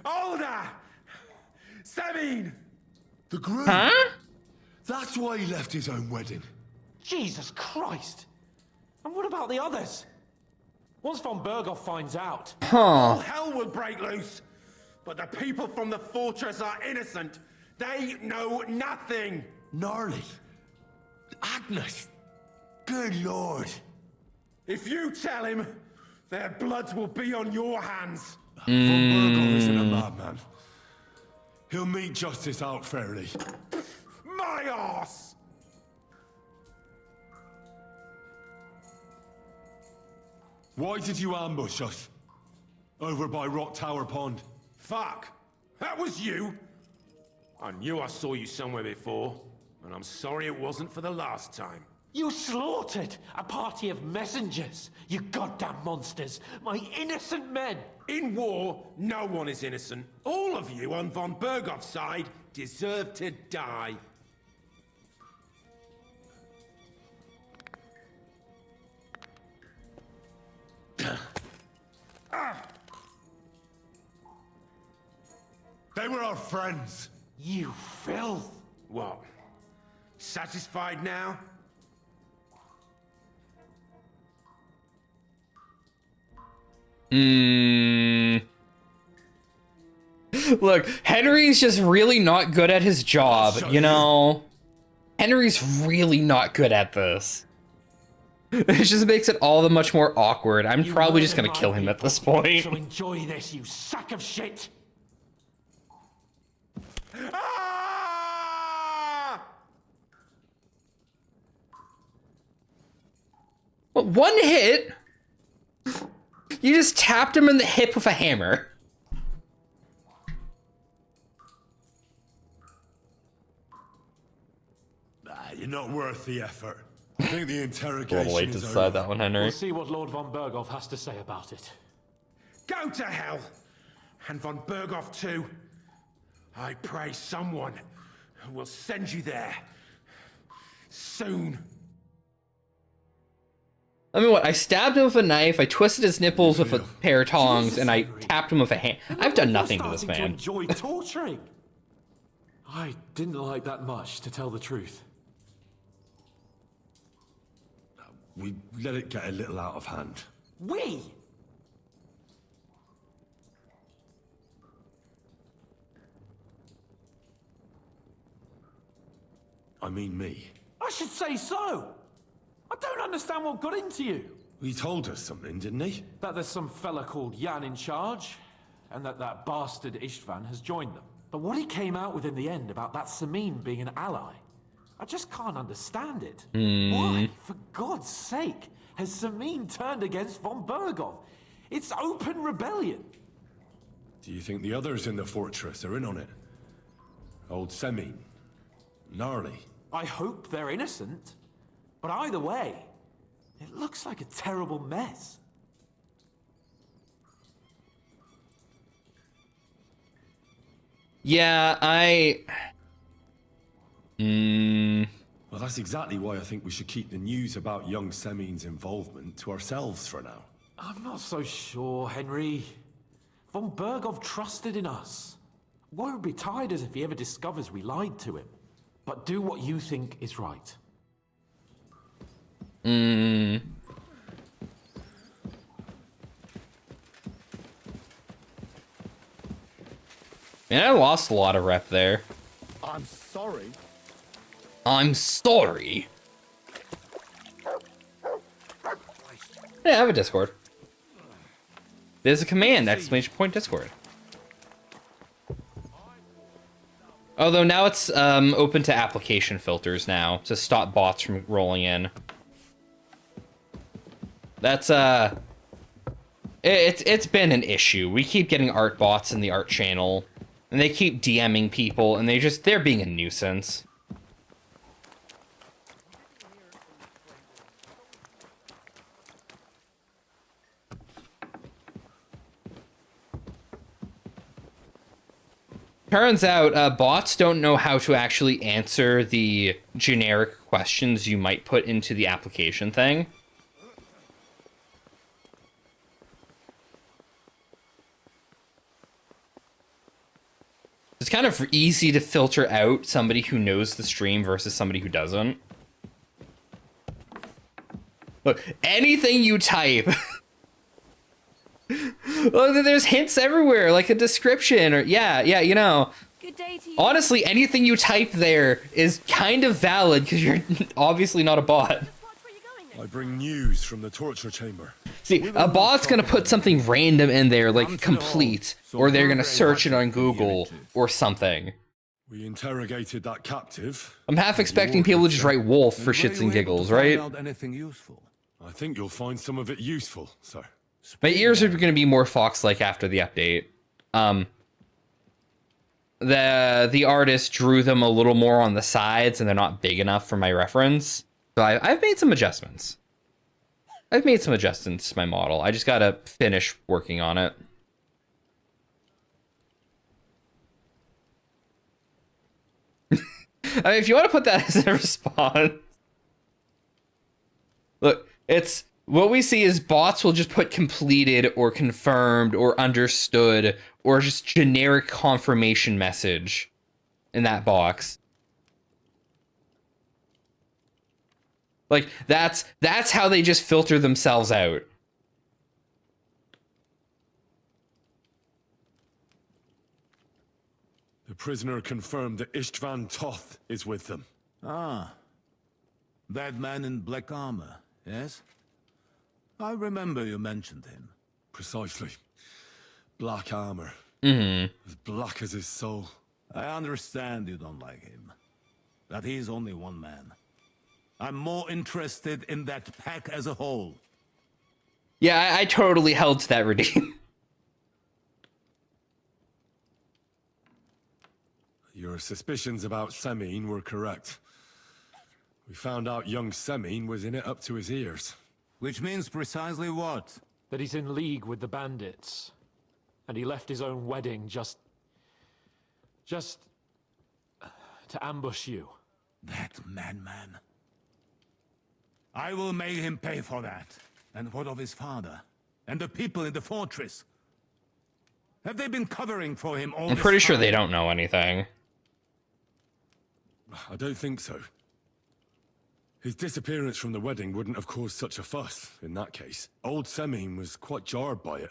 Older! Sabine! The groom? Huh? That's why he left his own wedding. Jesus Christ! And what about the others? Once von Berghoff finds out... All hell will break loose! But the people from the fortress are innocent! They know nothing! Gnarly. Agnes. Good lord. If you tell him, their blood will be on your hands. Von Berghoff isn't a madman. He'll meet justice out fairly. My arse! Why did you ambush us? Over by Rock Tower Pond. Fuck! That was you? I knew I saw you somewhere before, and I'm sorry it wasn't for the last time. You slaughtered a party of messengers, you goddamn monsters, my innocent men. In war, no one is innocent. All of you on von Bergov's side deserve to die. They were our friends. You filth. What? Satisfied now? Look, Henry's just really not good at his job, you know? Henry's really not good at this. It just makes it all the much more awkward. I'm probably just gonna kill him at this point. So enjoy this, you sack of shit. What, one hit? You just tapped him in the hip with a hammer. You're not worth the effort. I think the interrogation We'll wait to is decide over. that one, Henry. We'll see what Lord von Berghoff has to say about it. Go to hell! And von Berghoff too. I pray someone will send you there. Soon. I mean, what? I stabbed him with a knife, I twisted his nipples with a pair of tongs, and I tapped him with a hand. I've done nothing to this man. Enjoy torturing. I didn't like that much, to tell the truth. We let it get a little out of hand. We? I mean me. I should say so. I don't understand what got into you. He told us something, didn't he? That there's some fella called Jan in charge, and that bastard Istvan has joined them. But what he came out with in the end about that Samin being an ally, I just can't understand it. Why, for God's sake, has Samin turned against von Berghoff? It's open rebellion. Do you think the others in the fortress are in on it? Old Semin, Gnarly. I hope they're innocent. But either way, it looks like a terrible mess. Yeah, Well, that's exactly why I think we should keep the news about young Semin's involvement to ourselves for now. I'm not so sure, Henry. Von Berghoff trusted in us. Won't be tired as if he ever discovers we lied to him. But do what you think is right. Man, I lost a lot of rep there. I'm sorry. I'm sorry. Yeah, I have a Discord. There's a command, exclamation point Discord. Although now it's open to application filters now to stop bots from rolling in. That's it's been an issue. We keep getting art bots in the art channel, and they keep DMing people, and they're being a nuisance. Turns out bots don't know how to actually answer the generic questions you might put into the application thing. It's kind of easy to filter out somebody who knows the stream versus somebody who doesn't. Look, anything you type... Well, there's hints everywhere, like a description, or yeah, you know. Good day to you. Honestly, anything you type there is kind of valid because you're obviously not a bot. I bring news from the torture chamber. See, a bot's gonna put something random in there, like complete, or they're gonna search it on Google or something. We interrogated that captive. I'm half expecting people to just write wolf for shits and giggles, right? Anything useful? I think you'll find some of it useful, sir. My ears are going to be more fox-like after the update. The artist drew them a little more on the sides, and they're not big enough for my reference. So I've made some adjustments. I've made some adjustments to my model. I just gotta finish working on it. I mean, if you want to put that as a response, look, it's what we see is bots will just put completed or confirmed or understood or just generic confirmation message in that box. Like that's how they just filter themselves out. The prisoner confirmed that Istvan Toth is with them. Ah. That man in black armor, yes? I remember you mentioned him. Precisely. Black armor. Mm-hmm. As black as his soul. I understand you don't like him. But he's only one man. I'm more interested in that pack as a whole. Yeah, I totally held to that redeem. Your suspicions about Semine were correct. We found out young Semine was in it up to his ears. Which means precisely what? That he's in league with the bandits. And he left his own wedding just to ambush you. That madman. I will make him pay for that. And what of his father? And the people in the fortress? Have they been covering for him all I'm this pretty sure time? they don't know anything. I don't think so. His disappearance from the wedding wouldn't have caused such a fuss, in that case. Old Semine was quite jarred by it.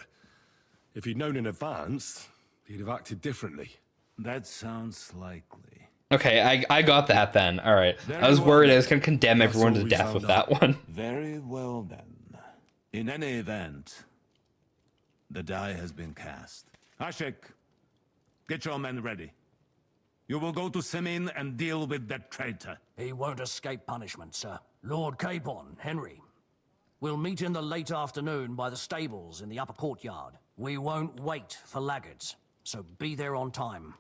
If he'd known in advance, he'd have acted differently. That sounds likely. Okay, I got that then. All right. Very I was well worried I then. was going to condemn That's everyone all to we death found with out. that one. Very well then. In any event, the die has been cast. Ashek, get your men ready. You will go to Semine and deal with that traitor. He won't escape punishment, sir. Lord Capon, Henry. We'll meet in the late afternoon by the stables in the upper courtyard. We won't wait for laggards, so be there on time.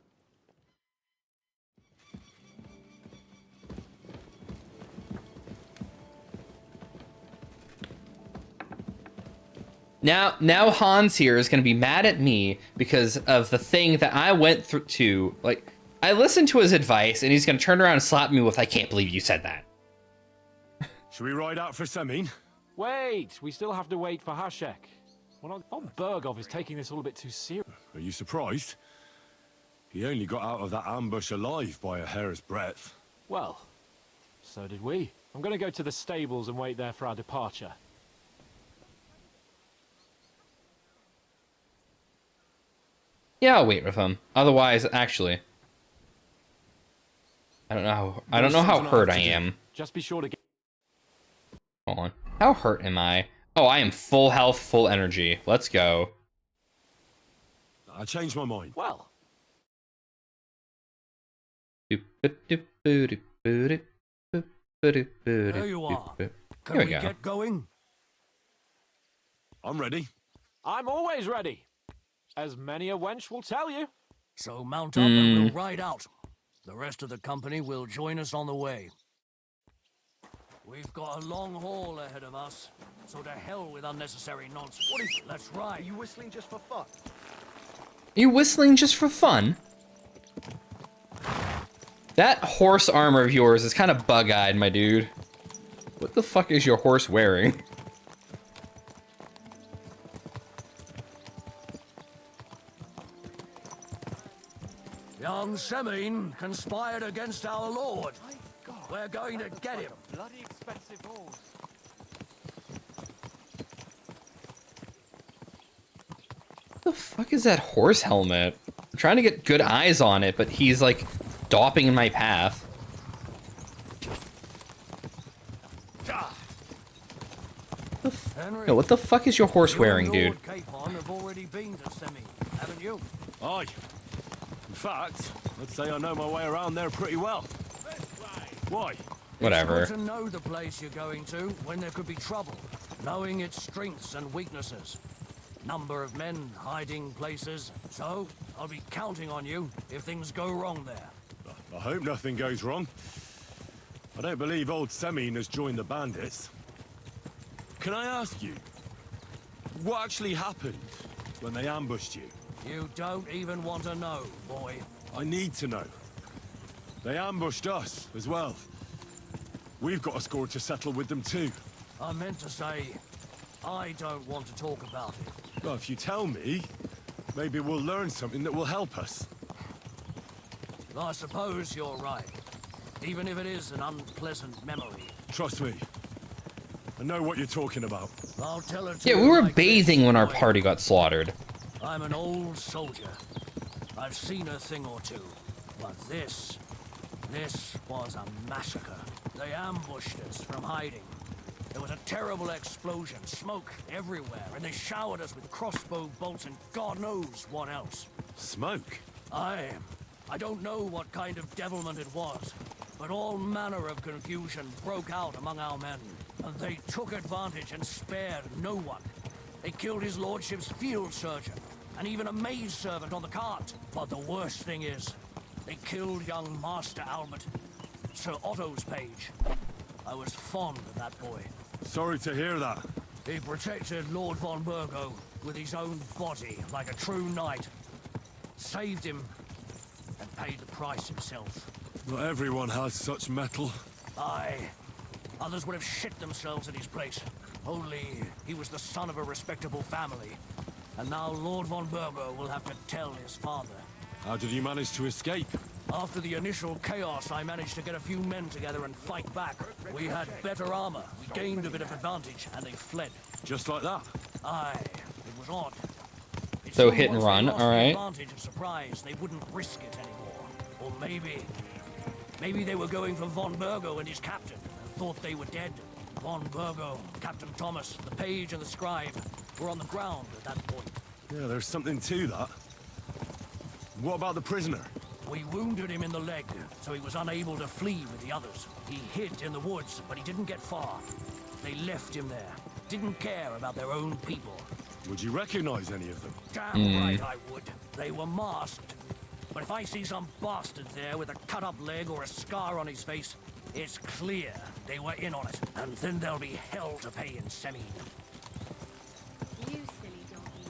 Now Hans here is going to be mad at me because of the thing that I went through to. Like, I listened to his advice, and he's going to turn around and slap me with, "I can't believe you said that." Should we ride out for Semine? Wait, we still have to wait for Hashek. Well, von Bergov is taking this all a bit too serious. Are you surprised? He only got out of that ambush alive by a hair's breadth. Well, so did we. I'm going to go to the stables and wait there for our departure. Yeah, I'll wait with him. Otherwise, actually, I don't know. I don't know how hurt I am. Just be sure to get. Hold on. How hurt am I? Oh, I am full health, full energy. Let's go. I changed my mind. Well. There you are. Can we get going? I'm ready. I'm always ready. As many a wench will tell you. So mount up and we'll ride out. The rest of the company will join us on the way. We've got a long haul ahead of us, so to hell with unnecessary nonsense. What is it? Let's ride. Are you whistling just for fun? Are you whistling just for fun? That horse armor of yours is kind of bug-eyed, my dude. What the fuck is your horse wearing? Young Semine conspired against our lord. We're going to get him. Bloody expensive horse. What the fuck is that horse helmet? I'm trying to get good eyes on it, but he's like stopping in my path. Henry, Yo, what the fuck is your horse you wearing, and dude? Lord Capon have already been to Semine, haven't you? Aye. In fact, I'd say I know my way around there pretty well. Why? Whatever. It's good to know the place you're going to when there could be trouble, knowing its strengths and weaknesses. Number of men, hiding places. So, I'll be counting on you if things go wrong there. I hope nothing goes wrong. I don't believe old Semyon has joined the bandits. Can I ask you, what actually happened when they ambushed you? You don't even want to know, boy. I need to know. They ambushed us as well. We've got a score to settle with them too. I meant to say, I don't want to talk about it. Well, if you tell me, maybe we'll learn something that will help us. I suppose you're right. Even if it is an unpleasant memory. Trust me. I know what you're talking about. I'll tell it to Yeah, you we were like bathing this, when our boy. party got slaughtered. I'm an old soldier. I've seen a thing or two. But this was a massacre. They ambushed us from hiding. There was a terrible explosion, smoke everywhere, and they showered us with crossbow bolts and God knows what else. Smoke? I don't know what kind of devilment it was, but all manner of confusion broke out among our men, and they took advantage and spared no one. They killed his lordship's field surgeon, and even a maid servant on the cart. But the worst thing is, they killed young Master Albert, Sir Otto's page. I was fond of that boy. Sorry to hear that. He protected Lord von Burgo with his own body like a true knight. Saved him and paid the price himself. Not everyone has such metal. Aye. Others would have shit themselves in his place. Only he was the son of a respectable family. And now Lord von Burgo will have to tell his father. How did you manage to escape? After the initial chaos, I managed to get a few men together and fight back. We had better armor, we gained a bit of advantage, and they fled. Just like that? Aye, it was odd. It So seemed hit and once they run, lost the alright. advantage of surprise, they wouldn't risk it anymore. Or maybe they were going for von Burgo and his captain, and thought they were dead. Von Burgo, Captain Thomas, the page and the scribe were on the ground at that point. Yeah, there's something to that. What about the prisoner? We wounded him in the leg, so he was unable to flee with the others. He hid in the woods, but he didn't get far. They left him there. Didn't care about their own people. Would you recognize any of them? Damn right I would. They were masked. But if I see some bastard there with a cut-up leg or a scar on his face, it's clear they were in on it. And then there'll be hell to pay in Semyon. You silly doggy.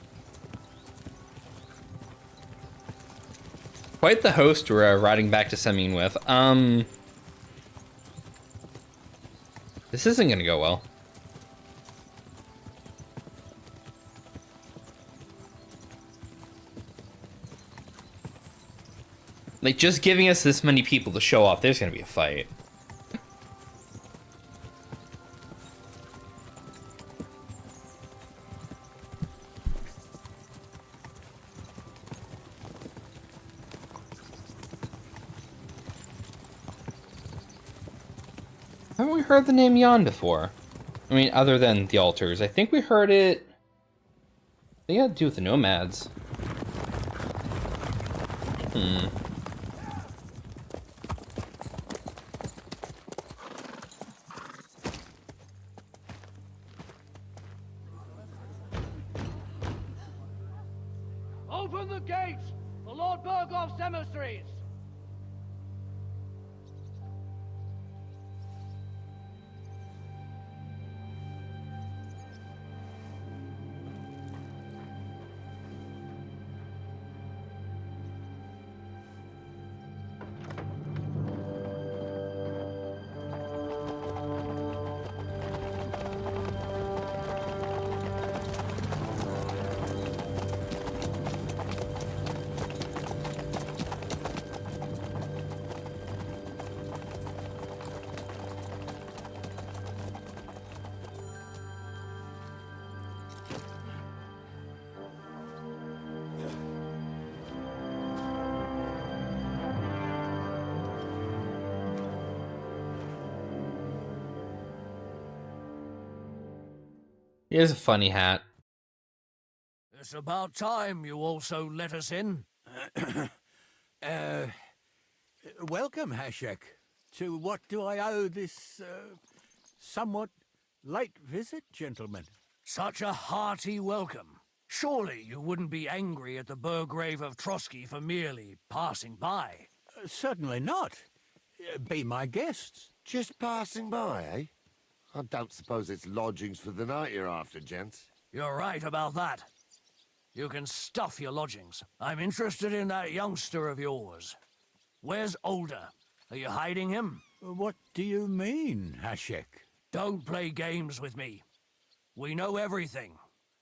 Quite the host we're riding back to Semyon with. This isn't gonna go well. Like, just giving us this many people to show off, there's gonna be a fight. Haven't we heard the name Jan before? I mean, other than the altars. I think we heard it... I think it had to do with the nomads. Open the gates for Lord Burgoff's emissaries! He has a funny hat. It's about time you also let us in. Welcome, Hashek. To what do I owe this, somewhat late visit, gentlemen? Such a hearty welcome. Surely you wouldn't be angry at the Burgrave of Trotsky for merely passing by. Certainly not. Be my guests. Just passing by, eh? I don't suppose it's lodgings for the night you're after, gents. You're right about that. You can stuff your lodgings. I'm interested in that youngster of yours. Where's Older? Are you hiding him? What do you mean, Hashek? Don't play games with me. We know everything.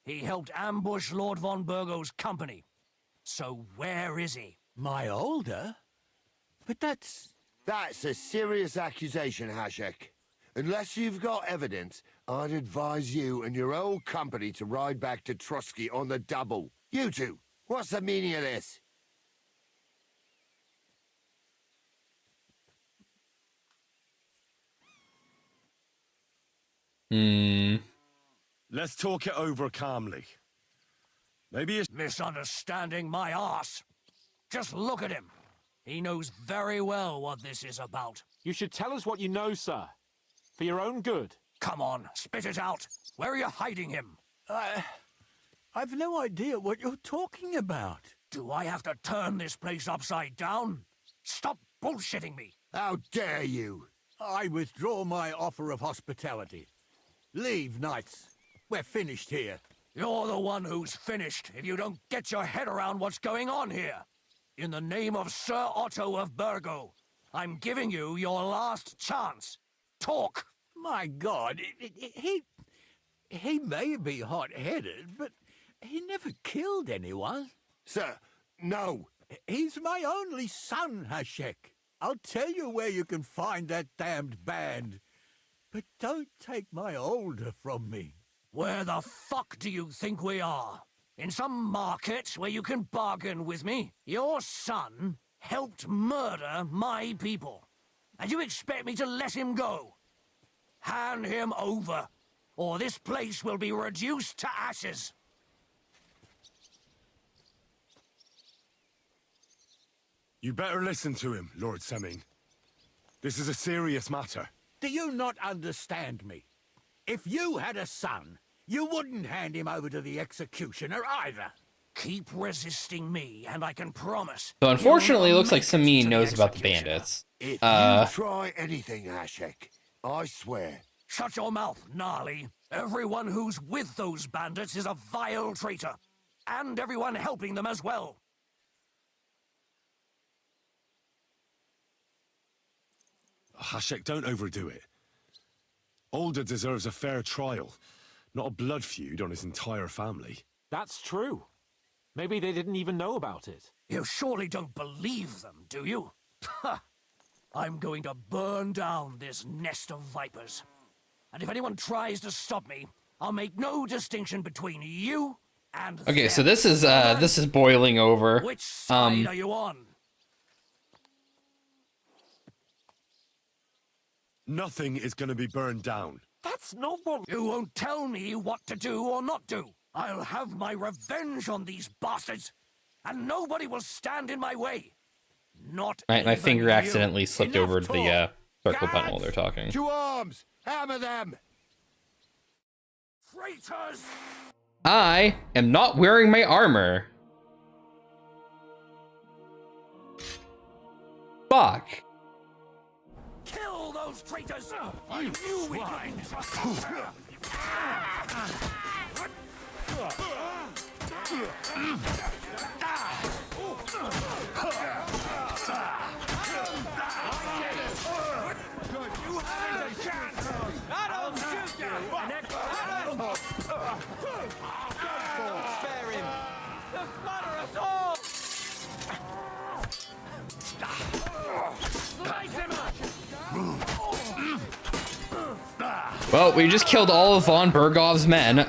He helped ambush Lord von Burgo's company. So where is he? My Older? But that's... That's a serious accusation, Hashek. Unless you've got evidence, I'd advise you and your old company to ride back to Trusky on the double. You two, what's the meaning of this? Let's talk it over calmly. Maybe it's... Misunderstanding my arse. Just look at him. He knows very well what this is about. You should tell us what you know, sir. For your own good. Come on, spit it out. Where are you hiding him? I've no idea what you're talking about. Do I have to turn this place upside down? Stop bullshitting me. How dare you? I withdraw my offer of hospitality. Leave, knights. We're finished here. You're the one who's finished if you don't get your head around what's going on here. In the name of Sir Otto of Burgo, I'm giving you your last chance. Talk! My God, he may be hot-headed, but he never killed anyone. Sir, no. He's my only son, Hashek. I'll tell you where you can find that damned band. But don't take my Older from me. Where the fuck do you think we are? In some market where you can bargain with me? Your son helped murder my people. And you expect me to let him go? Hand him over, or this place will be reduced to ashes. You better listen to him, Lord Semming. This is a serious matter. Do you not understand me? If you had a son, you wouldn't hand him over to the executioner either. Keep resisting me, and I can promise. So unfortunately, it looks like Samin knows about the bandits. If you try anything, Hashek, I swear. Shut your mouth, Gnarly. Everyone who's with those bandits is a vile traitor. And everyone helping them as well. Hashek, don't overdo it. Older deserves a fair trial, not a blood feud on his entire family. That's true. Maybe they didn't even know about it. You surely don't believe them, do you? I'm going to burn down this nest of vipers. And if anyone tries to stop me, I'll make no distinction between you and Okay, them. so this is boiling over. Which side are you on? Nothing is going to be burned down. That's not what... You won't tell me what to do or not do. I'll have my revenge on these bastards, and nobody will stand in my way. Not My even finger you. accidentally slipped Enough over to the circle button while Guards! they're talking. To arms! Hammer them! Traitors! I am not wearing my armor. Fuck. Kill those traitors! I knew we couldn't trust them. You had a chance! I don't shoot you! Spare him! They'll slaughter us all! Slice him up! Well, we just killed all of von Bergov's men.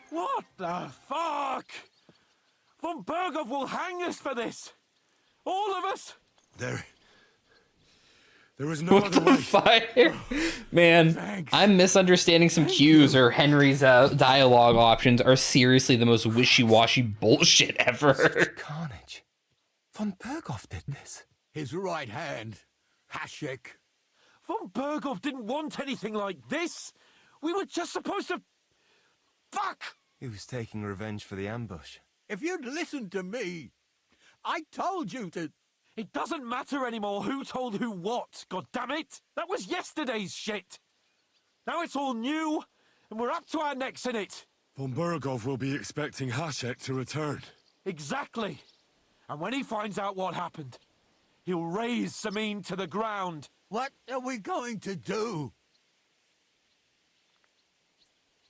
What the fuck? Von Bergov will hang us for this. All of us. There was no What other the way. fire? Man, I'm misunderstanding some cues, or Henry's dialogue options are seriously the most wishy-washy bullshit ever. Carnage. Von Bergov did this. His right hand, Hashek. Von Bergov didn't want anything like this. We were just supposed to... Fuck! He was taking revenge for the ambush. If you'd listened to me, I told you to... It doesn't matter anymore who told who what, god damn it! That was yesterday's shit! Now it's all new, and we're up to our necks in it! Von Burgov will be expecting Hasek to return. Exactly! And when he finds out what happened, he'll raise Samin to the ground. What are we going to do?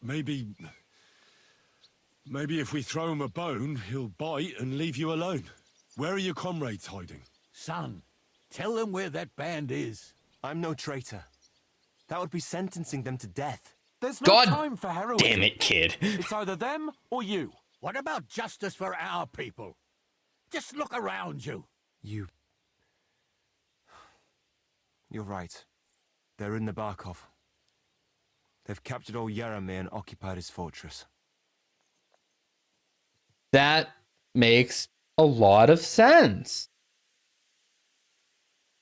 Maybe if we throw him a bone, he'll bite and leave you alone. Where are your comrades hiding? Son, tell them where that band is. I'm no traitor. That would be sentencing them to death. There's no God time for heroism. damn it, kid. It's either them or you. What about justice for our people? Just look around you. You're right. They're in the Barkov. They've captured all Yaramir and occupied his fortress. That makes a lot of sense.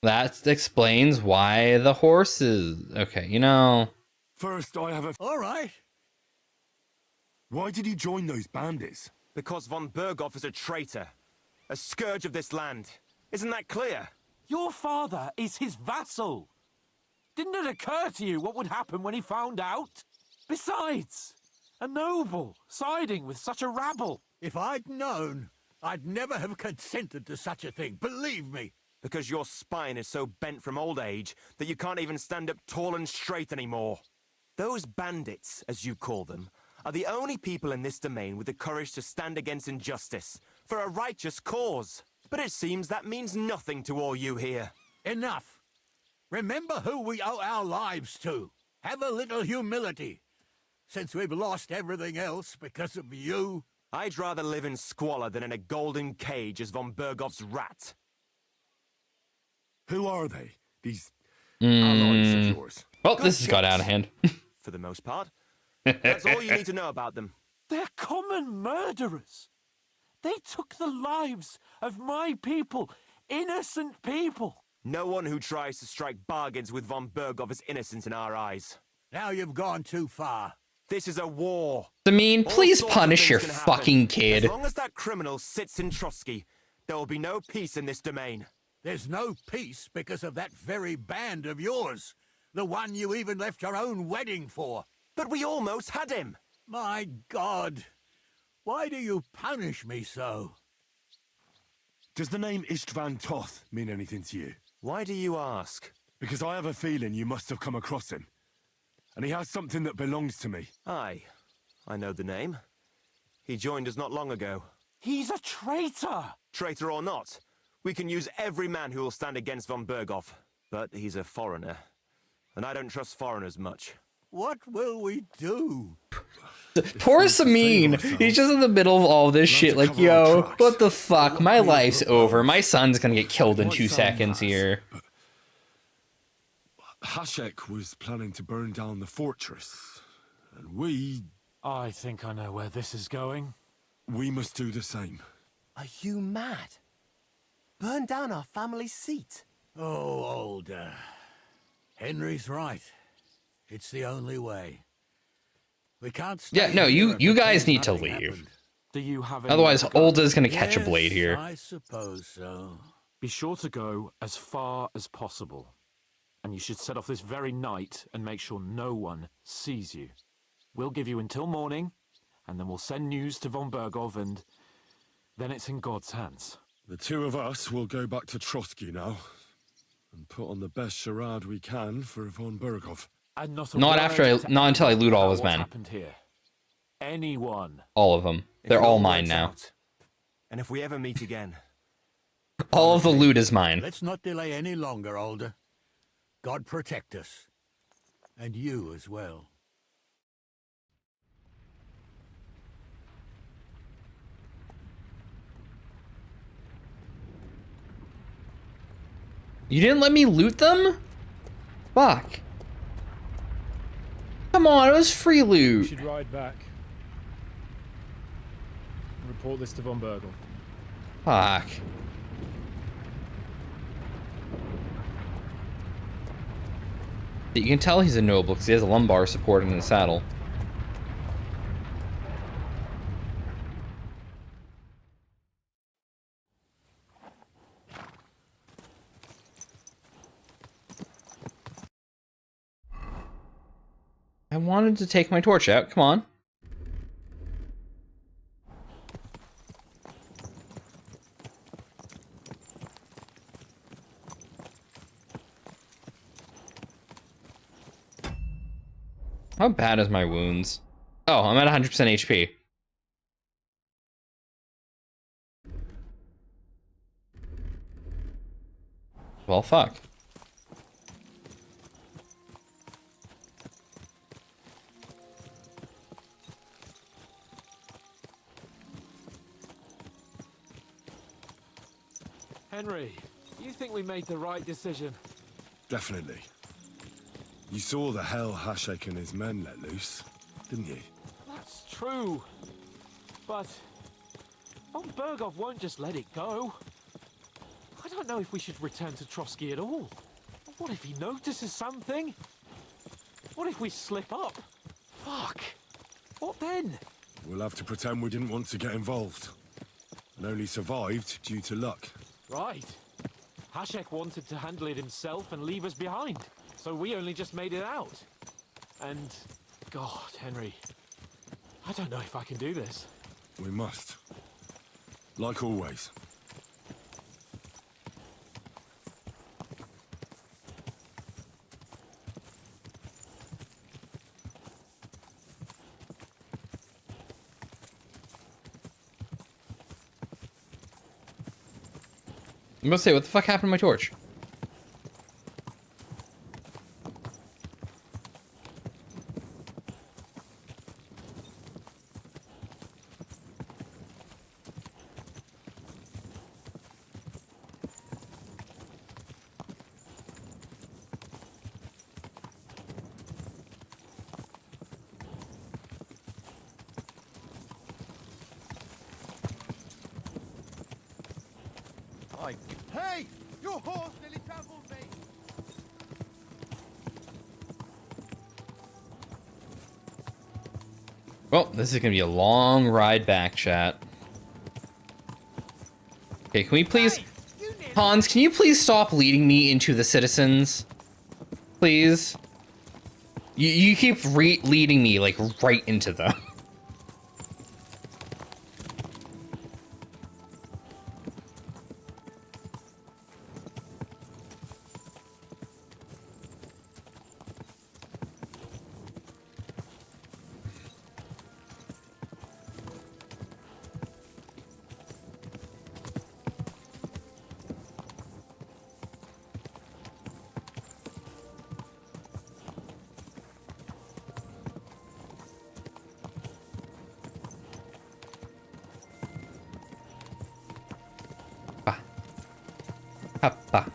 That explains why the horses... Okay, you know... First, I have a... All right. Why did you join those bandits? Because von Burgov is a traitor. A scourge of this land. Isn't that clear? Your father is his vassal. Didn't it occur to you what would happen when he found out? Besides, a noble siding with such a rabble. If I'd known, I'd never have consented to such a thing, believe me. Because your spine is so bent from old age that you can't even stand up tall and straight anymore. Those bandits, as you call them, are the only people in this domain with the courage to stand against injustice, for a righteous cause. But it seems that means nothing to all you here. Enough. Remember who we owe our lives to. Have a little humility. Since we've lost everything else because of you. I'd rather live in squalor than in a golden cage as von Burgov's rat. Who are they? These allies of yours? Well, this has got out of hand. For the most part. That's all you need to know about them. They're common murderers. They took the lives of my people, innocent people. No one who tries to strike bargains with von Burgov is innocent in our eyes. Now you've gone too far. This is a war. Samin, please punish your fucking kid. As long as that criminal sits in Trotsky, there will be no peace in this domain. There's no peace because of that very band of yours. The one you even left your own wedding for. But we almost had him. My God. Why do you punish me so? Does the name Istvan Toth mean anything to you? Why do you ask? Because I have a feeling you must have come across him. And he has something that belongs to me. Aye. I know the name. He joined us not long ago. He's a traitor! Traitor or not, we can use every man who will stand against von Burgov. But he's a foreigner. And I don't trust foreigners much. What will we do? Poor Samin. He's just in the middle of all this shit. Like, yo, what the fuck? My life's over. My son's gonna get killed in 2 seconds here. Hasek was planning to burn down the fortress. And we... I think I know where this is going. We must do the same. Are you mad? Burn down our family seat? Oh, older. Henry's right. It's the only way. We can't stay. Yeah, no, you guys need to leave. Happened. Do you have Otherwise, Olda's gonna catch a blade here. I suppose so. Be sure to go as far as possible. And you should set off this very night and make sure no one sees you. We'll give you until morning, and then we'll send news to von Burgov, and then it's in God's hands. The two of us will go back to Trotsky now, and put on the best charade we can for von Burgov. And not until I loot all his men. Happened here. Anyone. All of them. They're all mine now. Out, and if we ever meet again... All of the loot is mine. Let's not delay any longer, Alder. God protect us. And you as well. You didn't let me loot them? Fuck. Come on, it was free You loot. should ride back. Report this to von Burgel. Fuck. You can tell he's a noble because he has a lumbar support in the saddle. I wanted to take my torch out. Come on. How bad is my wounds? Oh, I'm at 100% HP. Well, fuck. Henry, you think we made the right decision? Definitely. You saw the hell Hashek and his men let loose, didn't you? That's true. But von Bergov won't just let it go. I don't know if we should return to Trotsky at all. What if he notices something? What if we slip up? Fuck. What then? We'll have to pretend we didn't want to get involved. And only survived due to luck. Right. Hashek wanted to handle it himself and leave us behind. So we only just made it out. And, God, Henry, I don't know if I can do this. We must. Like always. I'm gonna say, what the fuck happened to my torch? Hey! Your horse nearly trampled me! Well, this is gonna be a long ride back, chat. Okay, can we please... Hans, can you please stop leading me into the citizens? Please? You keep leading me, like, right into them. Hoppa.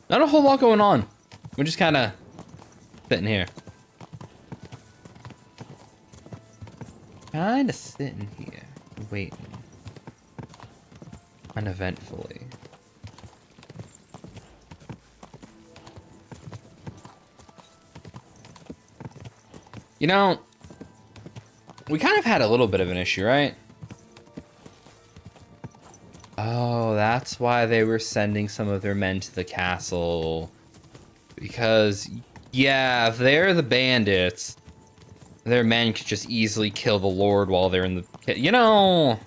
Not a whole lot going on. We're just kind of sitting here. Kind of sitting here, waiting. Uneventfully. You know, we kind of had a little bit of an issue, right? Oh, that's why they were sending some of their men to the castle. Because, yeah, if they're the bandits, their men could just easily kill the Lord while they're in the... You know...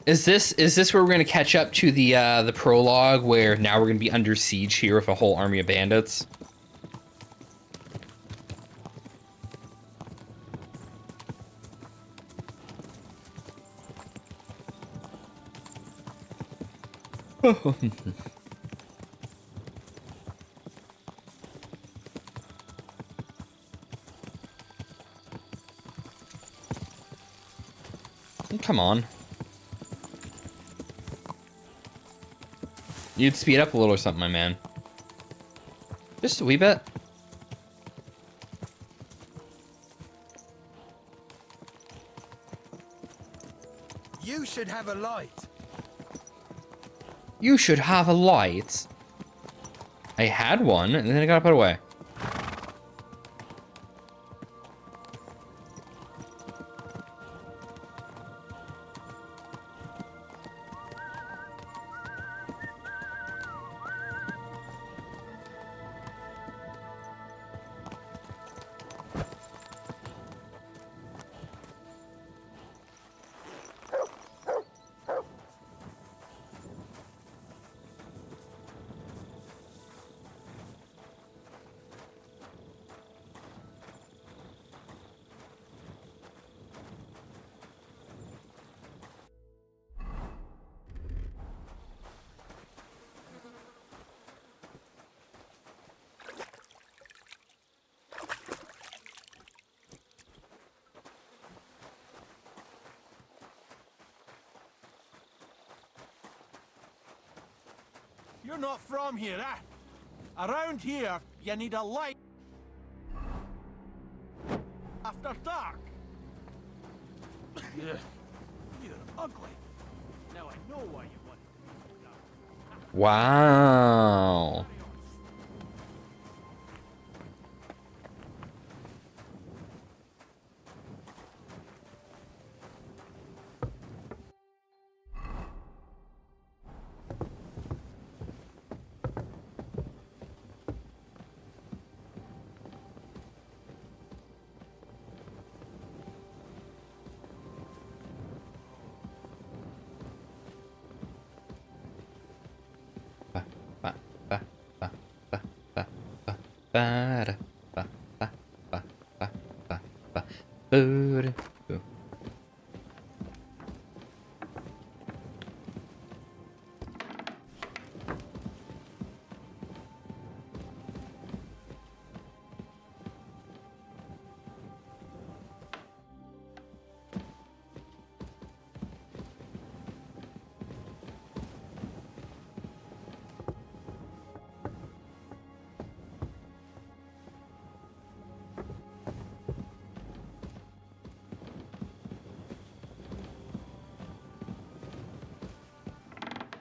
Is this where we're gonna catch up to the prologue where now we're gonna be under siege here with a whole army of bandits? come on. You'd speed up a little or something, my man. Just a wee bit. You should have a light. You should have a light. I had one, and then I got put away. You're not from here, eh? Around here, you need a light after dark. You're ugly. Now I know why you want. Wow.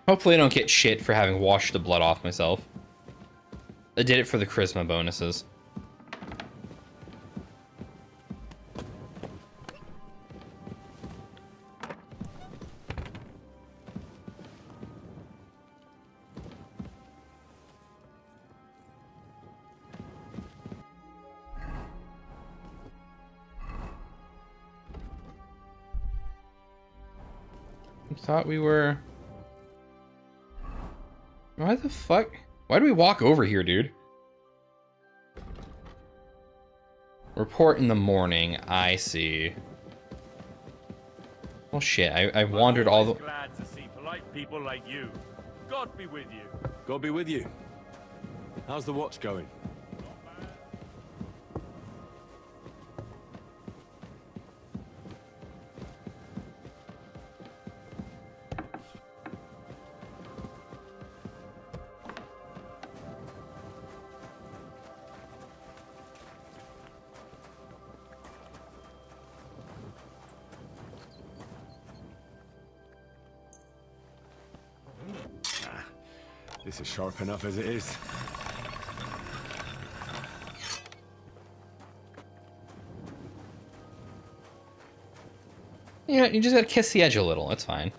Hopefully I don't get shit for having washed the blood off myself. I did it for the charisma bonuses. I thought we were... Why the fuck? Why do we walk over here, dude? Report in the morning. I see. Well, shit. I wandered all the... Glad to see polite people like you. God be with you. God be with you. How's the watch going? This is sharp enough as it is. Yeah, you just gotta kiss the edge a little. It's fine.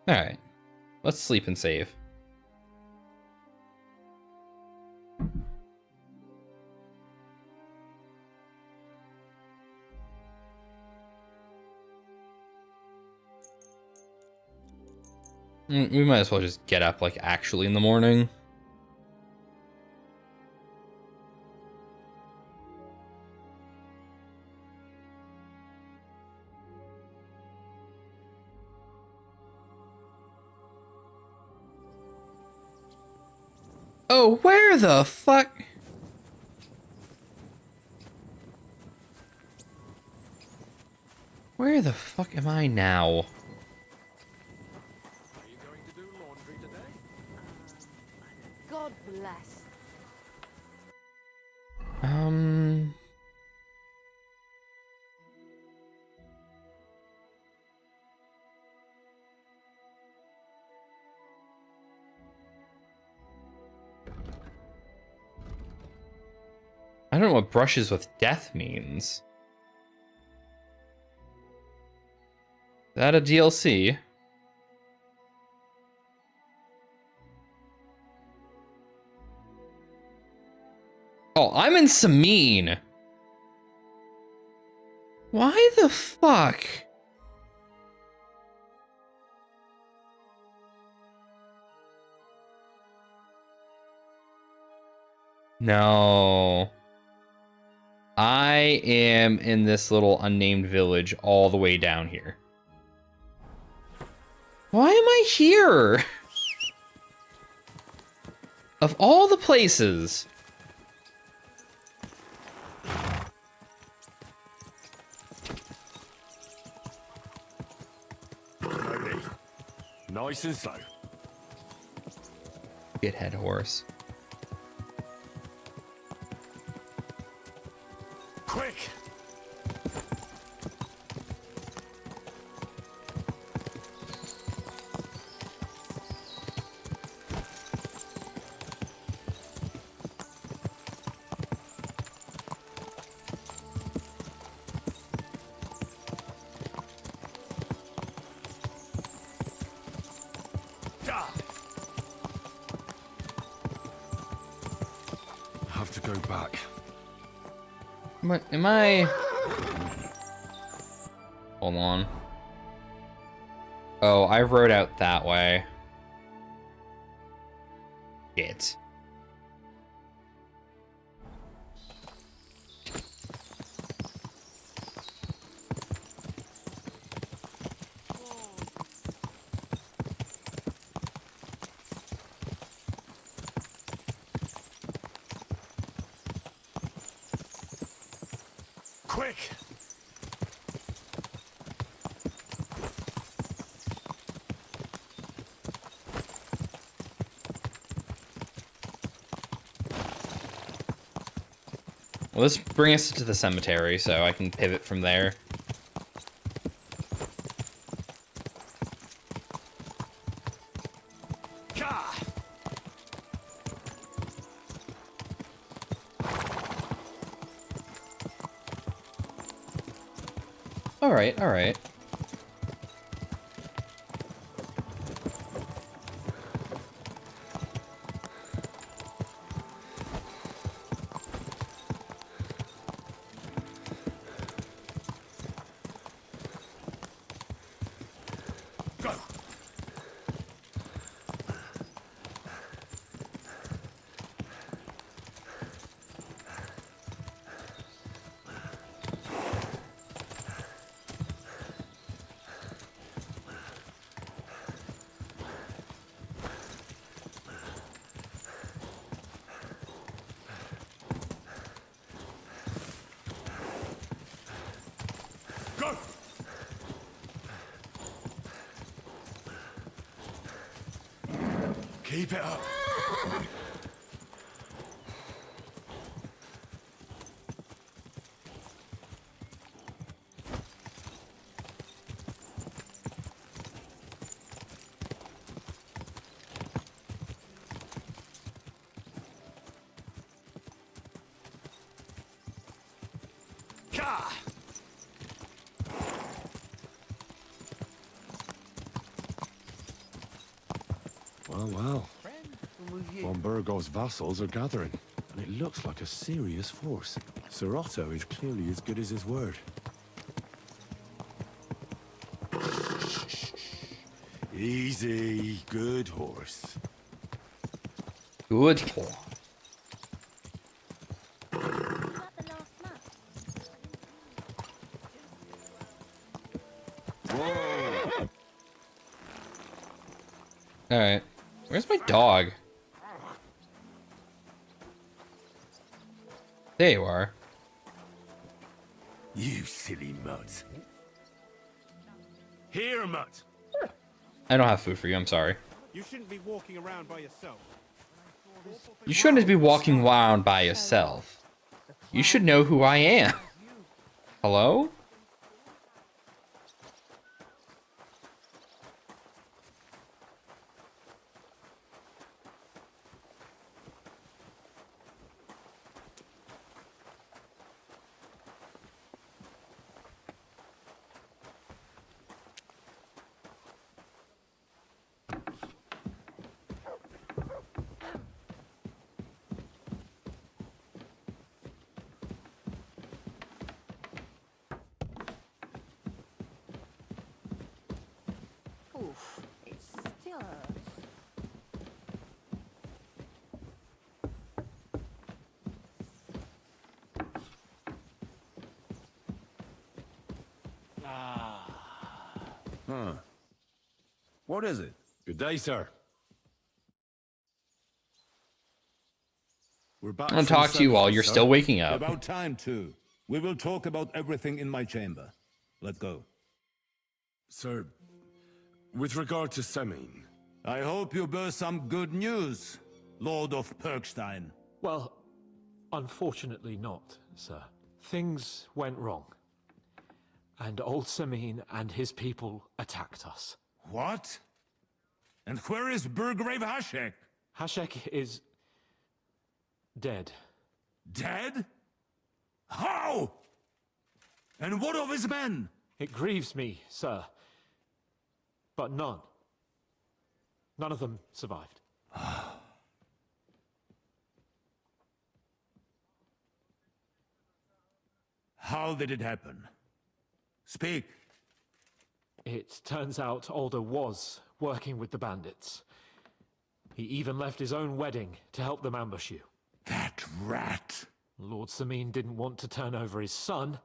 Alright. Let's sleep and save. We might as well just get up, like, actually in the morning. Oh, where the fuck? Where the fuck am I now? God bless. I don't know what brushes with death means. Is that a DLC? Oh, I'm in Sameen. Why the fuck? No. I am in this little unnamed village all the way down here. Why am I here? Of all the places. Slowly. Nice and slow. Shithead horse. Quick! Have to go back. Am I... Hold on. Oh, I rode out that way. Shit. Quick! Well, let's bring us to the cemetery so I can pivot from there. Alright, alright. Go! Go! Keep it up. Ka! Well, well. Von Burgov's vassals are gathering, and it looks like a serious force. Sir Otto is clearly as good as his word. Easy, good horse. Good horse. Alright. Where's my dog? There you are. You silly mutt. Here, mutt. I don't have food for you, I'm sorry. You shouldn't be walking around by yourself. You shouldn't be walking around by yourself. You should know who I am. Hello? Oof, it still hurts. Huh. What is it? Good day, sir. We're back. I'm gonna talk to you while you're still waking up. About time, too. We will talk about everything in my chamber. Let's go. Sir, with regard to Semin, I hope you bear some good news, Lord of Perkstein. Well, unfortunately not, sir. Things went wrong. And old Samin and his people attacked us. What? And where is Burgrave Hashek? Hashek is dead. Dead? How? And what of his men? It grieves me, sir. But none of them survived. How did it happen? Speak. It turns out Alder was working with the bandits. He even left his own wedding to help them ambush you. That rat! Lord Samin didn't want to turn over his son,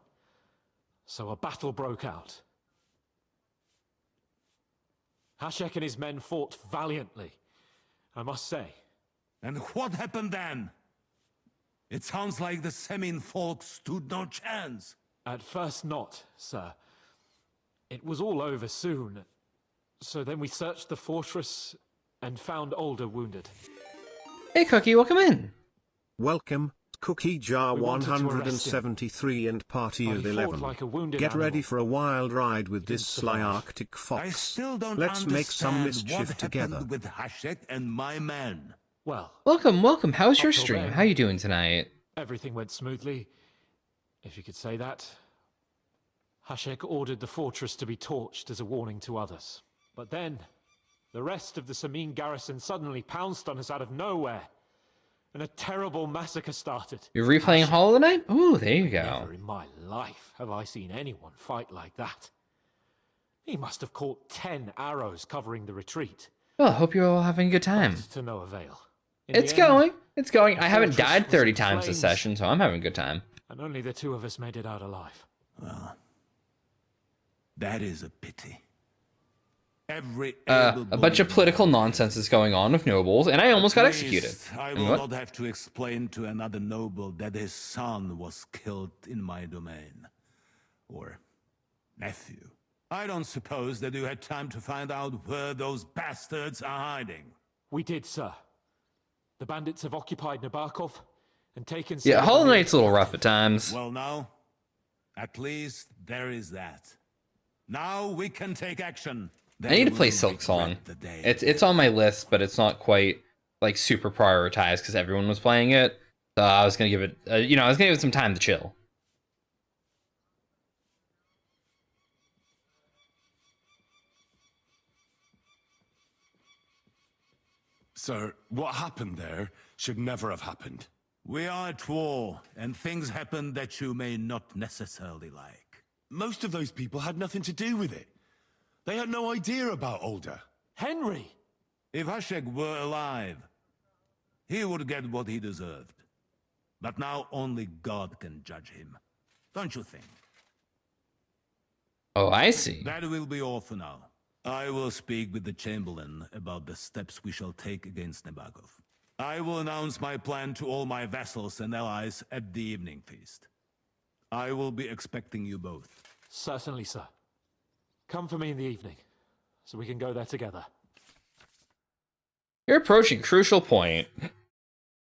so a battle broke out. Hashek and his men fought valiantly, I must say. And what happened then? It sounds like the Semin folk stood no chance. At first not, sir. It was all over soon. So then we searched the fortress and found Alder wounded. Hey, Cookie, welcome in. Welcome, Cookie Jar We wanted to arrest him, 173 and Party but of he fought 11. like a wounded Get ready animal. for a wild ride with this sly survive. Arctic fox. I still don't Let's make some understand mischief what together. happened with Hashek and my men. Well, Welcome. How's your Up till stream? then, How you doing tonight? everything went smoothly, if you could say that. Hashek ordered the fortress to be torched as a warning to others. But then, the rest of the Samin garrison suddenly pounced on us out of nowhere, and a terrible massacre started. You're replaying Hollow Knight? Ooh, there you go. Never in my life have I seen anyone fight like that. He must have caught 10 arrows covering the retreat. Well, hope you're all having a good time. But to no avail. In It's the end, going. It's going. I the haven't fortress died was 30 in times this flames, session, so I'm having a good time. and only the two of us made it out alive. Well, that is a pity. Every A bunch of political nonsense is going on with nobles, and I almost got executed. I And will what? not have to explain to another noble that his son was killed in my domain. Or nephew. I don't suppose that you had time to find out where those bastards are hiding. We did, sir. The bandits have occupied Nabokov and taken... Yeah, some Hollow of the- Knight's a little rough at times. Well, now, at least there is that. Now we can take action. I need to play Silk Song. It's on my list, but it's not quite like super prioritized because everyone was playing it. So I was gonna give it, I was gonna give it some time to chill. sir, what happened there should never have happened. We are at war, and things happen that you may not necessarily like. Most of those people had nothing to do with it. They had no idea about Alder. Henry! If Hashek were alive, he would get what he deserved. But now only God can judge him. Don't you think? Oh, I see. That will be all for now. I will speak with the Chamberlain about the steps we shall take against Nabokov. I will announce my plan to all my vassals and allies at the evening feast. I will be expecting you both. Certainly, sir. Come for me in the evening, so we can go there together. You're approaching a crucial point.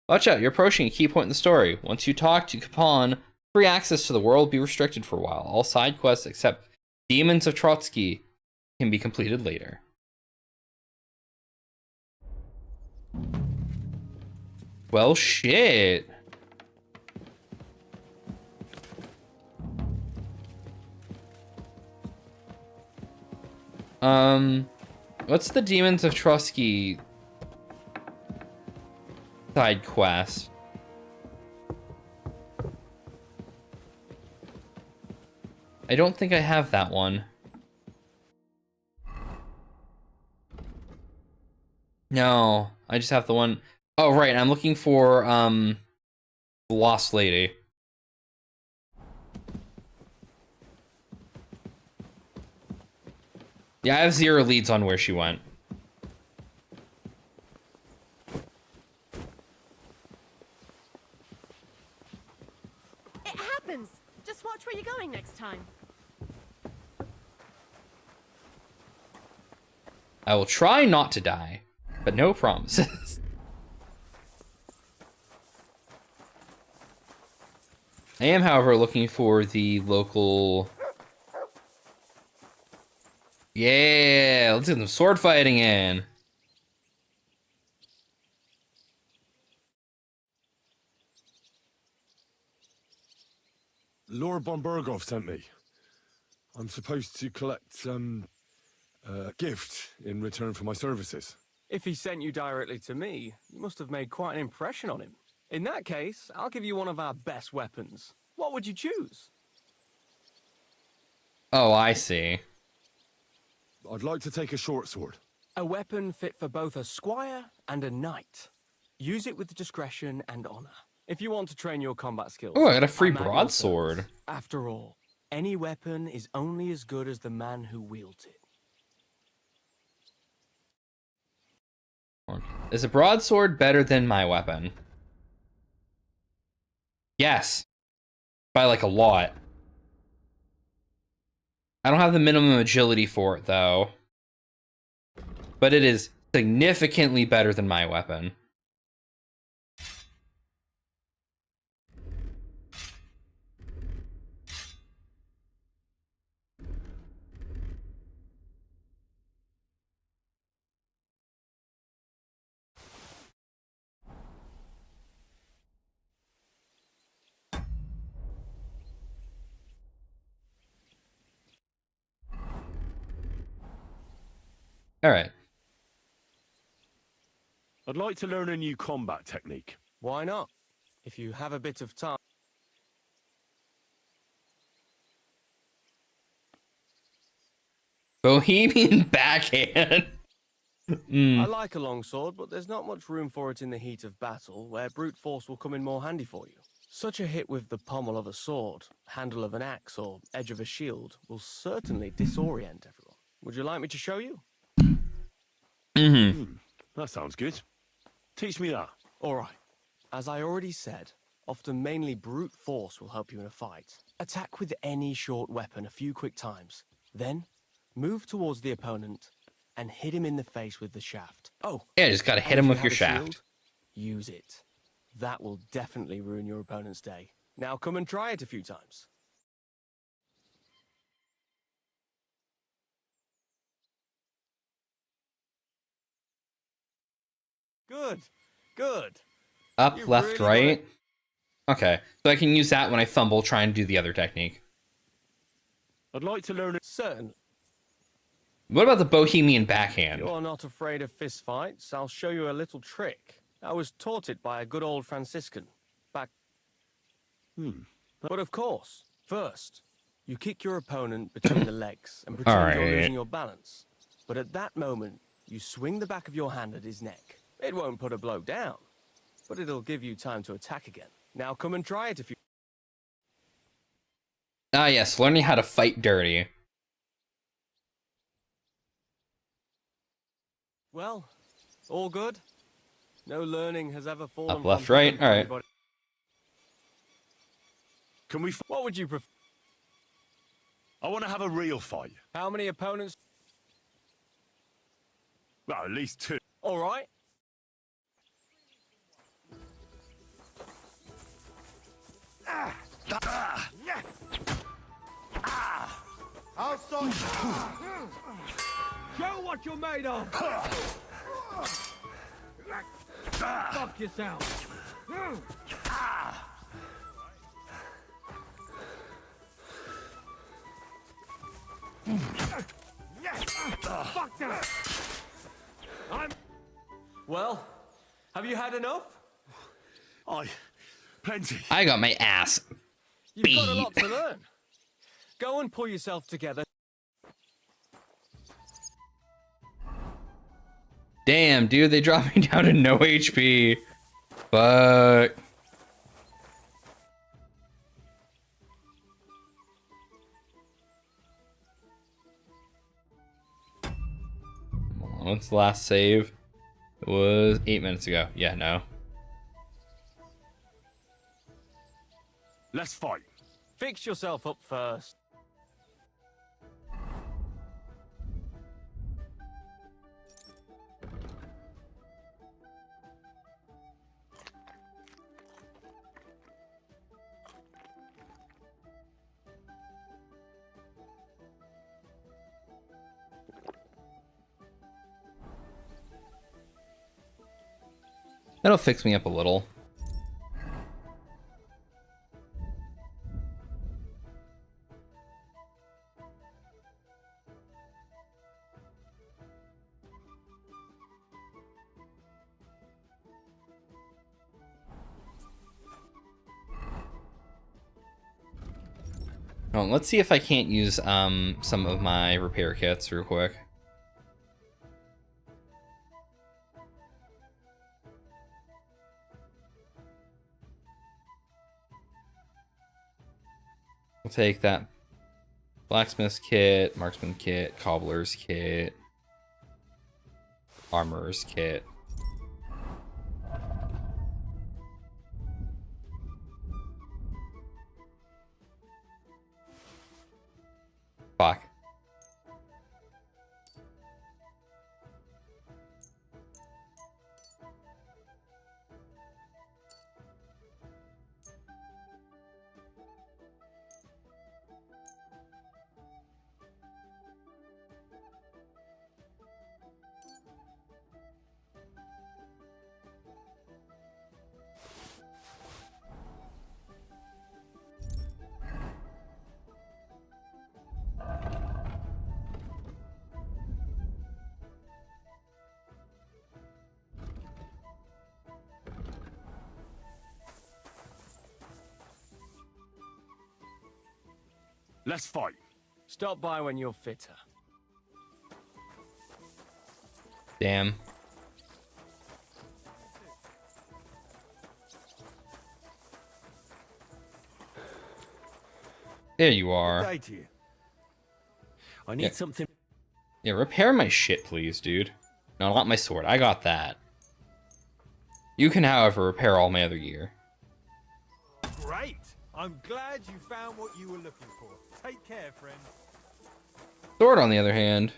Watch out, you're approaching a key point in the story. Once you talk to Capon, free access to the world will be restricted for a while. All side quests except Demons of Trotsky can be completed later. Well, shit. What's the Demons of Trotsky side quest? I don't think I have that one. No, I just have the one. Oh, right, I'm looking for, the Lost Lady. Yeah, I have 0 leads on where she went. It happens. Just watch where you're going next time. I will try not to die, but no promises. I am, however, looking for the local... Yeah, let's get some sword fighting in. Lord von Berghoff sent me. I'm supposed to collect, a gift in return for my services. If he sent you directly to me, you must have made quite an impression on him. In that case, I'll give you one of our best weapons. What would you choose? Oh, I see. I'd like to take a short sword. A weapon fit for both a squire and a knight. Use it with discretion and honor. If you want to train your combat skills... Oh, I got a free I'm at your broadsword. service. After all, any weapon is only as good as the man who wields it. Is a broadsword better than my weapon? Yes. By like a lot. I don't have the minimum agility for it, though. But it is significantly better than my weapon. All right. I'd like to learn a new combat technique. Why not? If you have a bit of time... Bohemian backhand. I like a long sword, but there's not much room for it in the heat of battle, where brute force will come in more handy for you. Such a hit with the pommel of a sword, handle of an axe, or edge of a shield will certainly disorient everyone. Would you like me to show you? That sounds good. Teach me that. All right. As I already said, often mainly brute force will help you in a fight. Attack with any short weapon a few quick times. Then, move towards the opponent and hit him in the face with the shaft. Oh, yeah, just gotta hit and him if with you your have a shaft. shield, use it. That will definitely ruin your opponent's day. Now come and try it a few times. Good, good. Up, You left, really got right. it. Okay, so I can use that when I fumble, try and do the other technique. I'd like to learn it. Certainly. What about the Bohemian backhand? You're not afraid of fistfights. I'll show you a little trick. I was taught it by a good old Franciscan. Back... But of course, first, you kick your opponent between the legs and pretend you're Alright. losing your balance. But at that moment, you swing the back of your hand at his neck. It won't put a blow down, but it'll give you time to attack again. Now come and try it if you... Ah, yes, learning how to fight dirty. Well, all good? No learning has ever fallen Up, left, from right. heaven All for right. anybody. Can we? What would you prefer? I want to have a real fight. How many opponents? Well, at least 2. All right. I'll sort Show what you're made of! Fuck yourself! Fuck that! Well, have you had enough? Plenty. I got my ass You've got a beat. lot to learn. Go and pull yourself together. Damn, dude, they dropped me down to no HP. Fuck. Come on, what's the last save? It was 8 minutes ago. Yeah, no. Let's fight. Fix yourself up first. That'll fix me up a little. Oh, let's see if I can't use some of my repair kits real quick. We'll take that blacksmith's kit, marksman kit, cobbler's kit, armorer's kit. Fuck. Let's fight. Stop by when you're fitter. Damn. There you are. I need Yeah. something. Yeah, repair my shit, please, dude. No, not my sword. I got that. You can, however, repair all my other gear. Great! I'm glad you found what you were looking for. Take care, friend. Sword, on the other hand.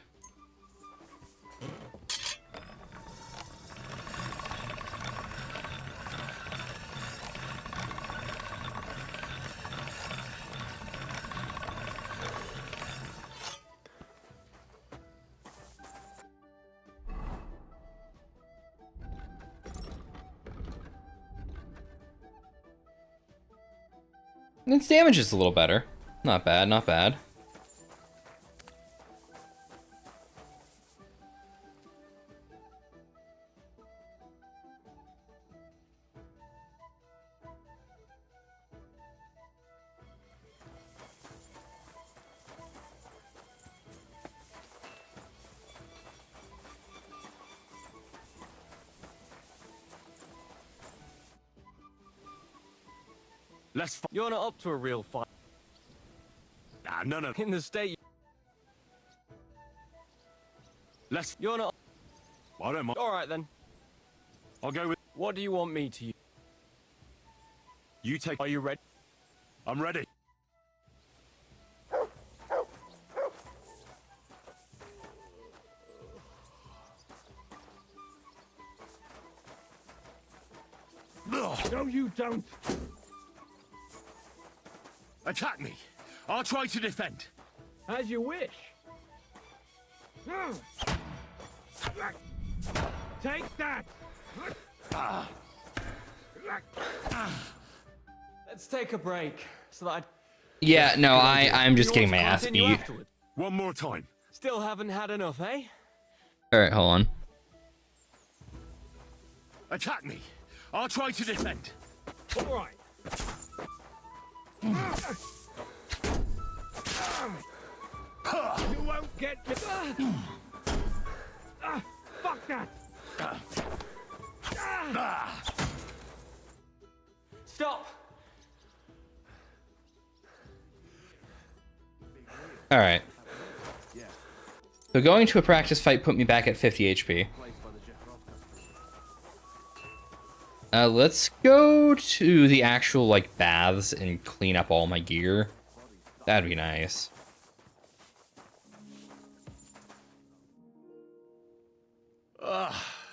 Its damage is a little better. Not bad, not bad. Let's fight. You're not up to a real fight. Nah, none of. In the state. Let's. You're not. I don't mind. All right then. I'll go with. What do you want me to use? You take... Are you ready? I'm ready. No, you don't. Attack me. I'll try to defend. As you wish. Take that. Let's take a break so that Yeah, no, I'm just getting my ass beat. One more time. Still haven't had enough, eh? Alright, hold on. Attack me. I'll try to defend. All right. You won't get me. Fuck that. Stop. Alright. So going to a practice fight put me back at 50 HP. Let's go to the actual, like, baths and clean up all my gear. That'd be nice.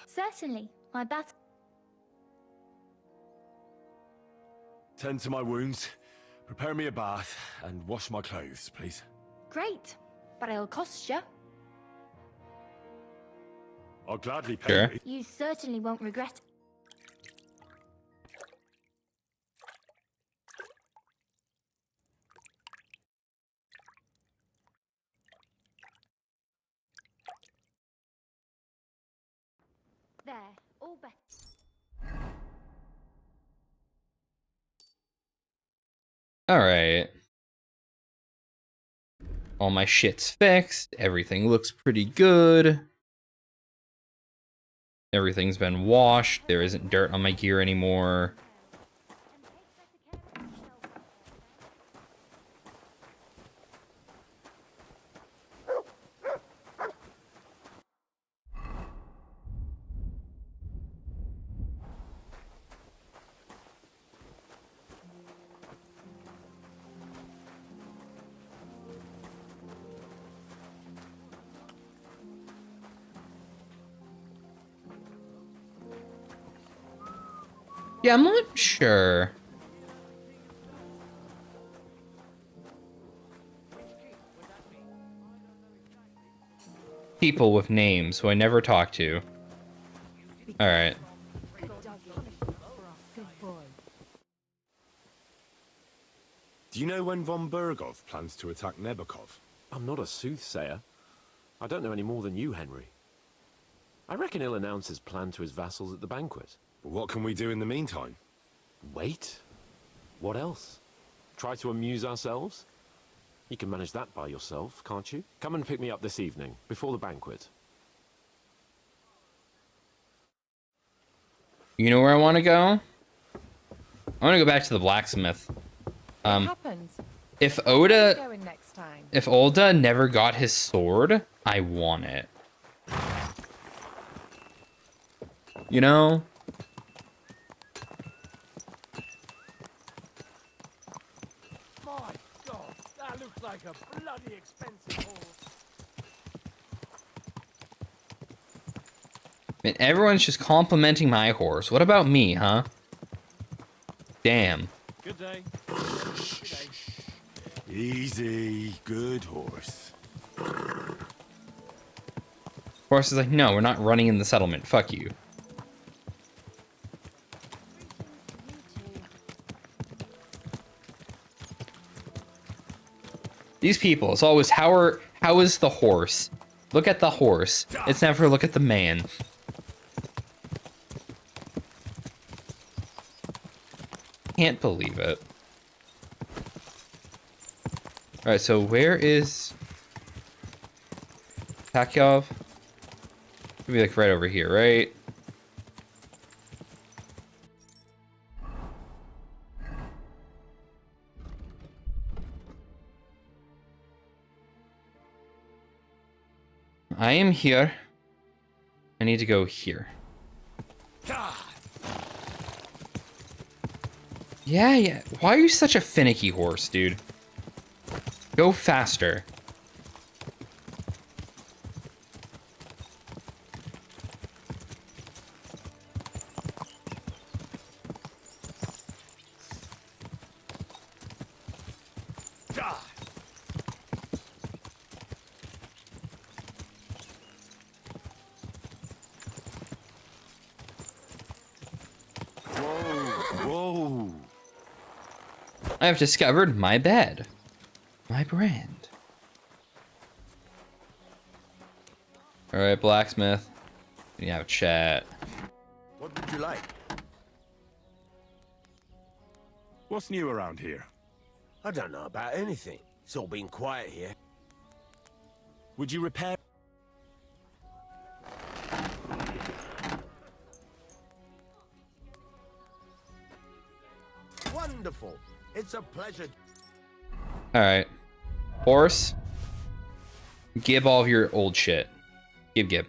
Certainly. My bath. Tend to my wounds, prepare me a bath, and wash my clothes, please. Great. But it'll cost you. I'll gladly pay Sure. you. You certainly won't regret it. There. All better. Alright. All my shit's fixed. Everything looks pretty good. Everything's been washed. There isn't dirt on my gear anymore. Yeah, I'm not sure. People with names who I never talk to. Alright. Do you know when von Bergov plans to attack Nebokov? I'm not a soothsayer. I don't know any more than you, Henry. I reckon he'll announce his plan to his vassals at the banquet. What can we do in the meantime? Wait? What else? Try to amuse ourselves? You can manage that by yourself, can't you? Come and pick me up this evening, before the banquet. You know where I want to go? I want to go back to the blacksmith. What happens? If Where are you Oda, going next time? if Olda never got his sword, I want it. You know? My God, that looks like a bloody expensive horse. And everyone's just complimenting my horse. What about me, huh? Damn. Good day. Easy, good horse. Horse is like, no, we're not running in the settlement. Fuck you. These people, it's always, how is the horse? Look at the horse. It's never look at the man. Can't believe it. Alright, so where is Takyov? Should be like right over here, right? I am here. I need to go here. Yeah. Why are you such a finicky horse, dude? Go faster. Whoa. I have discovered my bed. My brand. Alright, blacksmith. We have a chat. What would you like? What's new around here? I don't know about anything. It's all been quiet here. Would you repair? Wonderful. It's a pleasure. Alright. Horse. Give all of your old shit. Give.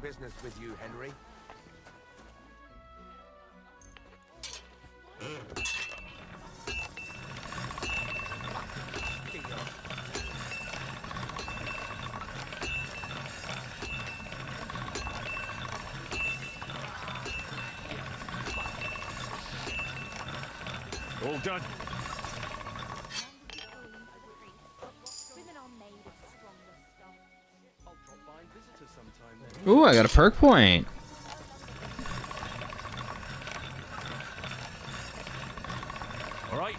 Business with you, Henry. All done. Ooh, I got a perk point. All right.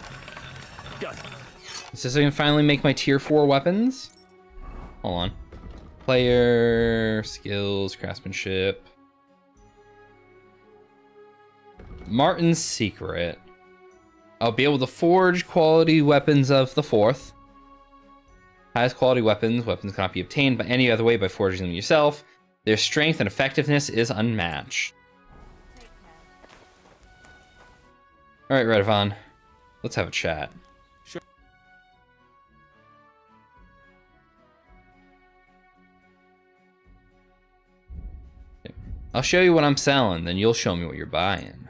Go. Is this I can finally make my tier 4 weapons? Hold on. Player, skills, craftsmanship. Martin's secret. I'll be able to forge quality weapons of the 4th. Highest quality weapons. Weapons cannot be obtained by any other way by forging them yourself. Their strength and effectiveness is unmatched. Alright, Redavon. Let's have a chat. Sure. I'll show you what I'm selling, then you'll show me what you're buying.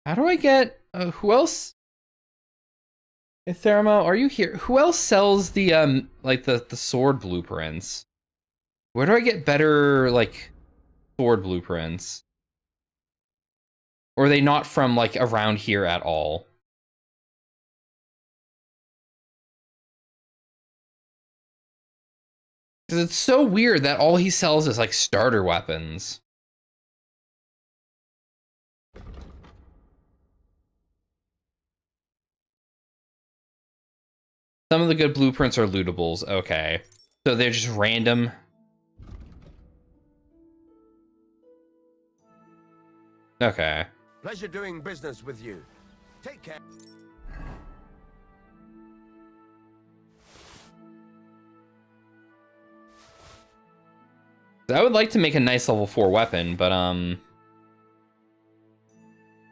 How do I get... who else? Hey, Thermo, are you here? Who else sells the, like, the sword blueprints? Where do I get better, like, sword blueprints? Or are they not from, like, around here at all? Because it's so weird that all he sells is, like, starter weapons. Some of the good blueprints are lootables. Okay. So they're just random. Okay. Pleasure doing business with you. Take care. I would like to make a nice level 4 weapon, but I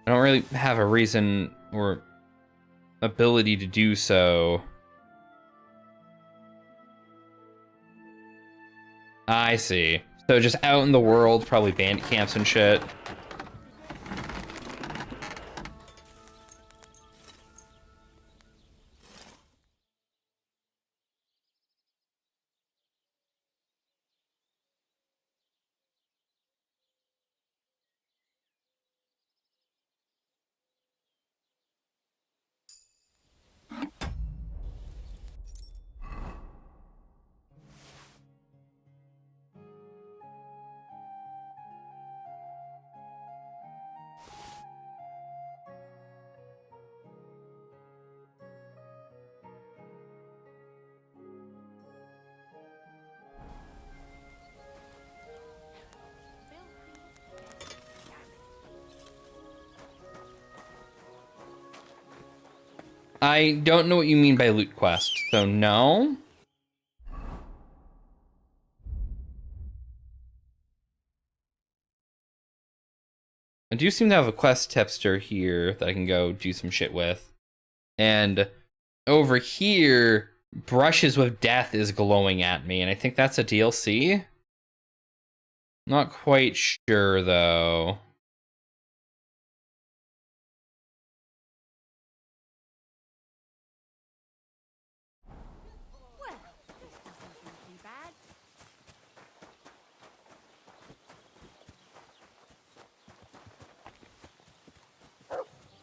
don't really have a reason or ability to do so. I see. So just out in the world, probably bandit camps and shit. I don't know what you mean by loot quest, so no. I do seem to have a quest tipster here that I can go do some shit with. And over here, Brushes with Death is glowing at me, and I think that's a DLC? Not quite sure, though. Well, this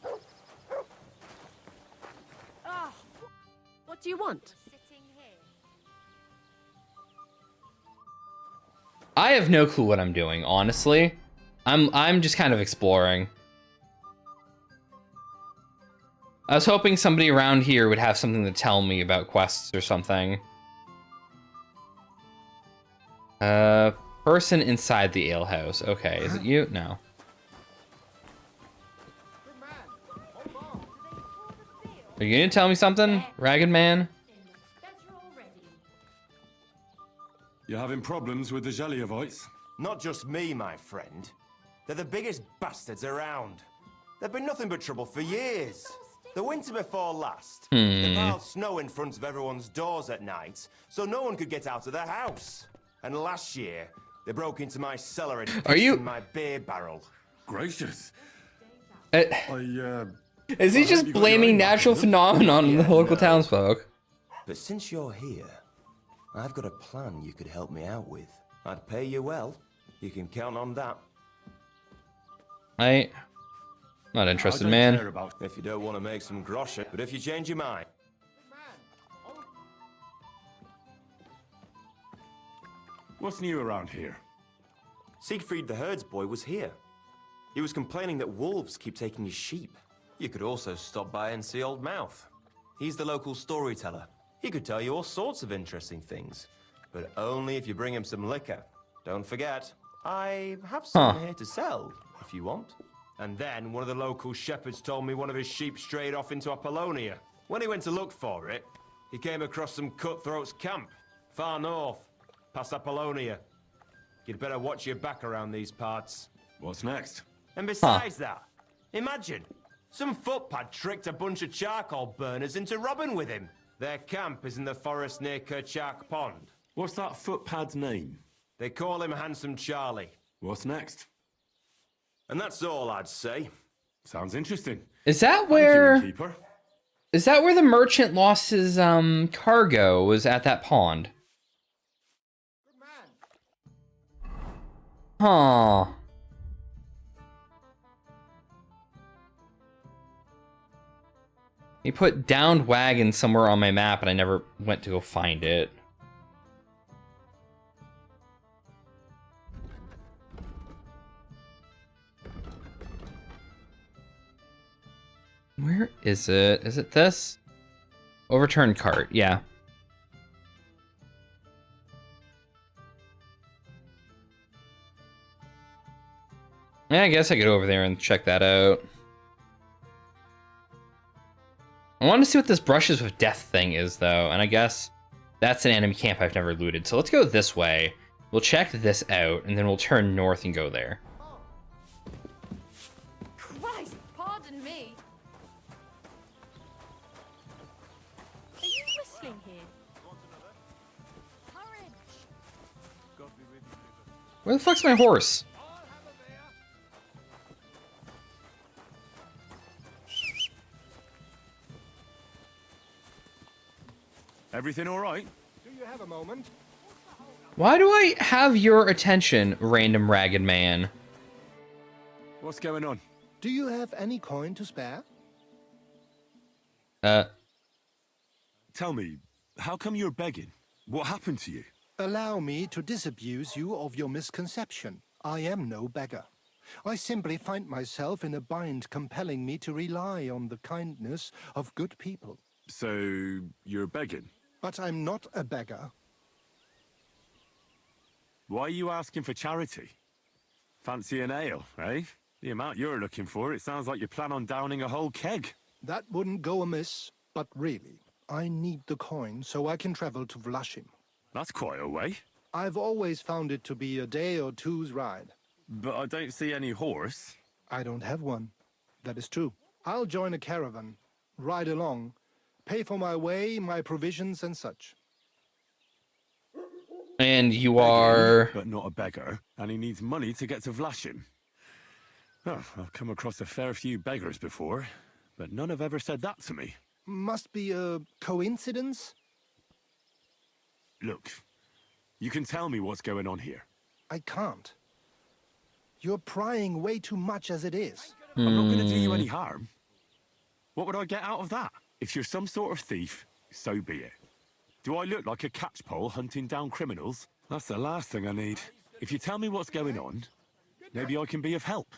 doesn't seem too bad. Ah, what do you want? I have no clue what I'm doing, honestly. I'm just kind of exploring. I was hoping somebody around here would have something to tell me about quests or something. Person inside the alehouse. Okay, is it you? No. Are you gonna tell me something, Ragged Man? You having problems with the Jelliavites? Not just me, my friend. They're the biggest bastards around. They've been nothing but trouble for years. The winter before last, they piled snow in front of everyone's doors at night, so no one could get out of their house. And last year, they broke into my cellar and pissed in my beer barrel. Gracious. Is he just blaming natural phenomenon on the local townsfolk? But since you're here, I've got a plan you could help me out with. I'd pay you well. You can count on that. Not interested, man. If you don't want to make some grosh, but if you change your mind. What's new around here? Siegfried the herdsboy was here. He was complaining that wolves keep taking his sheep. You could also stop by and see Old Mouth. He's the local storyteller. He could tell you all sorts of interesting things, but only if you bring him some liquor. Don't forget, I have some here to sell, if you want. And then one of the local shepherds told me one of his sheep strayed off into Apollonia. When he went to look for it, he came across some cutthroats' camp, far north, past Apollonia. You'd better watch your back around these parts. What's next? And besides that, imagine, some footpad tricked a bunch of charcoal burners into robbing with him. Their camp is in the forest near Kerchak Pond. What's that footpad's name? They call him Handsome Charlie. What's next? And that's all I'd say. Sounds interesting. Is that where the merchant lost his cargo? Was at that pond? Huh. He put downed wagon somewhere on my map and I never went to go find it. Where is it? Is it this? Overturned cart, yeah. Yeah, I guess I could go over there and check that out. I want to see what this Brushes with Death thing is, though, and I guess that's an enemy camp I've never looted. So let's go this way. We'll check this out, and then we'll turn north and go there. Christ, pardon me. Are you whistling here? Courage. Where the fuck's my horse? Everything all right? Do you have a moment? Why do I have your attention, random ragged man? What's going on? Do you have any coin to spare? Tell me, how come you're begging? What happened to you? Allow me to disabuse you of your misconception. I am no beggar. I simply find myself in a bind compelling me to rely on the kindness of good people. So, you're begging? But I'm not a beggar. Why are you asking for charity? Fancy an ale, eh? The amount you're looking for, it sounds like you plan on downing a whole keg. That wouldn't go amiss. But really, I need the coin so I can travel to Vlashim. That's quite a way. I've always found it to be a day or two's ride. But I don't see any horse. I don't have one. That is true. I'll join a caravan, ride along, pay for my way, my provisions and such. And you are... But not a beggar, and he needs money to get to Vlashim. Oh, I've come across a fair few beggars before, but none have ever said that to me. Must be a coincidence? Look, you can tell me what's going on here. I can't. You're prying way too much as it is. I'm not going to do you any harm. What would I get out of that? If you're some sort of thief, so be it. Do I look like a catchpole hunting down criminals? That's the last thing I need. If you tell me what's going on, maybe I can be of help.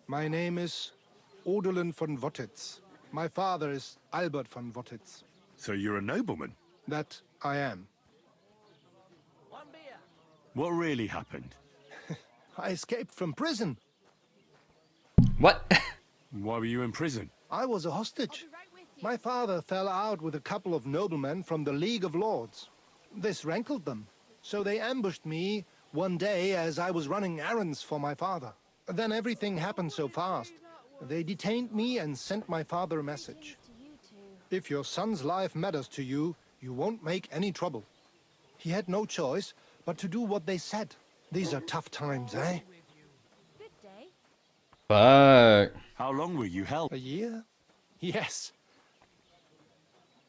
My name is Odolin von Wottitz. My father is Albert von Wottitz. So you're a nobleman? That I am. What really happened? I escaped from prison. What? Why were you in prison? I was a hostage. My father fell out with a couple of noblemen from the League of Lords. This rankled them, so they ambushed me one day as I was running errands for my father. Then everything happened so fast. They detained me and sent my father a message. If your son's life matters to you, you won't make any trouble. He had no choice but to do what they said. These are tough times, eh? Fuck. How long were you held? A year? Yes.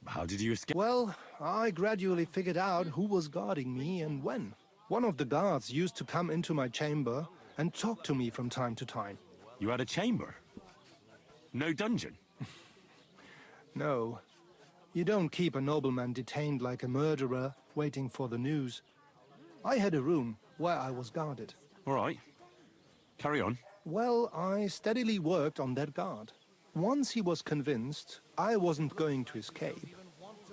How did you escape? Well, I gradually figured out who was guarding me and when. One of the guards used to come into my chamber and talk to me from time to time. You had a chamber? No dungeon? No. You don't keep a nobleman detained like a murderer, waiting for the news. I had a room where I was guarded. All right. Carry on. Well, I steadily worked on that guard. Once he was convinced I wasn't going to escape,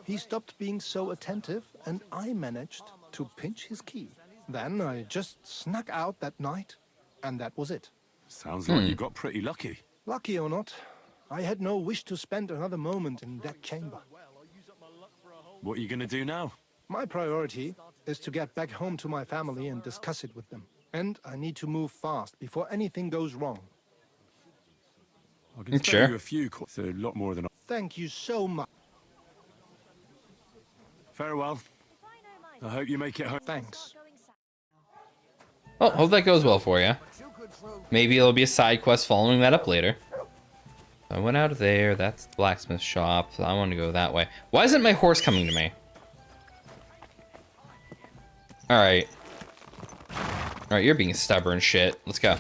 he stopped being so attentive and I managed to pinch his key. Then I just snuck out that night, and that was it. Sounds like you got pretty lucky. Lucky or not, I had no wish to spend another moment in that chamber. What are you going to do now? My priority is to get back home to my family and discuss it with them. And I need to move fast before anything goes wrong. I can spare you a few coins, a lot more than I... Thank you so much. Farewell. I hope you make it home. Thanks. Well, hope that goes well for you. Maybe it'll be a side quest following that up later. I went out of there. That's the blacksmith shop. So I want to go that way. Why isn't my horse coming to me? Alright. Alright, you're being stubborn shit. Let's go.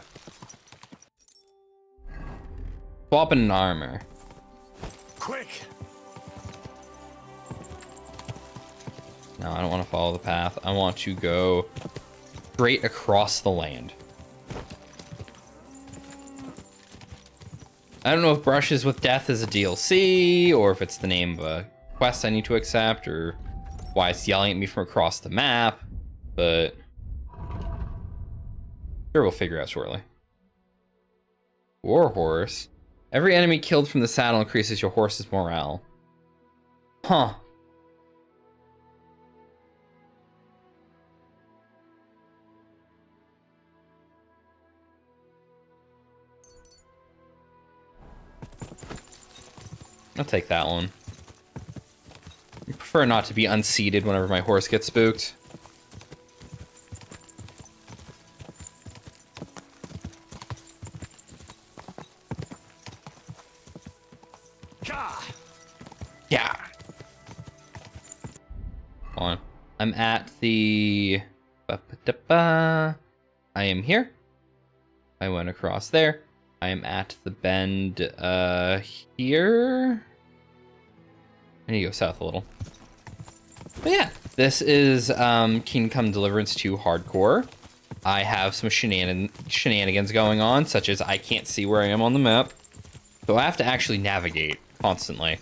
Swapping an armor. Quick! No, I don't want to follow the path. I want to go straight across the land. I don't know if Brushes with Death is a DLC, or if it's the name of a quest I need to accept, or why it's yelling at me from across the map, but sure, we'll figure out shortly. Warhorse. Every enemy killed from the saddle increases your horse's morale. Huh. I'll take that one. I prefer not to be unseated whenever my horse gets spooked. Yeah. On. I'm at the... I am here. I went across there. I am at the bend here. I need to go south a little. But yeah, this is Come Deliverance 2 Hardcore. I have some shenanigans going on, such as I can't see where I am on the map. So I have to actually navigate constantly.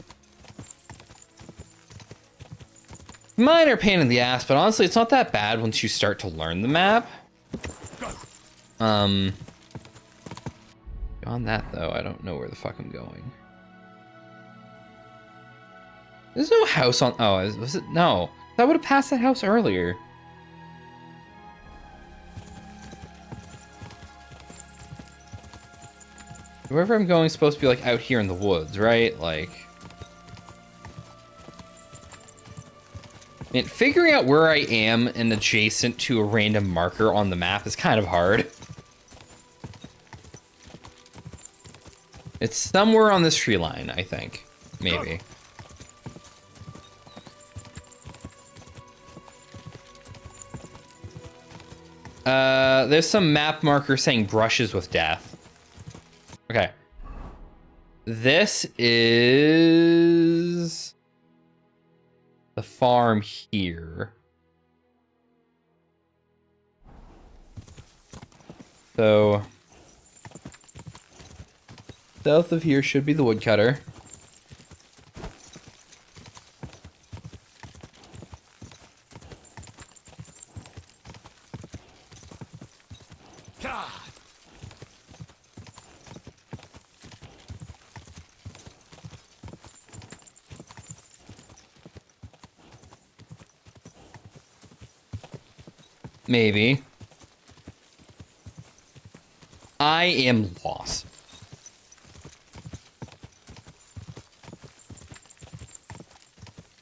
Minor pain in the ass, but honestly, it's not that bad once you start to learn the map. God, On that, though, I don't know where the fuck I'm going. There's no house on... Oh, was it? No. I would have passed that house earlier. Wherever I'm going is supposed to be, like, out here in the woods, right? Like... Man, figuring out where I am and adjacent to a random marker on the map is kind of hard. It's somewhere on this tree line, I think. Maybe. There's some map marker saying brushes with death. Okay. This is the farm here. So south of here should be the woodcutter. Maybe. I am lost.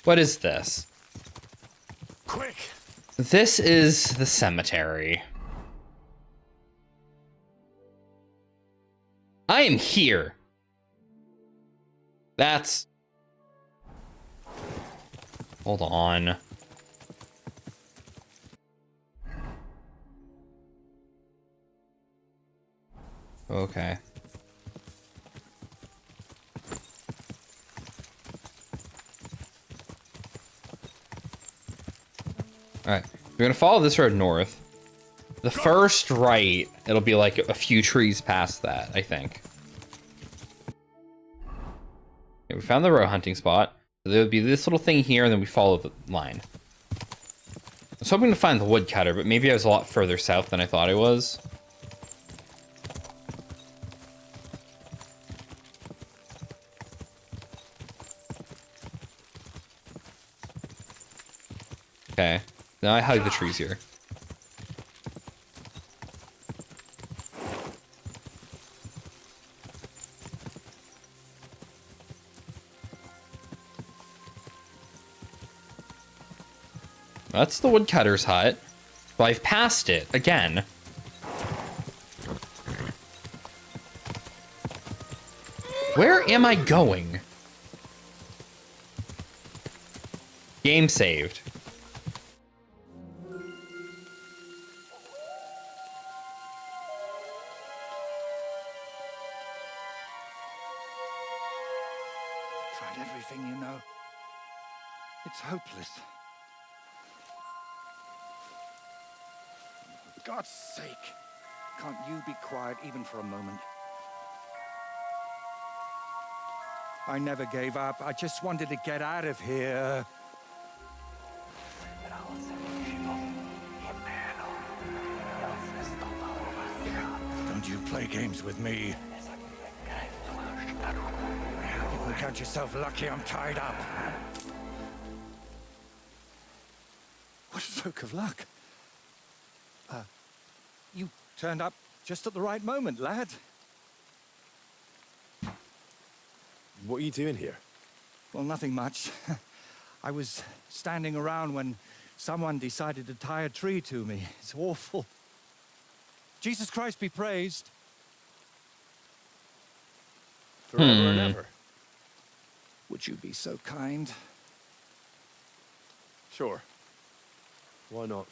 What is this? Quick! This is the cemetery. I am here. That's... Hold on. Okay. Alright, we're gonna follow this road north. The first right, it'll be like a few trees past that, I think. Okay, we found the row hunting spot. So there would be this little thing here, and then we follow the line. I was hoping to find the woodcutter, but maybe I was a lot further south than I thought I was. Okay, now I hug the trees here. That's the woodcutter's hut. Well, I've passed it again. Where am I going? Game saved. Tried everything, you know. It's hopeless. For God's sake, can't you be quiet even for a moment? I never gave up. I just wanted to get out of here. Don't you play games with me. You can count yourself lucky I'm tied up. What a stroke of luck. You turned up just at the right moment, lad. What are you doing here? Well, nothing much. I was standing around when someone decided to tie a tree to me. It's awful. Jesus Christ be praised. Forever and ever. Would you be so kind? Sure. Why not?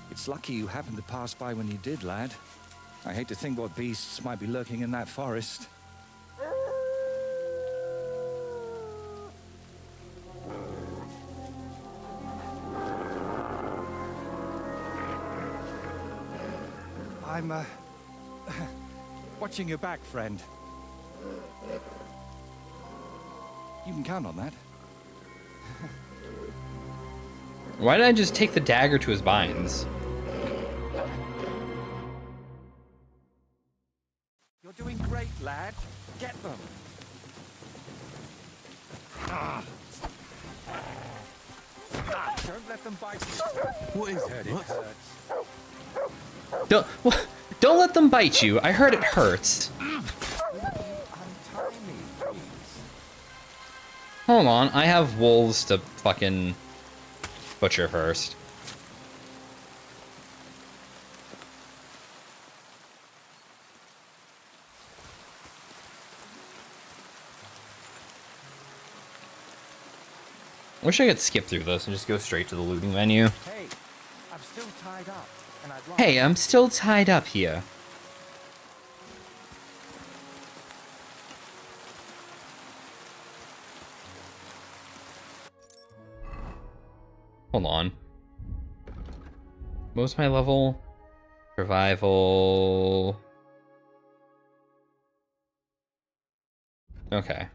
It's lucky you happened to pass by when you did, lad. I hate to think what beasts might be lurking in that forest. I'm, watching your back, friend. You can count on that. Why did I just take the dagger to his binds? lad. Get them. Don't let them bite you. What is Heard it hurts. Don't let them bite you. I heard it hurts. Hold on, I have wolves to fucking butcher first. I wish I could skip through this and just go straight to the looting menu. Hey, I'm still tied up, and I'd like. Hey, I'm still tied up here. Hold on. What was my level? Survival. Okay.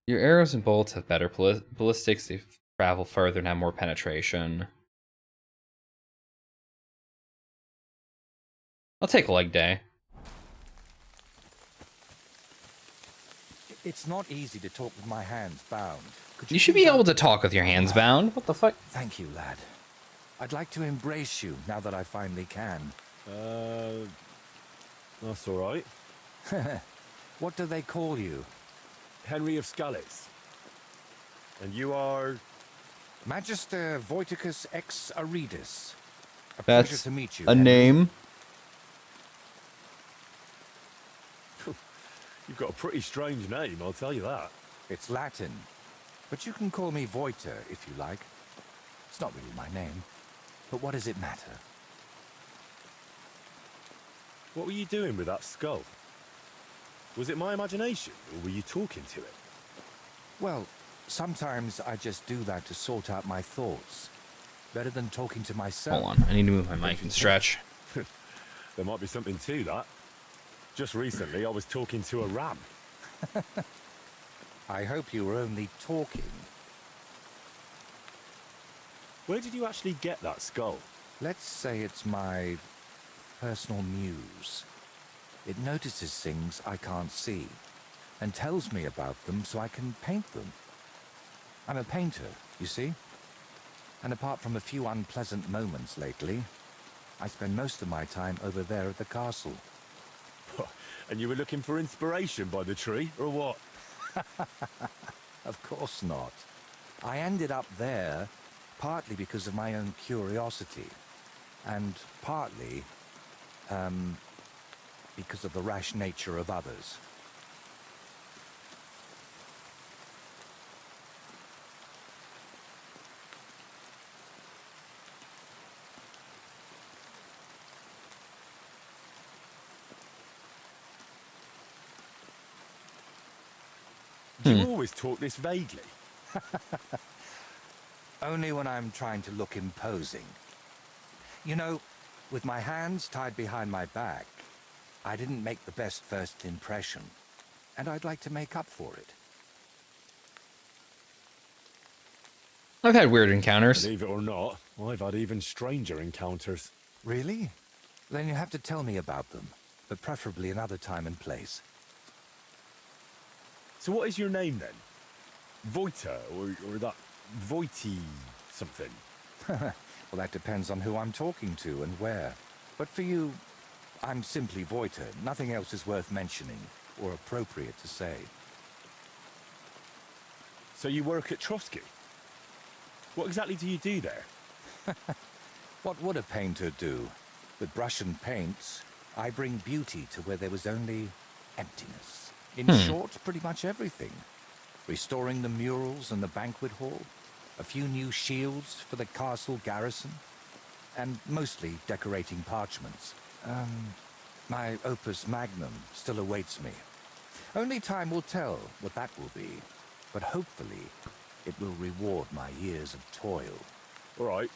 Your arrows and bolts have better ballistics. They travel further and have more penetration. I'll take leg day. It's not easy to talk with my hands bound. You should be able to talk with your hands bound. What the fuck? Thank you, lad. I'd like to embrace you now that I finally can. That's all right. What do they call you? Henry of Scales. And you are? Magister Voiticus ex Aridus. A That's pleasure to meet you, a Henry. name. You've got a pretty strange name, I'll tell you that. It's Latin, but you can call me Voiter if you like. It's not really my name, but what does it matter? What were you doing with that skull? Was it my imagination, or were you talking to it? Well, sometimes I just do that to sort out my thoughts. Better than talking to myself. Hold on, I need to move my mic and stretch. There might be something to that. Just recently, I was talking to a ram. I hope you were only talking. Where did you actually get that skull? Let's say it's my personal muse. It notices things I can't see and tells me about them so I can paint them. I'm a painter, you see? And apart from a few unpleasant moments lately, I spend most of my time over there at the castle. And you were looking for inspiration by the tree, or what? Of course not. I ended up there partly because of my own curiosity, and partly, because of the rash nature of others. Do you always talk this vaguely? Only when I'm trying to look imposing. You know, with my hands tied behind my back, I didn't make the best first impression, and I'd like to make up for it. I've had weird encounters. Believe it or not, I've had even stranger encounters. Really? Then you have to tell me about them, but preferably another time and place. So what is your name then? Voiter, or that Voity something? Well, that depends on who I'm talking to and where. But for you, I'm simply Voiter. Nothing else is worth mentioning, or appropriate to say. So you work at Trotsky? What exactly do you do there? What would a painter do? With brush and paint, I bring beauty to where there was only emptiness. In short, pretty much everything. Restoring the murals and the banquet hall, a few new shields for the castle garrison, and mostly decorating parchments. My opus magnum still awaits me. Only time will tell what that will be, but hopefully it will reward my years of toil. All right.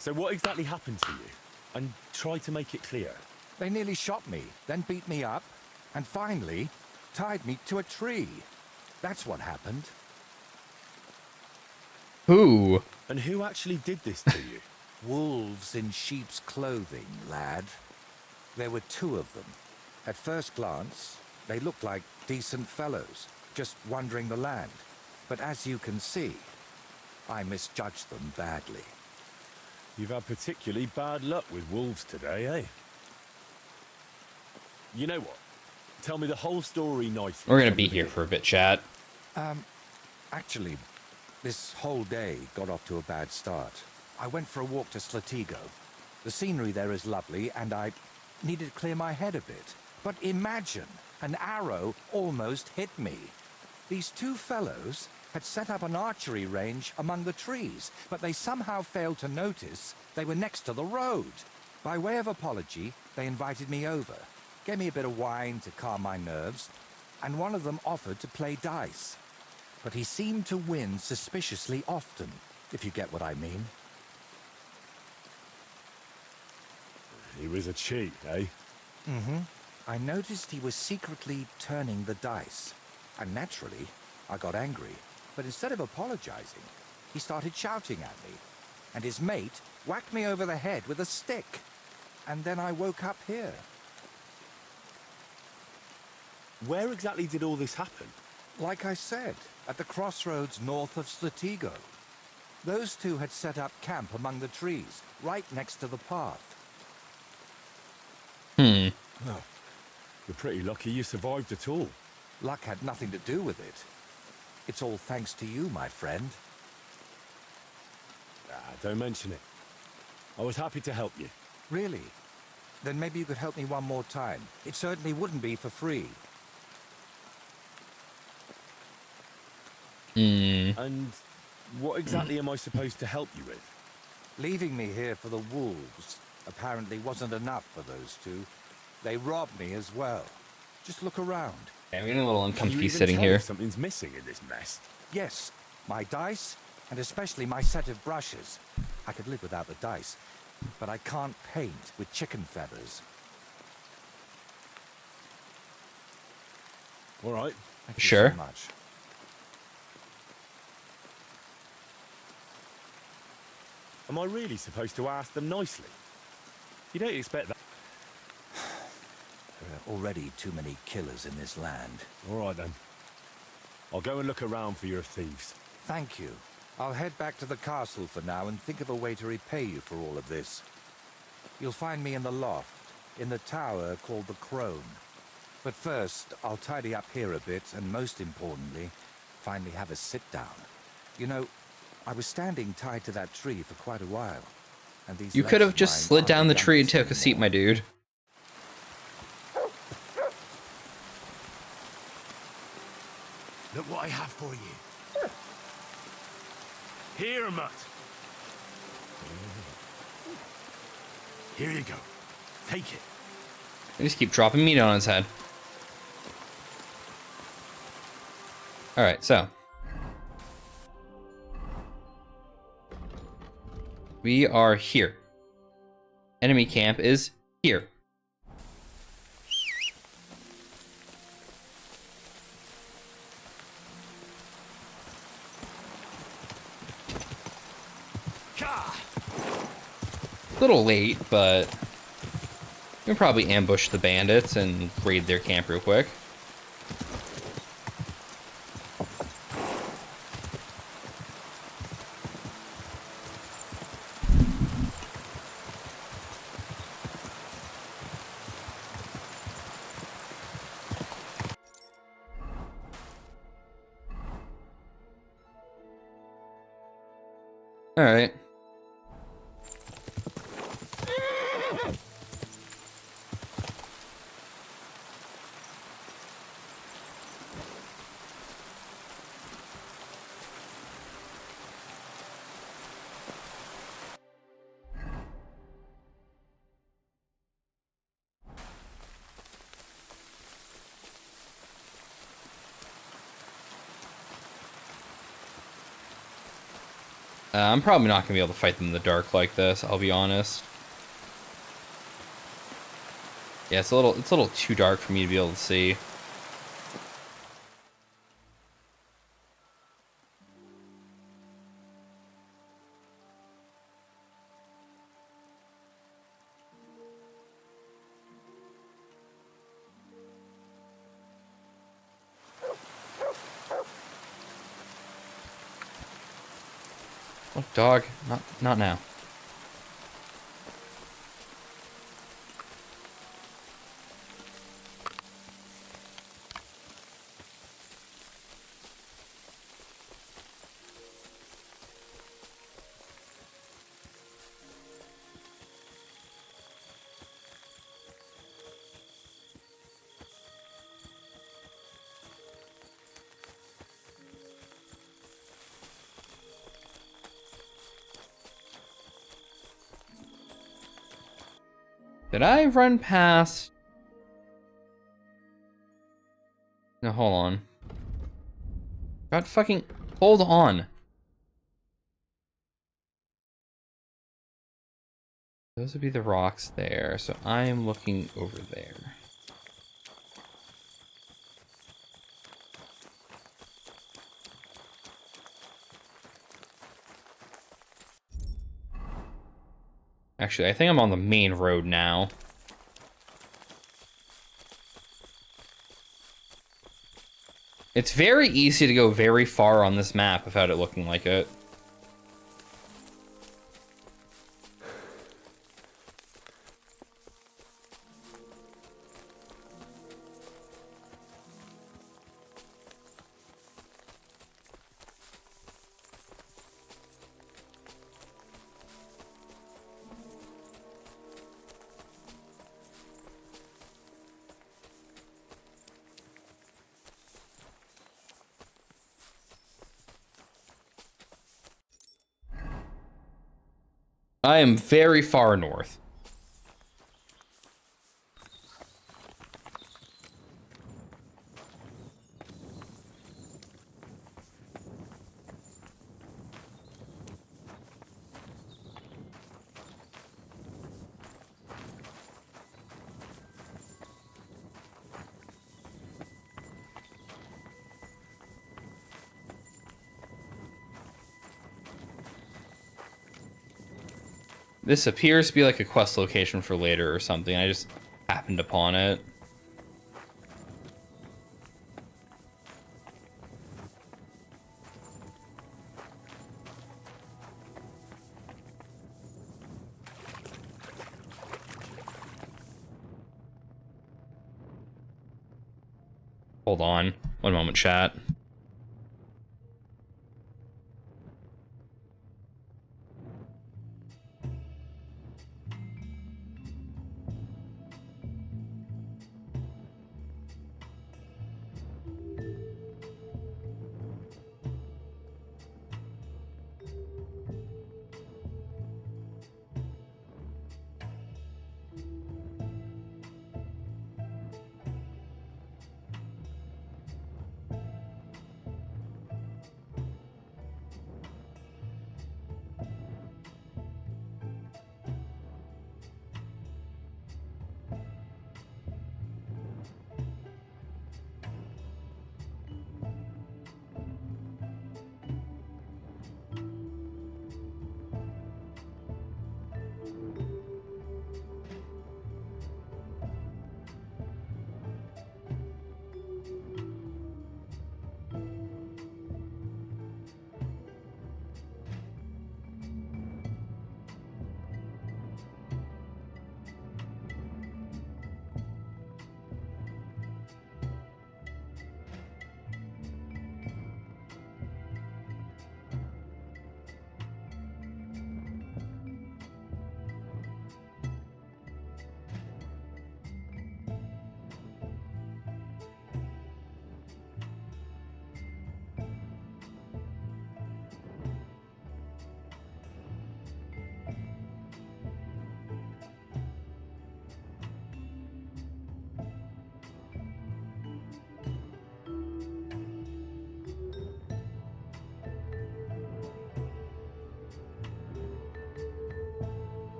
So what exactly happened to you? And try to make it clear. They nearly shot me, then beat me up, and finally tied me to a tree. That's what happened. Who? And who actually did this to you? Wolves in sheep's clothing, lad. There were two of them. At first glance, they looked like decent fellows, just wandering the land. But as you can see, I misjudged them badly. You've had particularly bad luck with wolves today, eh? You know what? Tell me the whole story nicely. We're gonna be here for a bit, chat. Actually, this whole day got off to a bad start. I went for a walk to Slatigo. The scenery there is lovely, and I needed to clear my head a bit. But imagine, an arrow almost hit me. These two fellows had set up an archery range among the trees, but they somehow failed to notice they were next to the road. By way of apology, they invited me over, gave me a bit of wine to calm my nerves, and one of them offered to play dice. But he seemed to win suspiciously often, if you get what I mean. He was a cheat, eh? Mm-hmm. I noticed he was secretly turning the dice. And naturally, I got angry. But instead of apologizing, he started shouting at me. And his mate whacked me over the head with a stick. And then I woke up here. Where exactly did all this happen? Like I said, at the crossroads north of Slatigo. Those two had set up camp among the trees, right next to the path. Well, you're pretty lucky you survived at all. Luck had nothing to do with it. It's all thanks to you, my friend. Don't mention it. I was happy to help you. Really? Then maybe you could help me one more time. It certainly wouldn't be for free. And what exactly am I supposed to help you with? Leaving me here for the wolves apparently wasn't enough for those two. They robbed me as well. Just look around. I'm getting a little uncomfy Can you even sitting tell here. if something's missing in this mess? Yes, my dice, and especially my set of brushes. I could live without the dice, but I can't paint with chicken feathers. All right. Thank you Sure. so much. Am I really supposed to ask them nicely? You don't expect that. There are already too many killers in this land. All right, then. I'll go and look around for your thieves. Thank you. I'll head back to the castle for now and think of a way to repay you for all of this. You'll find me in the loft, in the tower called the Crone. But first, I'll tidy up here a bit, and most importantly, finally have a sit-down. You know, I was standing tied to that tree for quite a while, and these You could have legs of just mine slid aren't down the young tree and to took a seat, my anymore. dude. Look what I have for you. Here, Mutt. Here you go. Take it. I just keep dropping meat on his head. Alright, so. We are here. Enemy camp is here. A little late, but we can probably ambush the bandits and raid their camp real quick. All right. I'm probably not gonna be able to fight them in the dark like this, I'll be honest. Yeah, it's a little too dark for me to be able to see. Look, dog. Not now. Did I run past? No, hold on. God fucking... Hold on. Those would be the rocks there, so I'm looking over there. Actually, I think I'm on the main road now. It's very easy to go very far on this map without it looking like it. I am very far north. This appears to be like a quest location for later or something. I just happened upon it. Hold on. One moment, chat.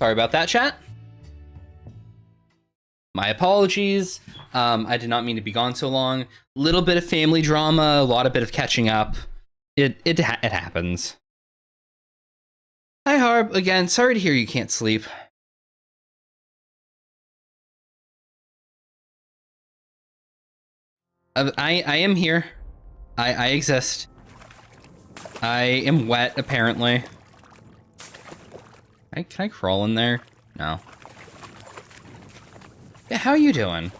Sorry about that, chat. My apologies. I did not mean to be gone so long. Little bit of family drama, a lot of bit of catching up. It happens. Hi, Harb. Again, sorry to hear you can't sleep. I am here. I exist. I am wet, apparently. Can I crawl in there? No. Yeah, how are you doing?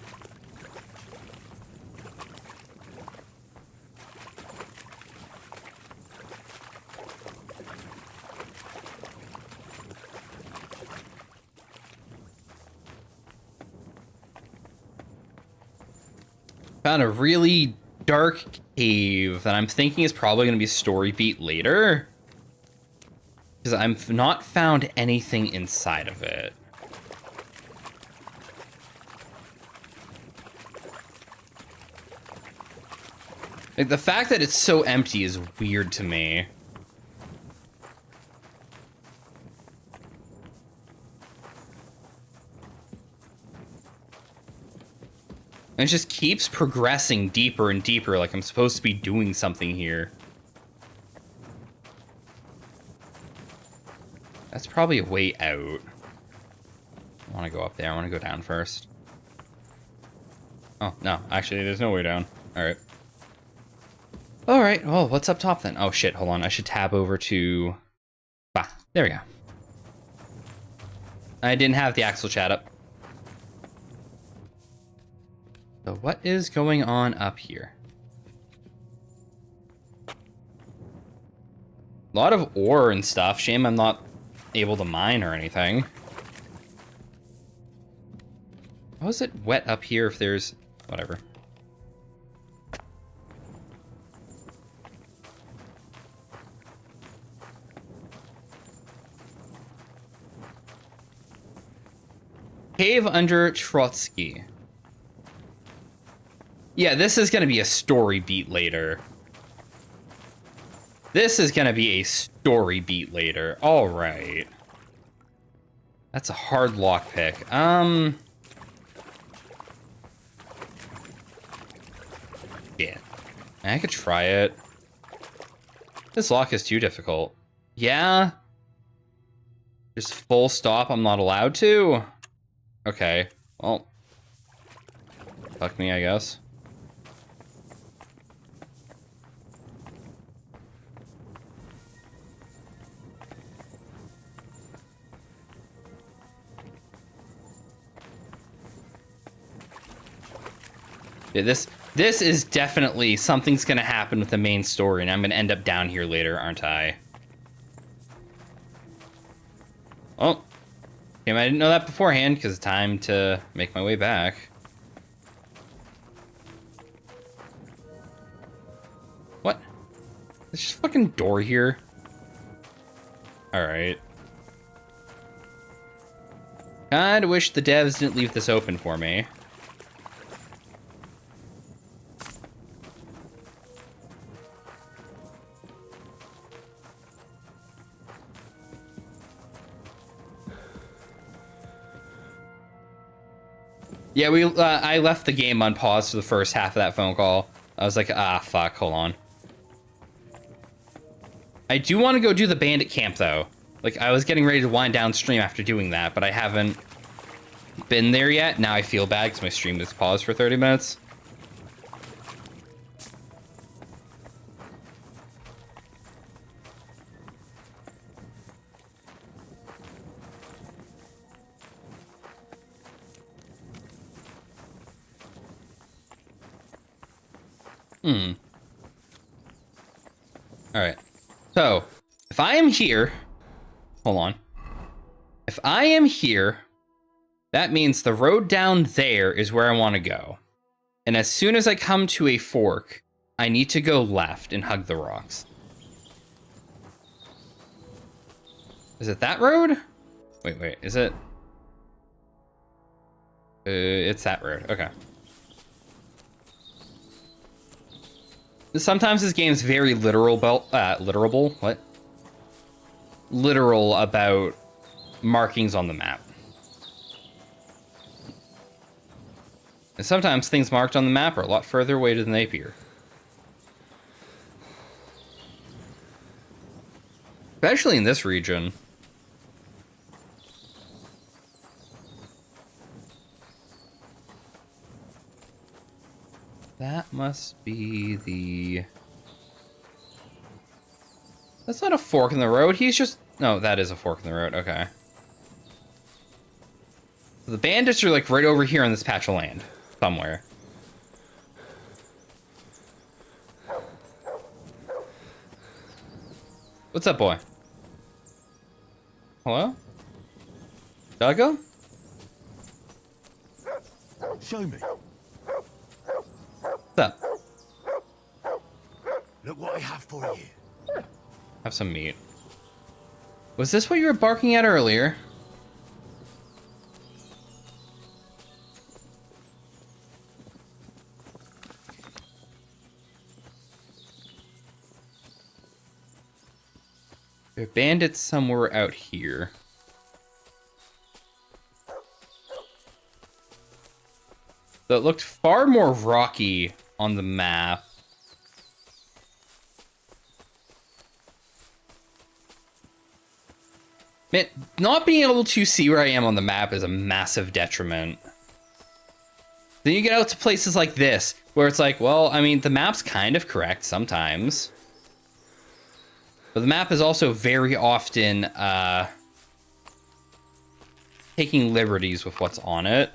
Found a really dark cave that I'm thinking is probably going to be story beat later. Because I've not found anything inside of it. Like, the fact that it's so empty is weird to me. And it just keeps progressing deeper and deeper, like I'm supposed to be doing something here. That's probably a way out. I want to go up there. I want to go down first. Oh, no. Actually, there's no way down. Alright. Alright. Well, what's up top then? Oh, shit. Hold on. I should tab over to... Bah. There we go. I didn't have the Axel chat up. So what is going on up here? A lot of ore and stuff. Shame I'm not able to mine or anything. How is it wet up here if there's... whatever. Cave under Trotsky. Yeah, this is gonna be a story beat later. This is gonna be a story beat later. Alright. That's a hard lockpick. Yeah. I could try it. This lock is too difficult. Yeah? Just full stop, I'm not allowed to? Okay, well. Fuck me, I guess. Yeah, this is definitely something's gonna happen with the main story, and I'm gonna end up down here later, aren't I? Oh. Okay, I didn't know that beforehand, because it's time to make my way back. What? There's just a fucking door here. Alright. Kinda wish the devs didn't leave this open for me. Yeah, I left the game on pause for the first half of that phone call. I was like, ah, fuck, hold on. I do want to go do the bandit camp, though. Like, I was getting ready to wind down stream after doing that, but I haven't been there yet. Now I feel bad because my stream was paused for 30 minutes. Alright. So, if I am here... Hold on. If I am here, that means the road down there is where I want to go. And as soon as I come to a fork, I need to go left and hug the rocks. Is it that road? Wait, is it? It's that road, okay. Sometimes this game's very literal about markings on the map. And sometimes things marked on the map are a lot further away than they appear. Especially in this region. That must be the... That's not a fork in the road. He's just... No, that is a fork in the road. Okay. The bandits are like right over here on this patch of land. Somewhere. What's up, boy? Hello? Doggo? Show me. What's up? Look what I have for you. Have some meat. Was this what you were barking at earlier? There are bandits somewhere out here. So it looked far more rocky on the map. Man, not being able to see where I am on the map is a massive detriment. Then you get out to places like this, where it's like, well, I mean, the map's kind of correct sometimes. But the map is also very often taking liberties with what's on it.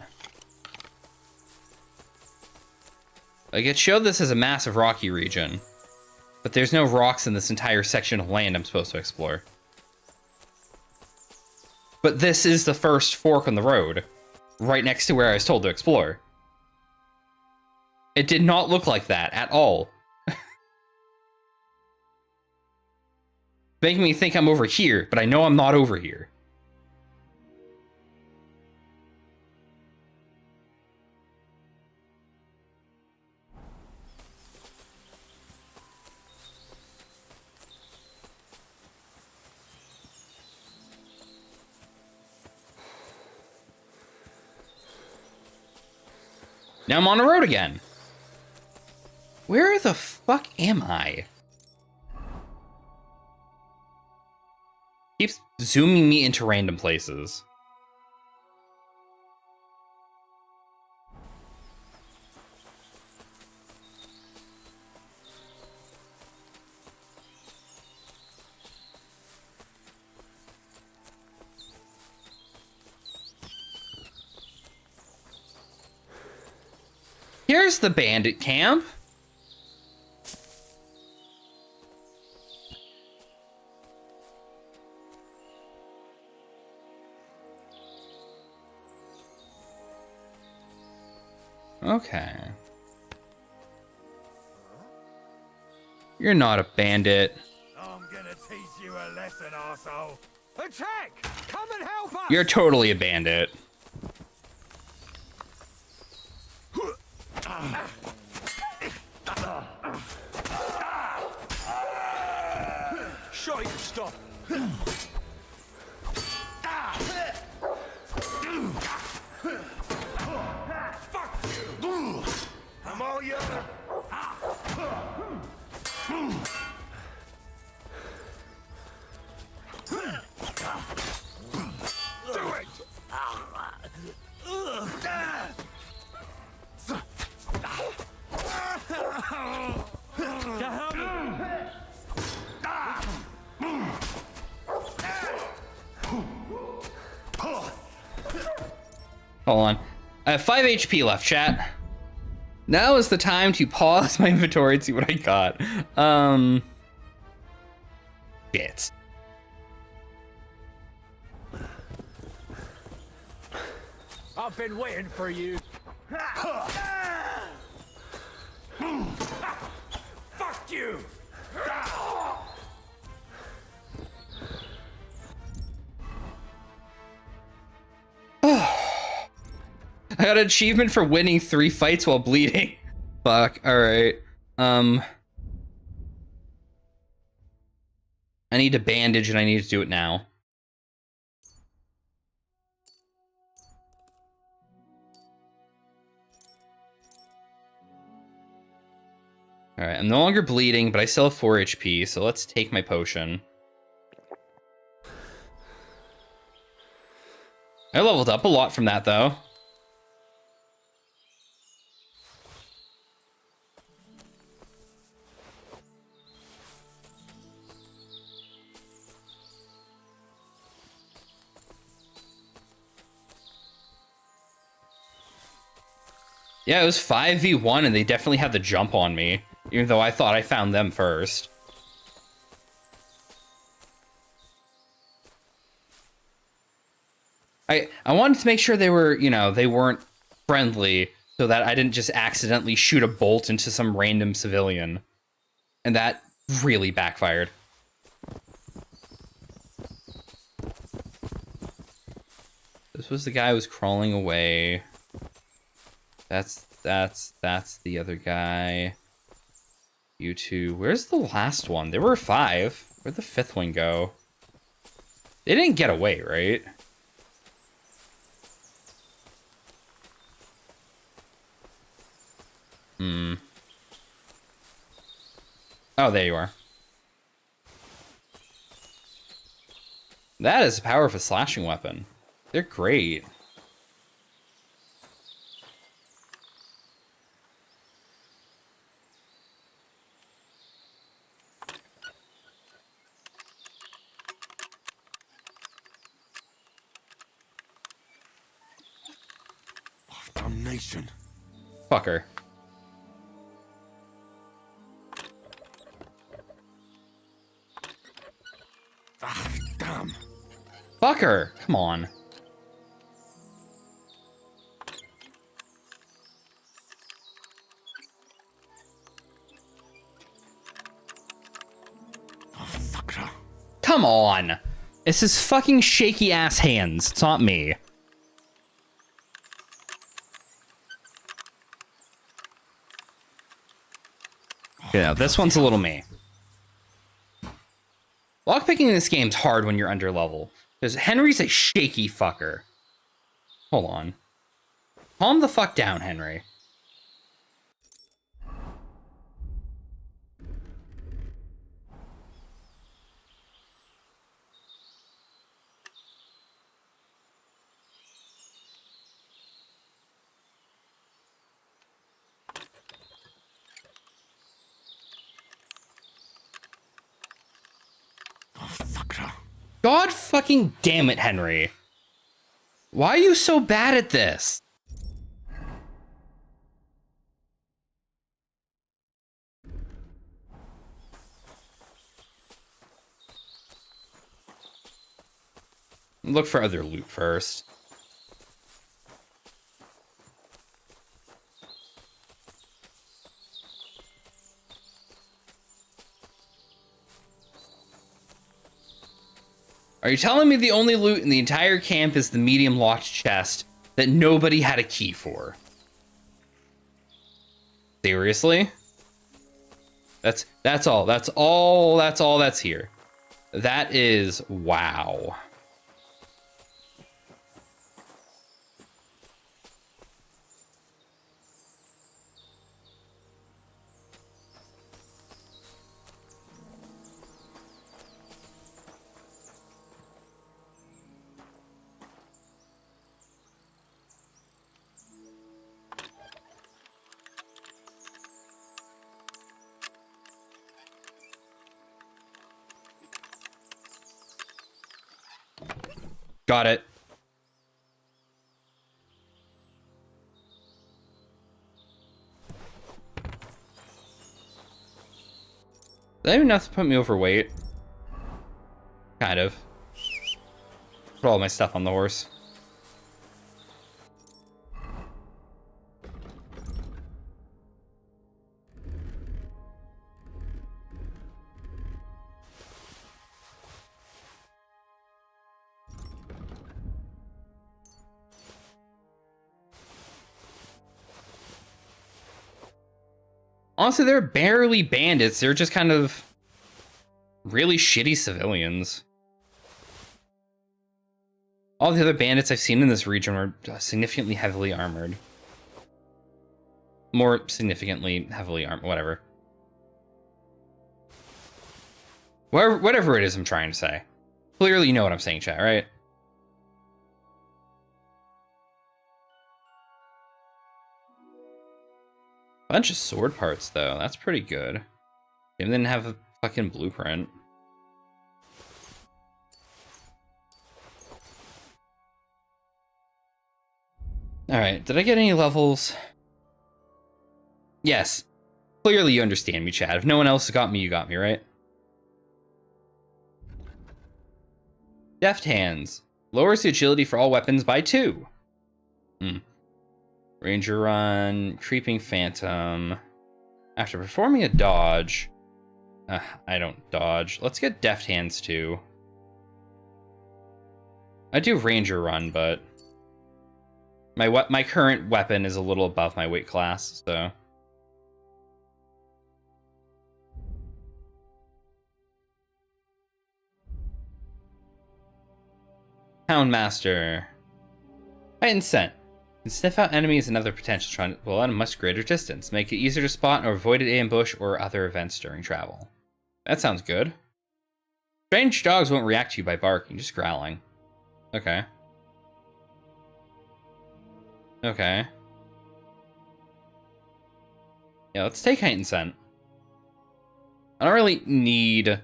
Like, it showed this as a massive rocky region, but there's no rocks in this entire section of land I'm supposed to explore. But this is the first fork on the road, right next to where I was told to explore. It did not look like that at all. Making me think I'm over here, but I know I'm not over here. Now I'm on the road again. Where the fuck am I? Keeps zooming me into random places. Here's the bandit camp. Okay. You're not a bandit. I'm gonna teach you a lesson, arsehole. Attack! Come and help us! You're totally a bandit. Shot you, stop! Fuck you! I'm all yours. Do it! Hold on. I have 5 HP left, chat. Now is the time to pause my inventory and see what I got. Shit. I've been waiting for you. Fuck you! I got an achievement for winning 3 fights while bleeding. Fuck, alright. I need a bandage and I need to do it now. All right, I'm no longer bleeding, but I still have 4 HP, so let's take my potion. I leveled up a lot from that, though. Yeah, it was 5v1, and they definitely had the jump on me, even though I thought I found them first. I wanted to make sure they were, you know, they weren't friendly, so that I didn't just accidentally shoot a bolt into some random civilian. And that really backfired. This was the guy who was crawling away. That's the other guy. You two. Where's the last one? There were 5. Where'd the 5th one go? They didn't get away, right? Oh, there you are. That is the power of a slashing weapon. They're great. Damnation. Fucker. Ah, damn. Fucker! Come on. Come on! It's his fucking shaky ass hands. It's not me. Yeah, this one's a little me. Lockpicking in this game's hard when you're under level, because Henry's a shaky fucker. Hold on. Calm the fuck down, Henry. God fucking damn it, Henry. Why are you so bad at this? Look for other loot first. Are you telling me the only loot in the entire camp is the medium locked chest that nobody had a key for? Seriously? That's all. That's all that's here. That is wow. Got it. That even enough to put me overweight? Kind of. Put all my stuff on the horse. Honestly, they're barely bandits. They're just kind of really shitty civilians. All the other bandits I've seen in this region are significantly heavily armored. More significantly heavily armored, whatever. Whatever it is I'm trying to say. Clearly you know what I'm saying, chat, right? Bunch of sword parts, though. That's pretty good. They didn't have a fucking blueprint. Alright, did I get any levels? Yes. Clearly you understand me, Chad. If no one else got me, you got me, right? Deft Hands. Lowers the agility for all weapons by 2. Ranger Run. Creeping Phantom. After performing a dodge... I don't dodge. Let's get Deft Hands, too. I do Ranger Run, but... My current weapon is a little above my weight class, so... Houndmaster. Heightened Scent. Can sniff out enemies and other potential trouble at a much greater distance. Make it easier to spot or avoid an ambush or other events during travel. That sounds good. Strange dogs won't react to you by barking, just growling. Okay. Okay. Yeah, let's take Heightened Scent. I don't really need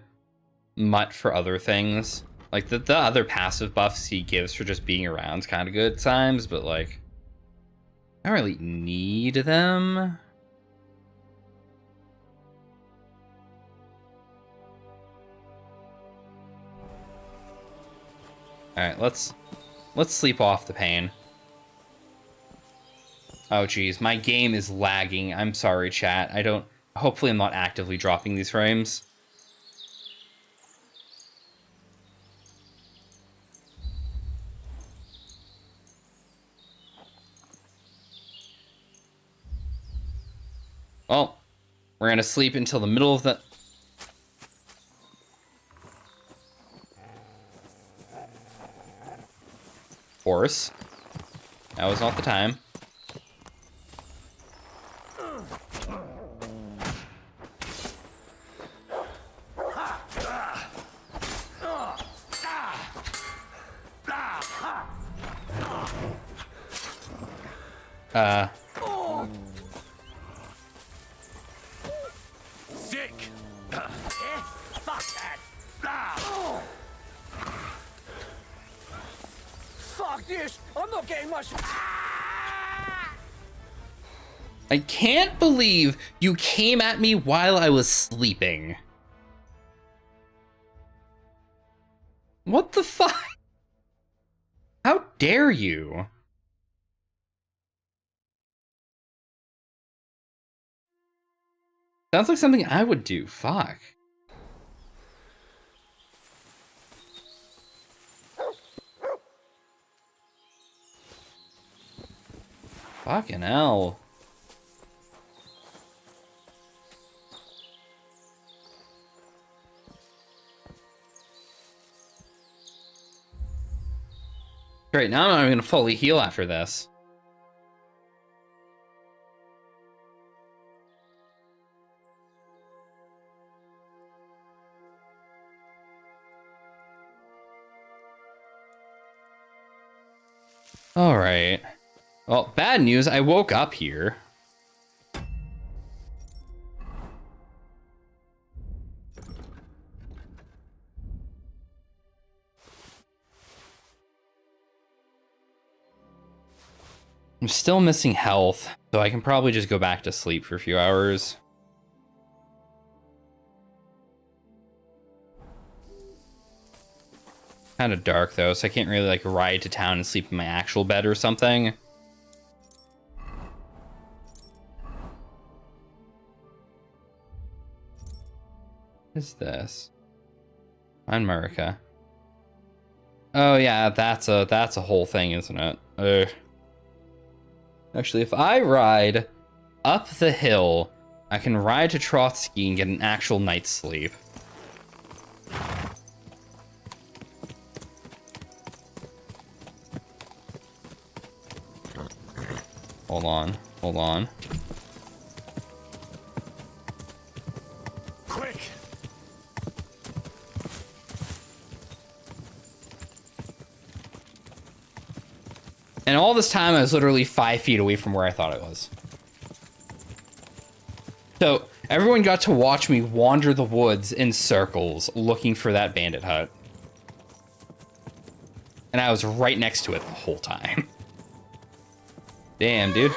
Mutt for other things. Like, the other passive buffs he gives for just being around is kind of good at times, but, like, I don't really need them. Alright, let's sleep off the pain. Oh, geez, my game is lagging. I'm sorry, chat. Hopefully I'm not actively dropping these frames. Well, we're gonna sleep until the middle of the... Horse. That was not the time. Sick! Fuck that! Fuck this! I'm not getting much... I can't believe you came at me while I was sleeping. What the fuck? How dare you? Sounds like something I would do. Fuck. Fucking hell. Great, now I'm not even gonna fully heal after this. Alright. Well, bad news, I woke up here. I'm still missing health, so I can probably just go back to sleep for a few hours. Kind of dark though, so I can't really like ride to town and sleep in my actual bed or something. What is this? On America. Oh yeah, that's a whole thing, isn't it? Actually, if I ride up the hill, I can ride to Trotsky and get an actual night's sleep. Hold on, hold on. Quick! And all this time, I was literally 5 feet away from where I thought it was. So, everyone got to watch me wander the woods in circles looking for that bandit hut. And I was right next to it the whole time. Damn, dude.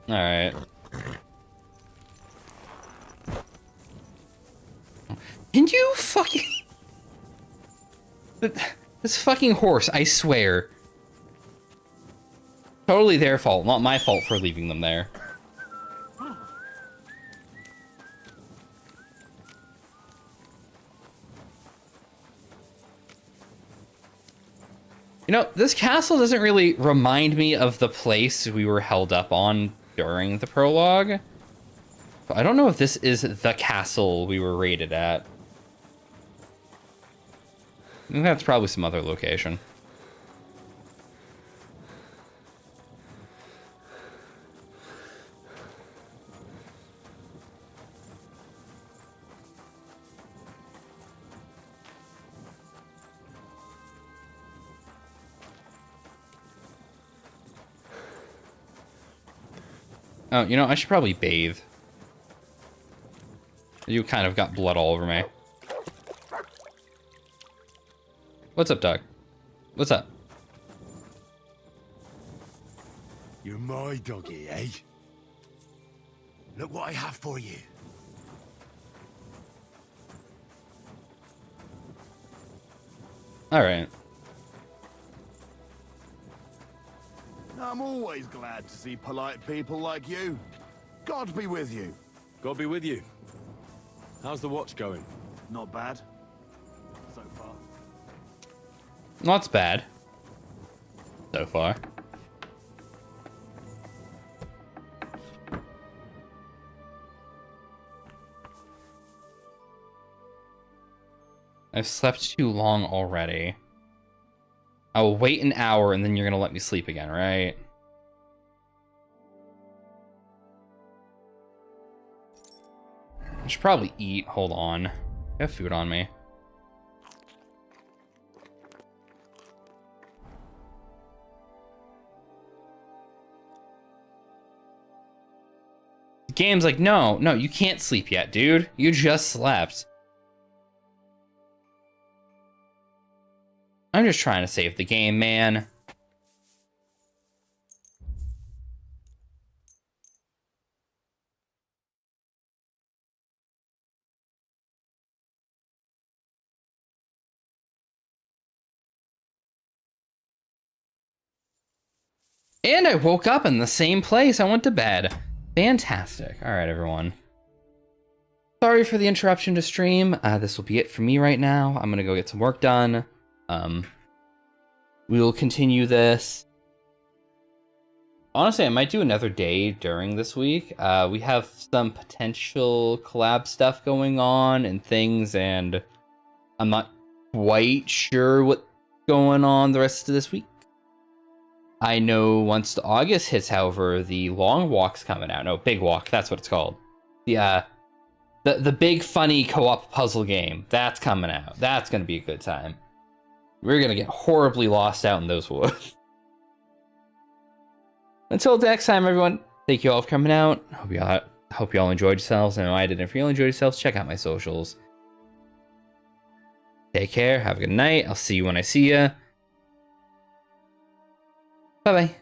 Alright. Can you fucking... This fucking horse, I swear. Totally their fault, not my fault for leaving them there. You know, this castle doesn't really remind me of the place we were held up on during the prologue. But I don't know if this is the castle we were raided at. I think that's probably some other location. Oh, you know, I should probably bathe. You kind of got blood all over me. What's up, dog? What's up? You're my doggy, eh? Look what I have for you. All right. I'm always glad to see polite people like you. God be with you. God be with you. How's the watch going? Not bad. So far. Not bad. So far. I've slept too long already. I will wait an hour and then you're gonna let me sleep again, right? I should probably eat. Hold on. I have food on me. The game's like, no, you can't sleep yet, dude. You just slept. I'm just trying to save the game, man. And I woke up in the same place I went to bed. Fantastic. All right, everyone. Sorry for the interruption to stream. This will be it for me right now. I'm going to go get some work done. We will continue this. Honestly, I might do another day during this week. We have some potential collab stuff going on and things, and I'm not quite sure what's going on the rest of this week. I know once the August hits, however, the long walk's coming out. No, big walk, that's what it's called. The big funny co-op puzzle game, that's coming out. That's gonna be a good time. We're gonna get horribly lost out in those woods. Until next time, everyone, thank you all for coming out. Hope you all enjoyed yourselves. I know I did. If you all enjoyed yourselves, check out my socials. Take care. Have a good night. I'll see you when I see you. Bye-bye.